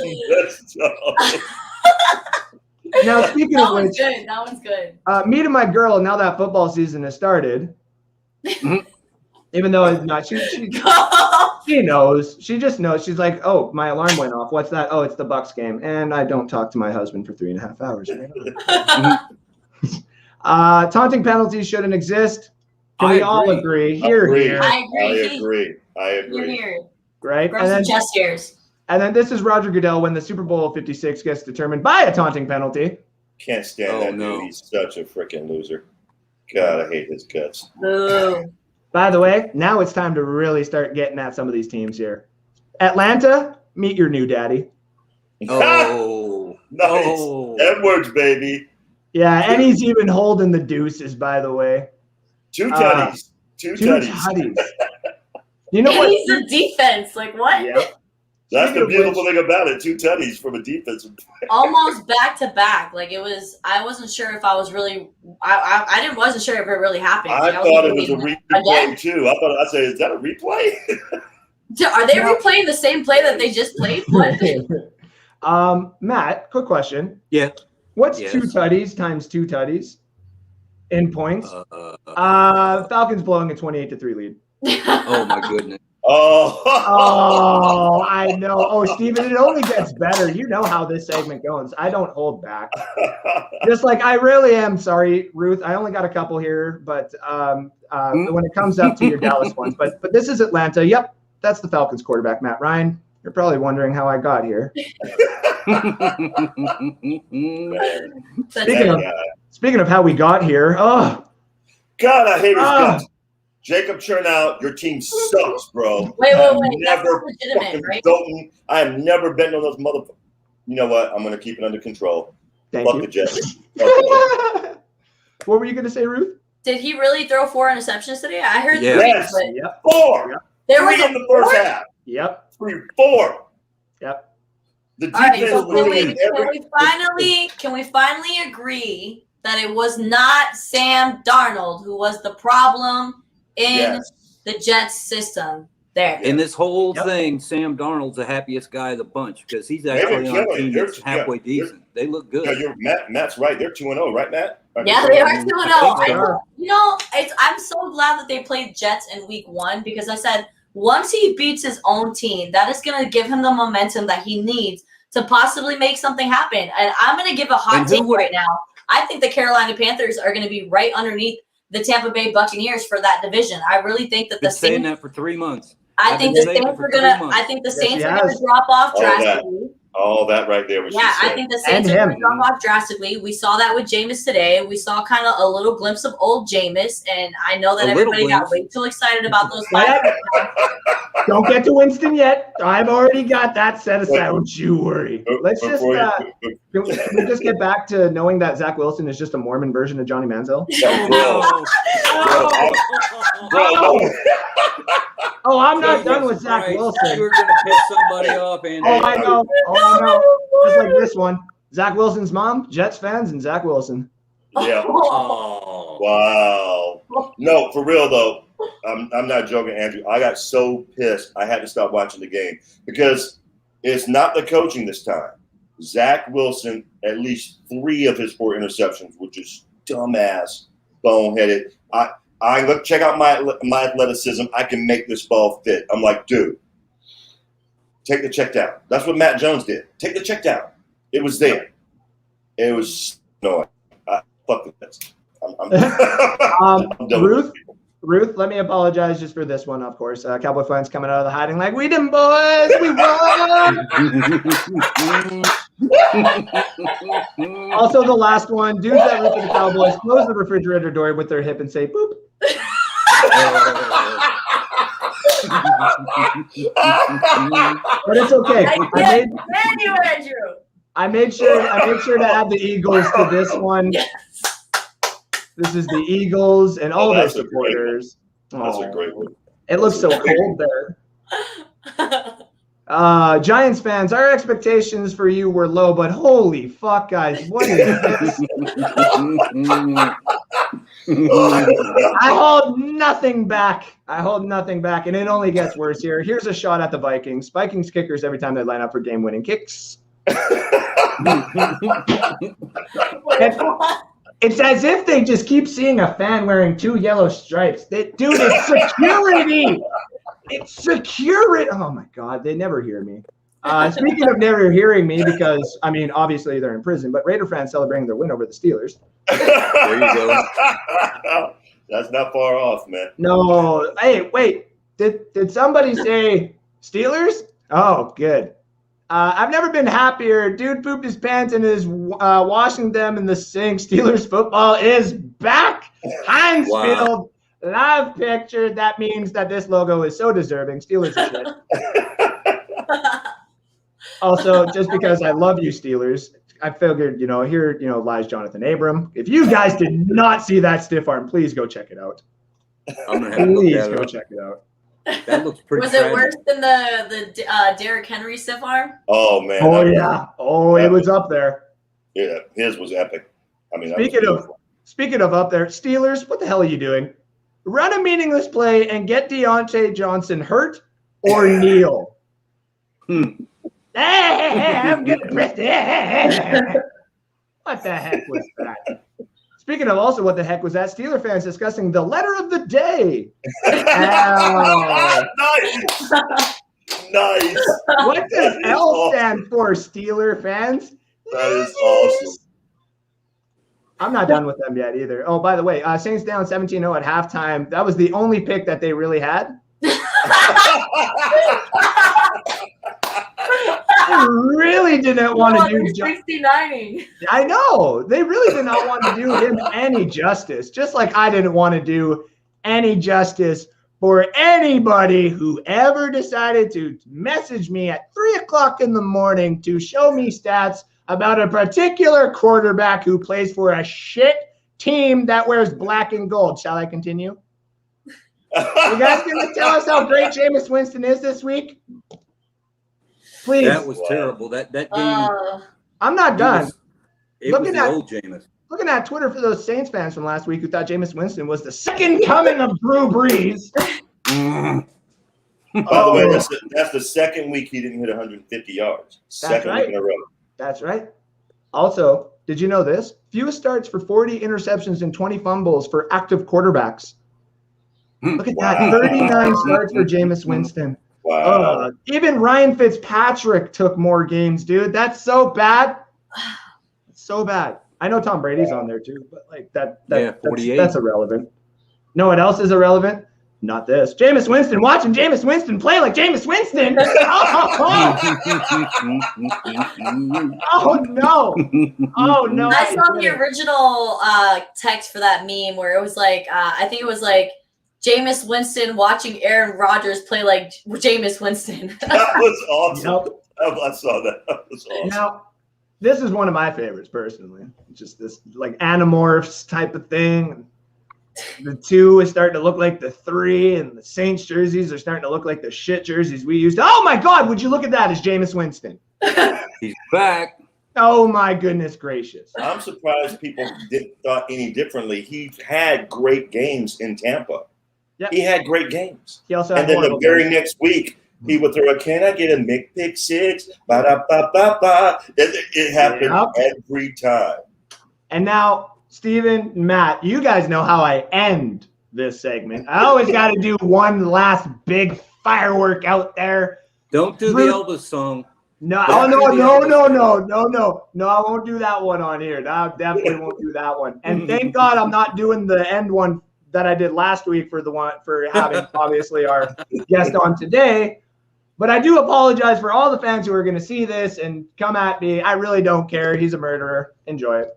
Now, speaking of which, that one's good. Me and my girl, now that football season has started, even though it's not, she knows. She just knows. She's like, "Oh, my alarm went off. What's that? Oh, it's the Bucs game." And I don't talk to my husband for 3.5 hours. Taunting penalties shouldn't exist. Can we all agree? Here. I agree. Here. Right? And then, chest hairs. And then this is Roger Goodell when the Super Bowl 56 gets determined by a taunting penalty. Can't stand that dude. He's such a freaking loser. God, I hate his guts. By the way, now it's time to really start getting at some of these teams here. Atlanta, meet your new daddy. Oh, nice. Oh. Edwards, baby. Yeah, and he's even holding the deuces, by the way. Two tutties. Two tutties. You know what? He's a defense. Like, what? Yeah. That's the beautiful thing about it. 2 tutties from a defensive. Almost back to back. Like, it was, I wasn't sure if I was really, wasn't sure if it really happened. I thought it was a replay too. I said, is that a replay? Are they replaying the same play that they just played? What? Matt, quick question. Yeah. What's 2 tutties times 2 tutties in points? Falcons blowing a 28-3 lead. Oh my goodness. Oh, I know. Oh, Steven, it only gets better. You know how this segment goes. I don't hold back. Just like I really am sorry, Ruth. I only got a couple here, but when it comes up to your Dallas ones, but this is Atlanta. Yep, that's the Falcons quarterback, Matt Ryan. You're probably wondering how I got here. Speaking of how we got here, God, I hate his guts. Jacob Chernow, your team sucks, bro. Wait. That's not legitimate, right? I have never been on those motherfuckers. You know what? I'm going to keep it under control. Fuck the Jets. What were you going to say, Ruth? Did he really throw 4 interceptions today? I heard 3. Yes. Yep. 4. Yep. There was in the first half. Yep. 4. Yep. The defense can we finally agree that it was not Sam Darnold who was the problem in the Jets system there. In this whole thing, Sam Darnold's the happiest guy of the bunch because he's actually on a team that's halfway decent. They look good. Yeah, Matt's right. They're 2-0, right, Matt? Yeah, they are 2-0. They I'm so glad that they played Jets in week 1 because I said once he beats his own team, that is going to give him the momentum that he needs to possibly make something happen. And I'm going to give a hot take right now. I think the Carolina Panthers are going to be right underneath the Tampa Bay Buccaneers for that division. I really think that the Saints saying that for 3 months. I think the Saints are gonna drop off drastically. All that right there was I think the Saints are gonna drop off drastically. We saw that with Jameis today. We saw kind of a little glimpse of old Jameis, and I know that everybody got way too excited about those 5. Don't get to Winston yet. I've already got that set aside. Don't you worry. Let's just can we just get back to knowing that Zach Wilson is just a Mormon version of Johnny Manziel? Oh, I'm not done with Zach Wilson. You're going to piss somebody off, Andy. Oh, I know. Just like this one. Zach Wilson's mom, Jets fans, and Zach Wilson. Yeah. Oh. Wow. No, for real, though. I'm not joking, Andrew. I got so pissed I had to stop watching the game because it's not the coaching this time. Zach Wilson, at least 3 of his 4 interceptions, which is dumbass, boneheaded. Check out my athleticism. I can make this ball fit. I'm like, dude, take the check down. That's what Matt Jones did. Take the check down. It was there. It was annoying. Fuck this. I'm done with people. Ruth, let me apologize just for this one, of course. Cowboy fans coming out of the hiding like, we done, boys. We won. Also, the last one, dudes that root for the Cowboys close the refrigerator door with their hip and say, boop. But it's okay. I made sure to add the Eagles to this one. Yes. This is the Eagles and all their supporters. That's a great one. It looks so cold there. Giants fans, our expectations for you were low, but holy fuck, guys, what is this? I hold nothing back. And it only gets worse here. Here's a shot at the Vikings. Vikings kickers every time they line up for game-winning kicks. It's as if they just keep seeing a fan wearing 2 yellow stripes. Dude, it's security. It's security. Oh, my God. They never hear me. Speaking of never hearing me, because, I mean, obviously they're in prison, but Raider fans celebrating their win over the Steelers. There you go. That's not far off, man. No. Hey, wait. Did somebody say Steelers? Oh, good. I've never been happier. Dude pooped his pants and is washing them in the sink. Steelers football is back. Heinz Field. Live picture. That means that this logo is so deserving. Steelers are shit. Also, just because I love you, Steelers, I figured, here, lies Jonathan Abram. If you guys did not see that stiff arm, please go check it out. I'm gonna have to look at it. Go check it out. That looks pretty. Was it worse than the Derrick Henry stiff arm? Oh man! Oh yeah! Oh, it was up there. Yeah, his was epic. I mean, speaking of up there, Steelers, what the hell are you doing? Run a meaningless play and get Deontay Johnson hurt or kneel. I'm gonna press it. What the heck was that? Speaking of also what the heck was that, Steeler fans discussing the letter of the day. Nice. What does L stand for, Steeler fans? That is awesome. I'm not done with them yet either. Oh, by the way, Saints down 17-0 at halftime. That was the only pick that they really had. They really didn't want to do 69. I know. They really did not want to do him any justice. Just like I didn't want to do any justice for anybody who ever decided to message me at 3:00 in the morning to show me stats about a particular quarterback who plays for a shit team that wears black and gold. Shall I continue? You guys going to tell us how great Jameis Winston is this week? Please. That was terrible. That game. I'm not done. It was the old Jameis. Looking at Twitter for those Saints fans from last week who thought Jameis Winston was the second coming of Drew Brees. By the way, that's the second week he didn't hit 150 yards. Second week in a row. That's right. Also, did you know this? Fewest starts for 40 interceptions and 20 fumbles for active quarterbacks. Look at that. 39 starts for Jameis Winston. Wow. Even Ryan Fitzpatrick took more games, dude. That's so bad. So bad. I know Tom Brady's on there too, but like that's irrelevant. Know what else is irrelevant? Not this. Jameis Winston. Watching Jameis Winston play like Jameis Winston. Oh no. Oh no. I saw the original text for that meme where it was like, I think it was like Jameis Winston watching Aaron Rodgers play like Jameis Winston. That was awesome. Yep. I saw that. That was awesome. Now, this is one of my favorites personally. Just this like Animorphs type of thing. The 2 is starting to look like the 3, and the Saints jerseys are starting to look like the shit jerseys we used. Oh my God, would you look at that as Jameis Winston? He's back. Oh my goodness gracious. I'm surprised people thought any differently. He had great games in Tampa. Yep. He had great games. He also had then the very next week, he would throw a, can I get a pick six? Ba-da-ba-ba-ba. It happened every time. And now, Steven, Matt, you guys know how I end this segment. I always got to do one last big firework out there. Don't do the Elvis song. No, oh, no, I won't do that one on here. I definitely won't do that one. And thank God I'm not doing the end one that I did last week for having obviously our guest on today. But I do apologize for all the fans who are going to see this and come at me. I really don't care. He's a murderer. Enjoy it.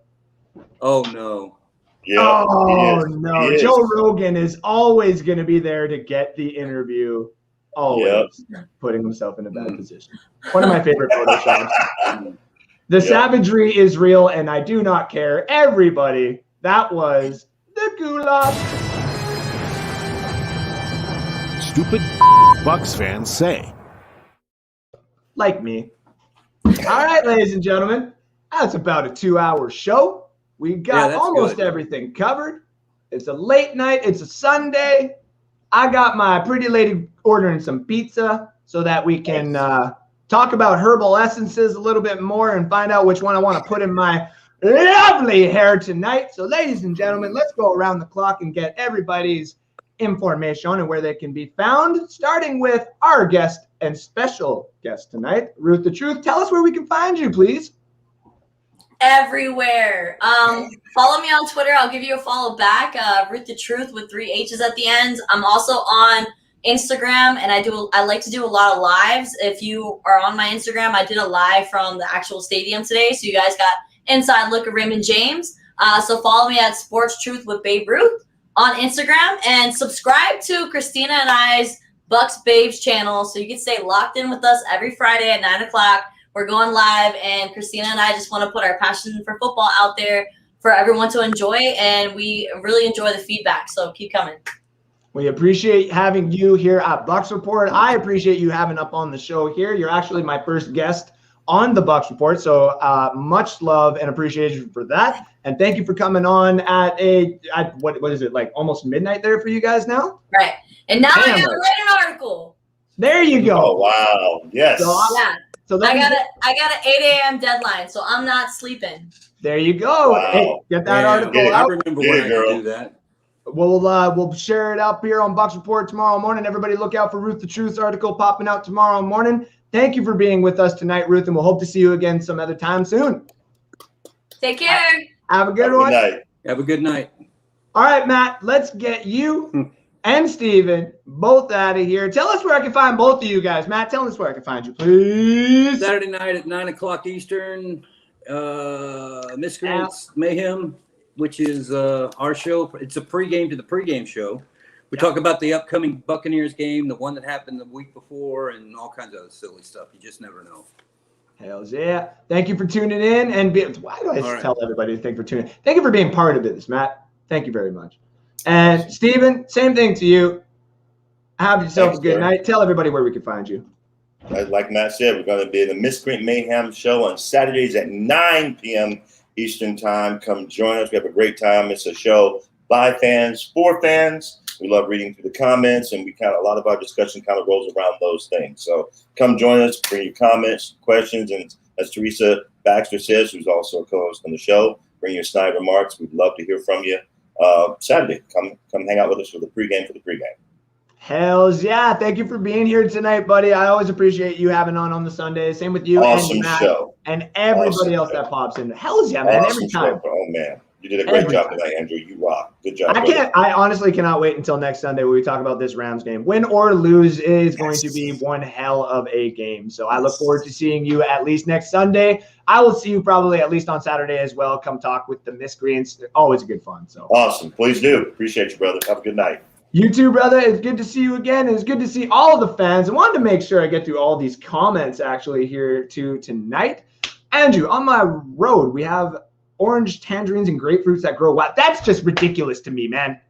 Oh, no. Yeah, oh, no. Joe Rogan is always going to be there to get the interview. Always putting himself in a bad position. One of my favorite Photoshops. The savagery is real, and I do not care. Everybody, that was the goulash. Stupid Bucks fans say. Like me. All right, ladies and gentlemen, that's about a 2-hour show. We got almost everything covered. It's a late night. It's a Sunday. I got my pretty lady ordering some pizza so that we can talk about herbal essences a little bit more and find out which one I want to put in my lovely hair tonight. So, ladies and gentlemen, let's go around the clock and get everybody's information and where they can be found, starting with our guest and special guest tonight, Ruth the Truth. Tell us where we can find you, please. Everywhere. Follow me on Twitter. I'll give you a follow back. Ruth the Truth with 3 H's at the end. I'm also on Instagram, and I like to do a lot of lives. If you are on my Instagram, I did a live from the actual stadium today, so you guys got inside look at Raymond James. So follow me at Sports Truth with Babe Ruth on Instagram, and subscribe to Christina and I's Bucks Babes channel so you can stay locked in with us every Friday at 9 o'clock. We're going live, and Christina and I just want to put our passion for football out there for everyone to enjoy, and we really enjoy the feedback, so keep coming. We appreciate having you here at Bucks Report. I appreciate you having up on the show here. You're actually my first guest on the Bucks Report, so much love and appreciation for that. And thank you for coming on at what is it, like almost midnight there for you guys now? Right. And now I got to write an article. There you go. Oh, wow. Yes. So I got an 8 a.m. deadline, so I'm not sleeping. There you go. Wow. Hey, get that article out. I remember when I had to do that. We'll share it up here on Bucks Report tomorrow morning. Everybody look out for Ruth the Truth's article popping out tomorrow morning. Thank you for being with us tonight, Ruth, and we'll hope to see you again some other time soon. Take care. Have a good one. Have a good night. All right, Matt, let's get you and Steven both out of here. Tell us where I can find both of you guys. Matt, tell us where I can find you, please. Saturday night at 9 o'clock Eastern, Miscreants Mayhem, which is our show. It's a pregame to the pregame show. We talk about the upcoming Buccaneers game, the one that happened the week before, and all kinds of other silly stuff. You just never know. Hells yeah. Thank you for tuning in. And why do I tell everybody to thank you for tuning in? Thank you for being part of this, Matt. Thank you very much. And Steven, same thing to you. Have yourself a good night. Tell everybody where we can find you. Like Matt said, we're going to be in the Miscreant Mayhem show on Saturdays at 9 p.m. Eastern time. Come join us. We have a great time. It's a show by fans, for fans. We love reading through the comments, and a lot of our discussion kind of rolls around those things. So come join us, bring your comments, questions, and as Teresa Baxter says, who's also a co-host on the show, bring your snide remarks. We'd love to hear from you. Saturday, come hang out with us for the pregame. Hells yeah. Thank you for being here tonight, buddy. I always appreciate you having on the Sunday. Same with you awesome and Matt show. And everybody else that pops in. Hells yeah, man. Awesome every time. Show. Oh, man. You did a great job tonight, Andrew. You rock. Good job. I honestly cannot wait until next Sunday when we talk about this Rams game. Win or lose is going to be one hell of a game. So I look forward to seeing you at least next Sunday. I will see you probably at least on Saturday as well. Come talk with the miscreants. Always good fun. So awesome. Please do. Appreciate you, brother. Have a good night. You too, brother. It's good to see you again. It's good to see all of the fans. I wanted to make sure I get through all these comments actually here tonight. Andrew, on my road, we have orange, tangerines, and grapefruits that grow wild. That's just ridiculous to me, man.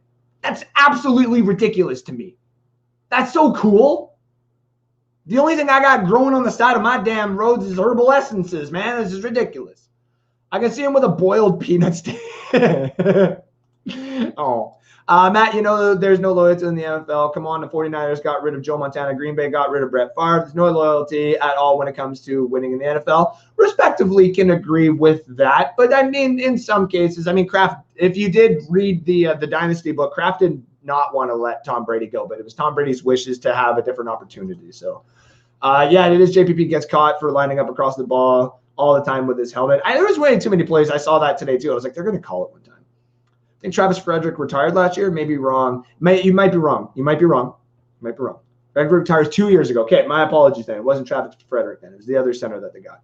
That's absolutely ridiculous to me. That's so cool. The only thing I got growing on the side of my damn roads is herbal essences, man. This is ridiculous. I can see him with a boiled peanut stick. Oh. Matt, you know there's no loyalty in the NFL. Come on, the 49ers got rid of Joe Montana. Green Bay got rid of Brett Favre. There's no loyalty at all when it comes to winning in the NFL. Respectively, can agree with that. But, I mean, in some cases, I mean, Kraft, if you did read the Dynasty book, Kraft did not want to let Tom Brady go. But it was Tom Brady's wishes to have a different opportunity. So, yeah, it is JPP gets caught for lining up across the ball all the time with his helmet. There was way too many plays. I saw that today, too. I was like, they're going to call it one time. I think Travis Frederick retired last year. Maybe wrong. You might be wrong. Frederick retired 2 years ago. Okay, my apologies then. It wasn't Travis Frederick then. It was the other center that they got.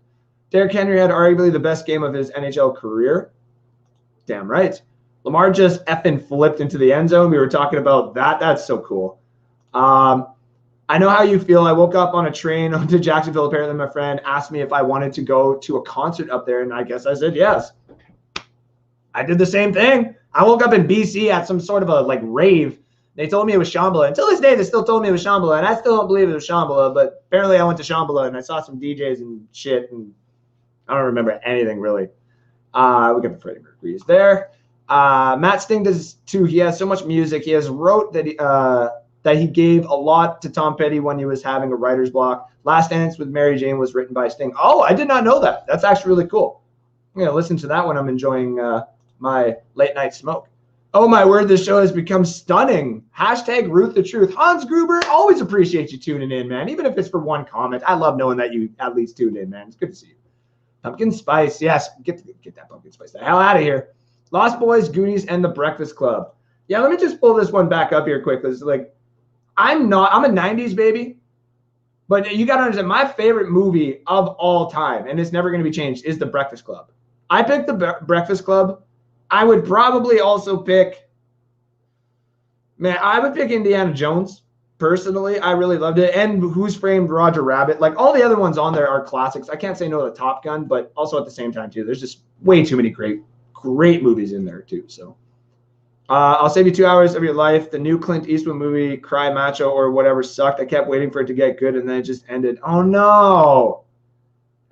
Derrick Henry had arguably the best game of his NHL career. Damn right. Lamar just effing flipped into the end zone. We were talking about that. That's so cool. I know how you feel. I woke up on a train to Jacksonville. Apparently my friend asked me if I wanted to go to a concert up there, and I guess I said yes. I did the same thing. I woke up in BC at some sort of a rave. They told me it was Shambhala. Until this day, they still told me it was Shambhala, and I still don't believe it was Shambhala, but apparently I went to Shambhala and I saw some DJs and shit, and I don't remember anything really. We got the Freddie Mercury's there. Matt Sting does too. He has so much music. He has wrote that he gave a lot to Tom Petty when he was having a writer's block. Last Dance with Mary Jane was written by Sting. Oh, I did not know that. That's actually really cool. I'm going to listen to that when I'm enjoying my late night smoke. Oh my word, this show has become stunning. Hashtag Ruth the Truth. Hans Gruber, always appreciate you tuning in, man. Even if it's for one comment. I love knowing that you at least tuned in, man. It's good to see you. Pumpkin Spice. Yes, get that Pumpkin Spice the hell out of here. Lost Boys, Goonies, and The Breakfast Club. Yeah, let me just pull this one back up here quick. It's I'm a 90s baby, but you got to understand, my favorite movie of all time, and it's never going to be changed, is The Breakfast Club. I picked The Breakfast Club. I would probably also pick, I would pick Indiana Jones, personally. I really loved it. And Who's Framed Roger Rabbit. All the other ones on there are classics. I can't say no to Top Gun, but also at the same time, too, there's just way too many great movies in there, too. So I'll save you 2 hours of your life. The new Clint Eastwood movie, Cry Macho or whatever, sucked. I kept waiting for it to get good, and then it just ended. Oh, no.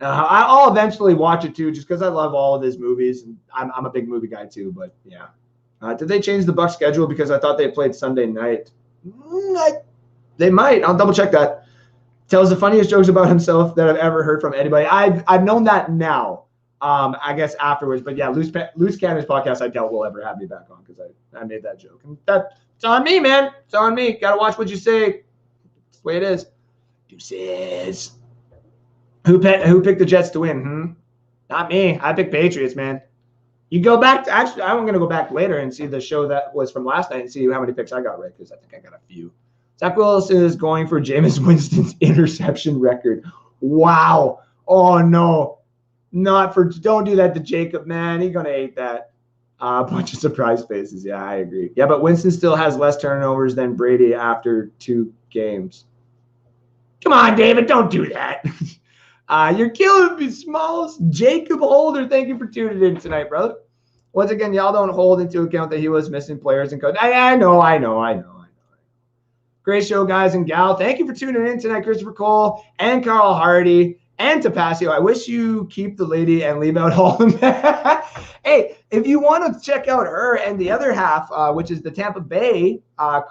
I'll eventually watch it too, just because I love all of his movies, and I'm a big movie guy too. But yeah, did they change the Bucs schedule? Because I thought they played Sunday night. They might. I'll double check that. Tells the funniest jokes about himself that I've ever heard from anybody. I've known that now. I guess afterwards, but yeah, Loose Cannons podcast. I doubt will ever have me back on because I made that joke, and it's on me, man. It's on me. Gotta watch what you say. That's the way it is. Deuces. Who picked the Jets to win? Not me. I picked Patriots, man. You go back to, actually, I'm going to go back later and see the show that was from last night and see how many picks I got right, because I think I got a few. Zach Wilson is going for Jameis Winston's interception record. Wow. Oh, no. Don't do that to Jacob, man. He's going to hate that. A bunch of surprise faces. Yeah, I agree. Yeah, but Winston still has less turnovers than Brady after 2 games. Come on, David. Don't do that. You're killing me, Smalls. Jacob Holder, thank you for tuning in tonight, brother. Once again, y'all don't hold into account that he was missing players and coach. I know. Great show, guys and gal. Thank you for tuning in tonight, Christopher Cole and Carl Hardy And Tapasio, I wish you keep the lady and leave out all the men. Hey, if you want to check out her and the other half, which is the Tampa Bay, I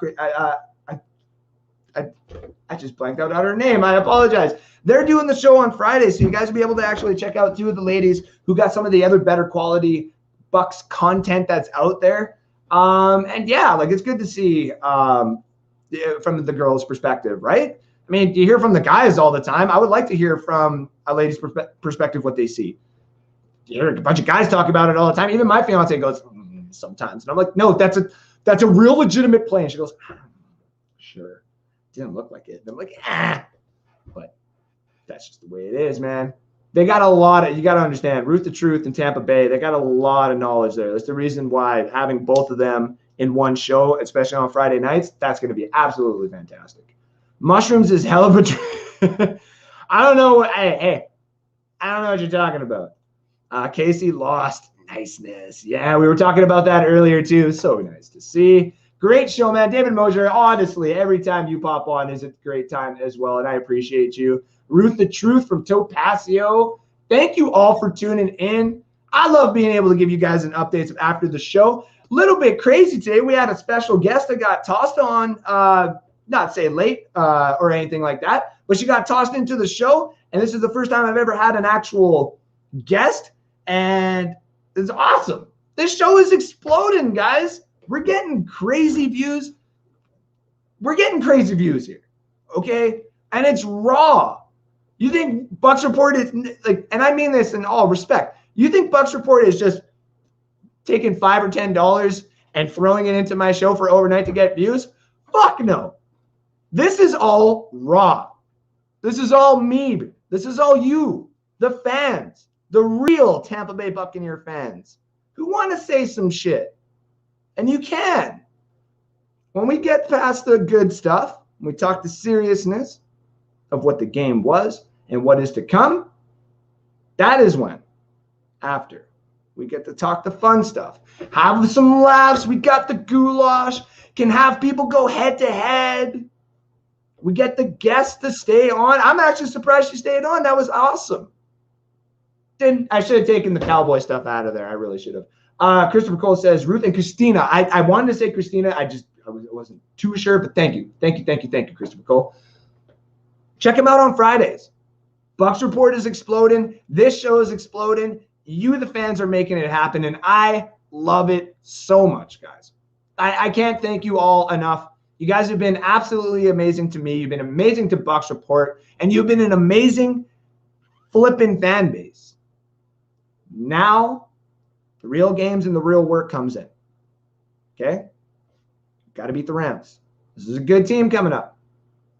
just blanked out her name. I apologize. They're doing the show on Friday, so you guys will be able to actually check out 2 of the ladies who got some of the other better quality Bucks content that's out there. And yeah, like it's good to see from the girls' perspective, right? I mean, you hear from the guys all the time. I would like to hear from a lady's perspective what they see. You hear a bunch of guys talk about it all the time. Even my fiance goes, sometimes. And I'm like, no, that's a real legitimate play. And she goes, sure. Didn't look like it. And I'm like, but that's just the way it is, man. They got a lot of, you got to understand, Ruth the Truth and Tampa Bay, they got a lot of knowledge there. That's the reason why having both of them in one show, especially on Friday nights, that's going to be absolutely fantastic. Mushrooms is hell of a I don't know. Hey, I don't know what you're talking about. Casey lost. Niceness. Yeah, we were talking about that earlier too. So nice to see. Great show, man. David Mosier, honestly, every time you pop on is a great time as well, and I appreciate you. Ruth the Truth from Topasio. Thank you all for tuning in. I love being able to give you guys an update after the show. Little bit crazy today. We had a special guest that got tossed on, not say late or anything like that, but she got tossed into the show, and this is the first time I've ever had an actual guest, and it's awesome. This show is exploding, guys. We're getting crazy views. We're getting crazy views here, okay? And it's raw. You think Bucks Report is like, and I mean this in all respect, you think Bucks Report is just taking $5 or $10 and throwing it into my show for overnight to get views? Fuck no. This is all raw. This is all me. This is all you, the fans, the real Tampa Bay Buccaneer fans who want to say some shit. And you can. When we get past the good stuff, we talk the seriousness of what the game was and what is to come, that is when, after, we get to talk the fun stuff. Have some laughs. We got the goulash. Can have people go head to head. We get the guests to stay on. I'm actually surprised she stayed on. That was awesome. I should have taken the cowboy stuff out of there. I really should have. Christopher Cole says, Ruth and Christina. I wanted to say Christina. I wasn't too sure, but thank you. Thank you, Christopher Cole. Check him out on Fridays. Bucks Report is exploding. This show is exploding. You, the fans, are making it happen, and I love it so much, guys. I can't thank you all enough. You guys have been absolutely amazing to me. You've been amazing to Bucks Report, and you've been an amazing flipping fan base. Now, the real games and the real work comes in. Okay? Got to beat the Rams. This is a good team coming up.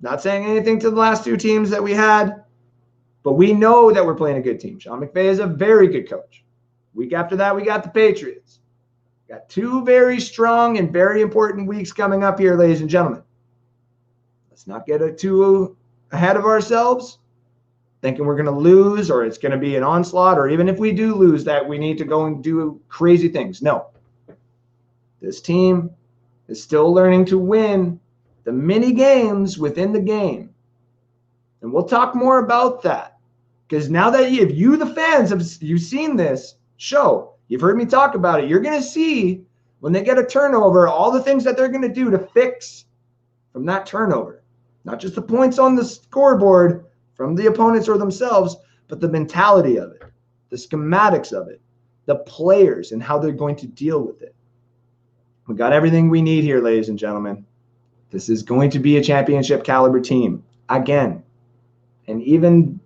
Not saying anything to the last 2 teams that we had, but we know that we're playing a good team. Sean McVay is a very good coach. Week after that, we got the Patriots. Got 2 very strong and very important weeks coming up here, ladies and gentlemen. Let's not get too ahead of ourselves, thinking we're going to lose or it's going to be an onslaught, or even if we do lose that, we need to go and do crazy things. No. This team is still learning to win the mini games within the game. And we'll talk more about that. Because now that if you, the fans, you've seen this show, you've heard me talk about it, you're going to see when they get a turnover, all the things that they're going to do to fix from that turnover. Not just the points on the scoreboard from the opponents or themselves, but the mentality of it, the schematics of it, the players and how they're going to deal with it. We got everything we need here, ladies and gentlemen. This is going to be a championship caliber team again. And even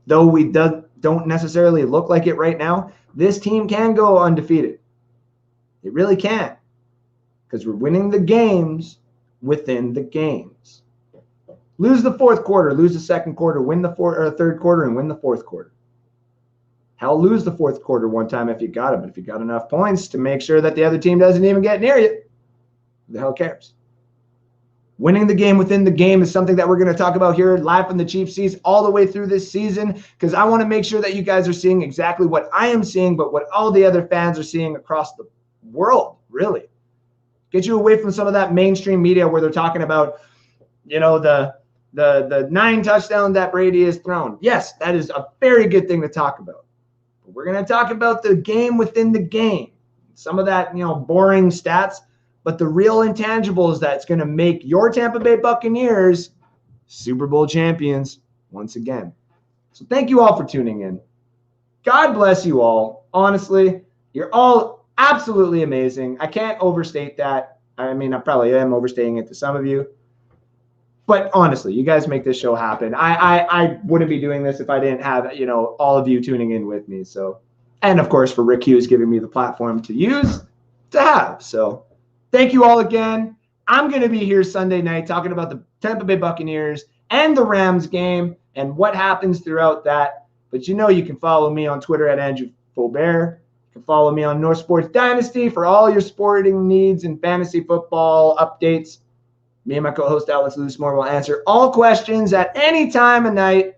though we don't necessarily look like it right now, this team can go undefeated. It really can. Because we're winning the games within the games. Lose the fourth quarter, lose the second quarter, win the third quarter, and win the fourth quarter. Hell, lose the fourth quarter one time if you got it. But if you got enough points to make sure that the other team doesn't even get near you, who the hell cares? Winning the game within the game is something that we're going to talk about here live from the Chief Seats all the way through this season, because I want to make sure that you guys are seeing exactly what I am seeing, but what all the other fans are seeing across the world, really. Get you away from some of that mainstream media where they're talking about, you know, the the 9 touchdowns that Brady has thrown. Yes, that is a very good thing to talk about. But we're going to talk about the game within the game. Some of that, boring stats, but the real intangibles that's going to make your Tampa Bay Buccaneers Super Bowl champions once again. So thank you all for tuning in. God bless you all. Honestly, you're all absolutely amazing. I can't overstate that. I mean, I probably am overstating it to some of you. But honestly, you guys make this show happen. I wouldn't be doing this if I didn't have, all of you tuning in with me. So, and of course, for Rick Hughes giving me the platform to have. So thank you all again. I'm going to be here Sunday night talking about the Tampa Bay Buccaneers and the Rams game and what happens throughout that. But you can follow me on Twitter at Andrew Faubert. You can follow me on North Sports Dynasty for all your sporting needs and fantasy football updates. Me and my co-host Alex Loosemore will answer all questions at any time of night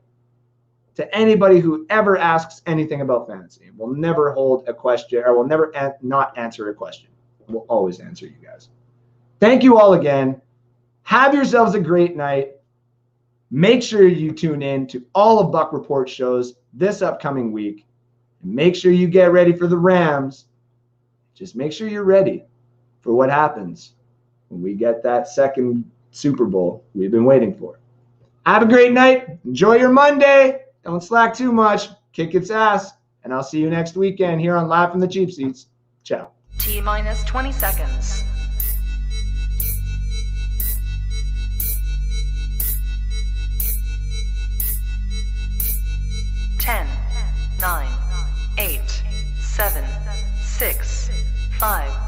to anybody who ever asks anything about fantasy. We'll never hold a question, or we'll never not answer a question. We'll always answer you guys. Thank you all again. Have yourselves a great night. Make sure you tune in to all of Buck Report shows this upcoming week. And make sure you get ready for the Rams. Just make sure you're ready for what happens when we get that second Super Bowl we've been waiting for. Have a great night. Enjoy your Monday. Don't slack too much. Kick its ass. And I'll see you next weekend here on Live from the Cheap Seats. Ciao. T-minus 20 seconds. 10, 9, 8, 7, 6, 5,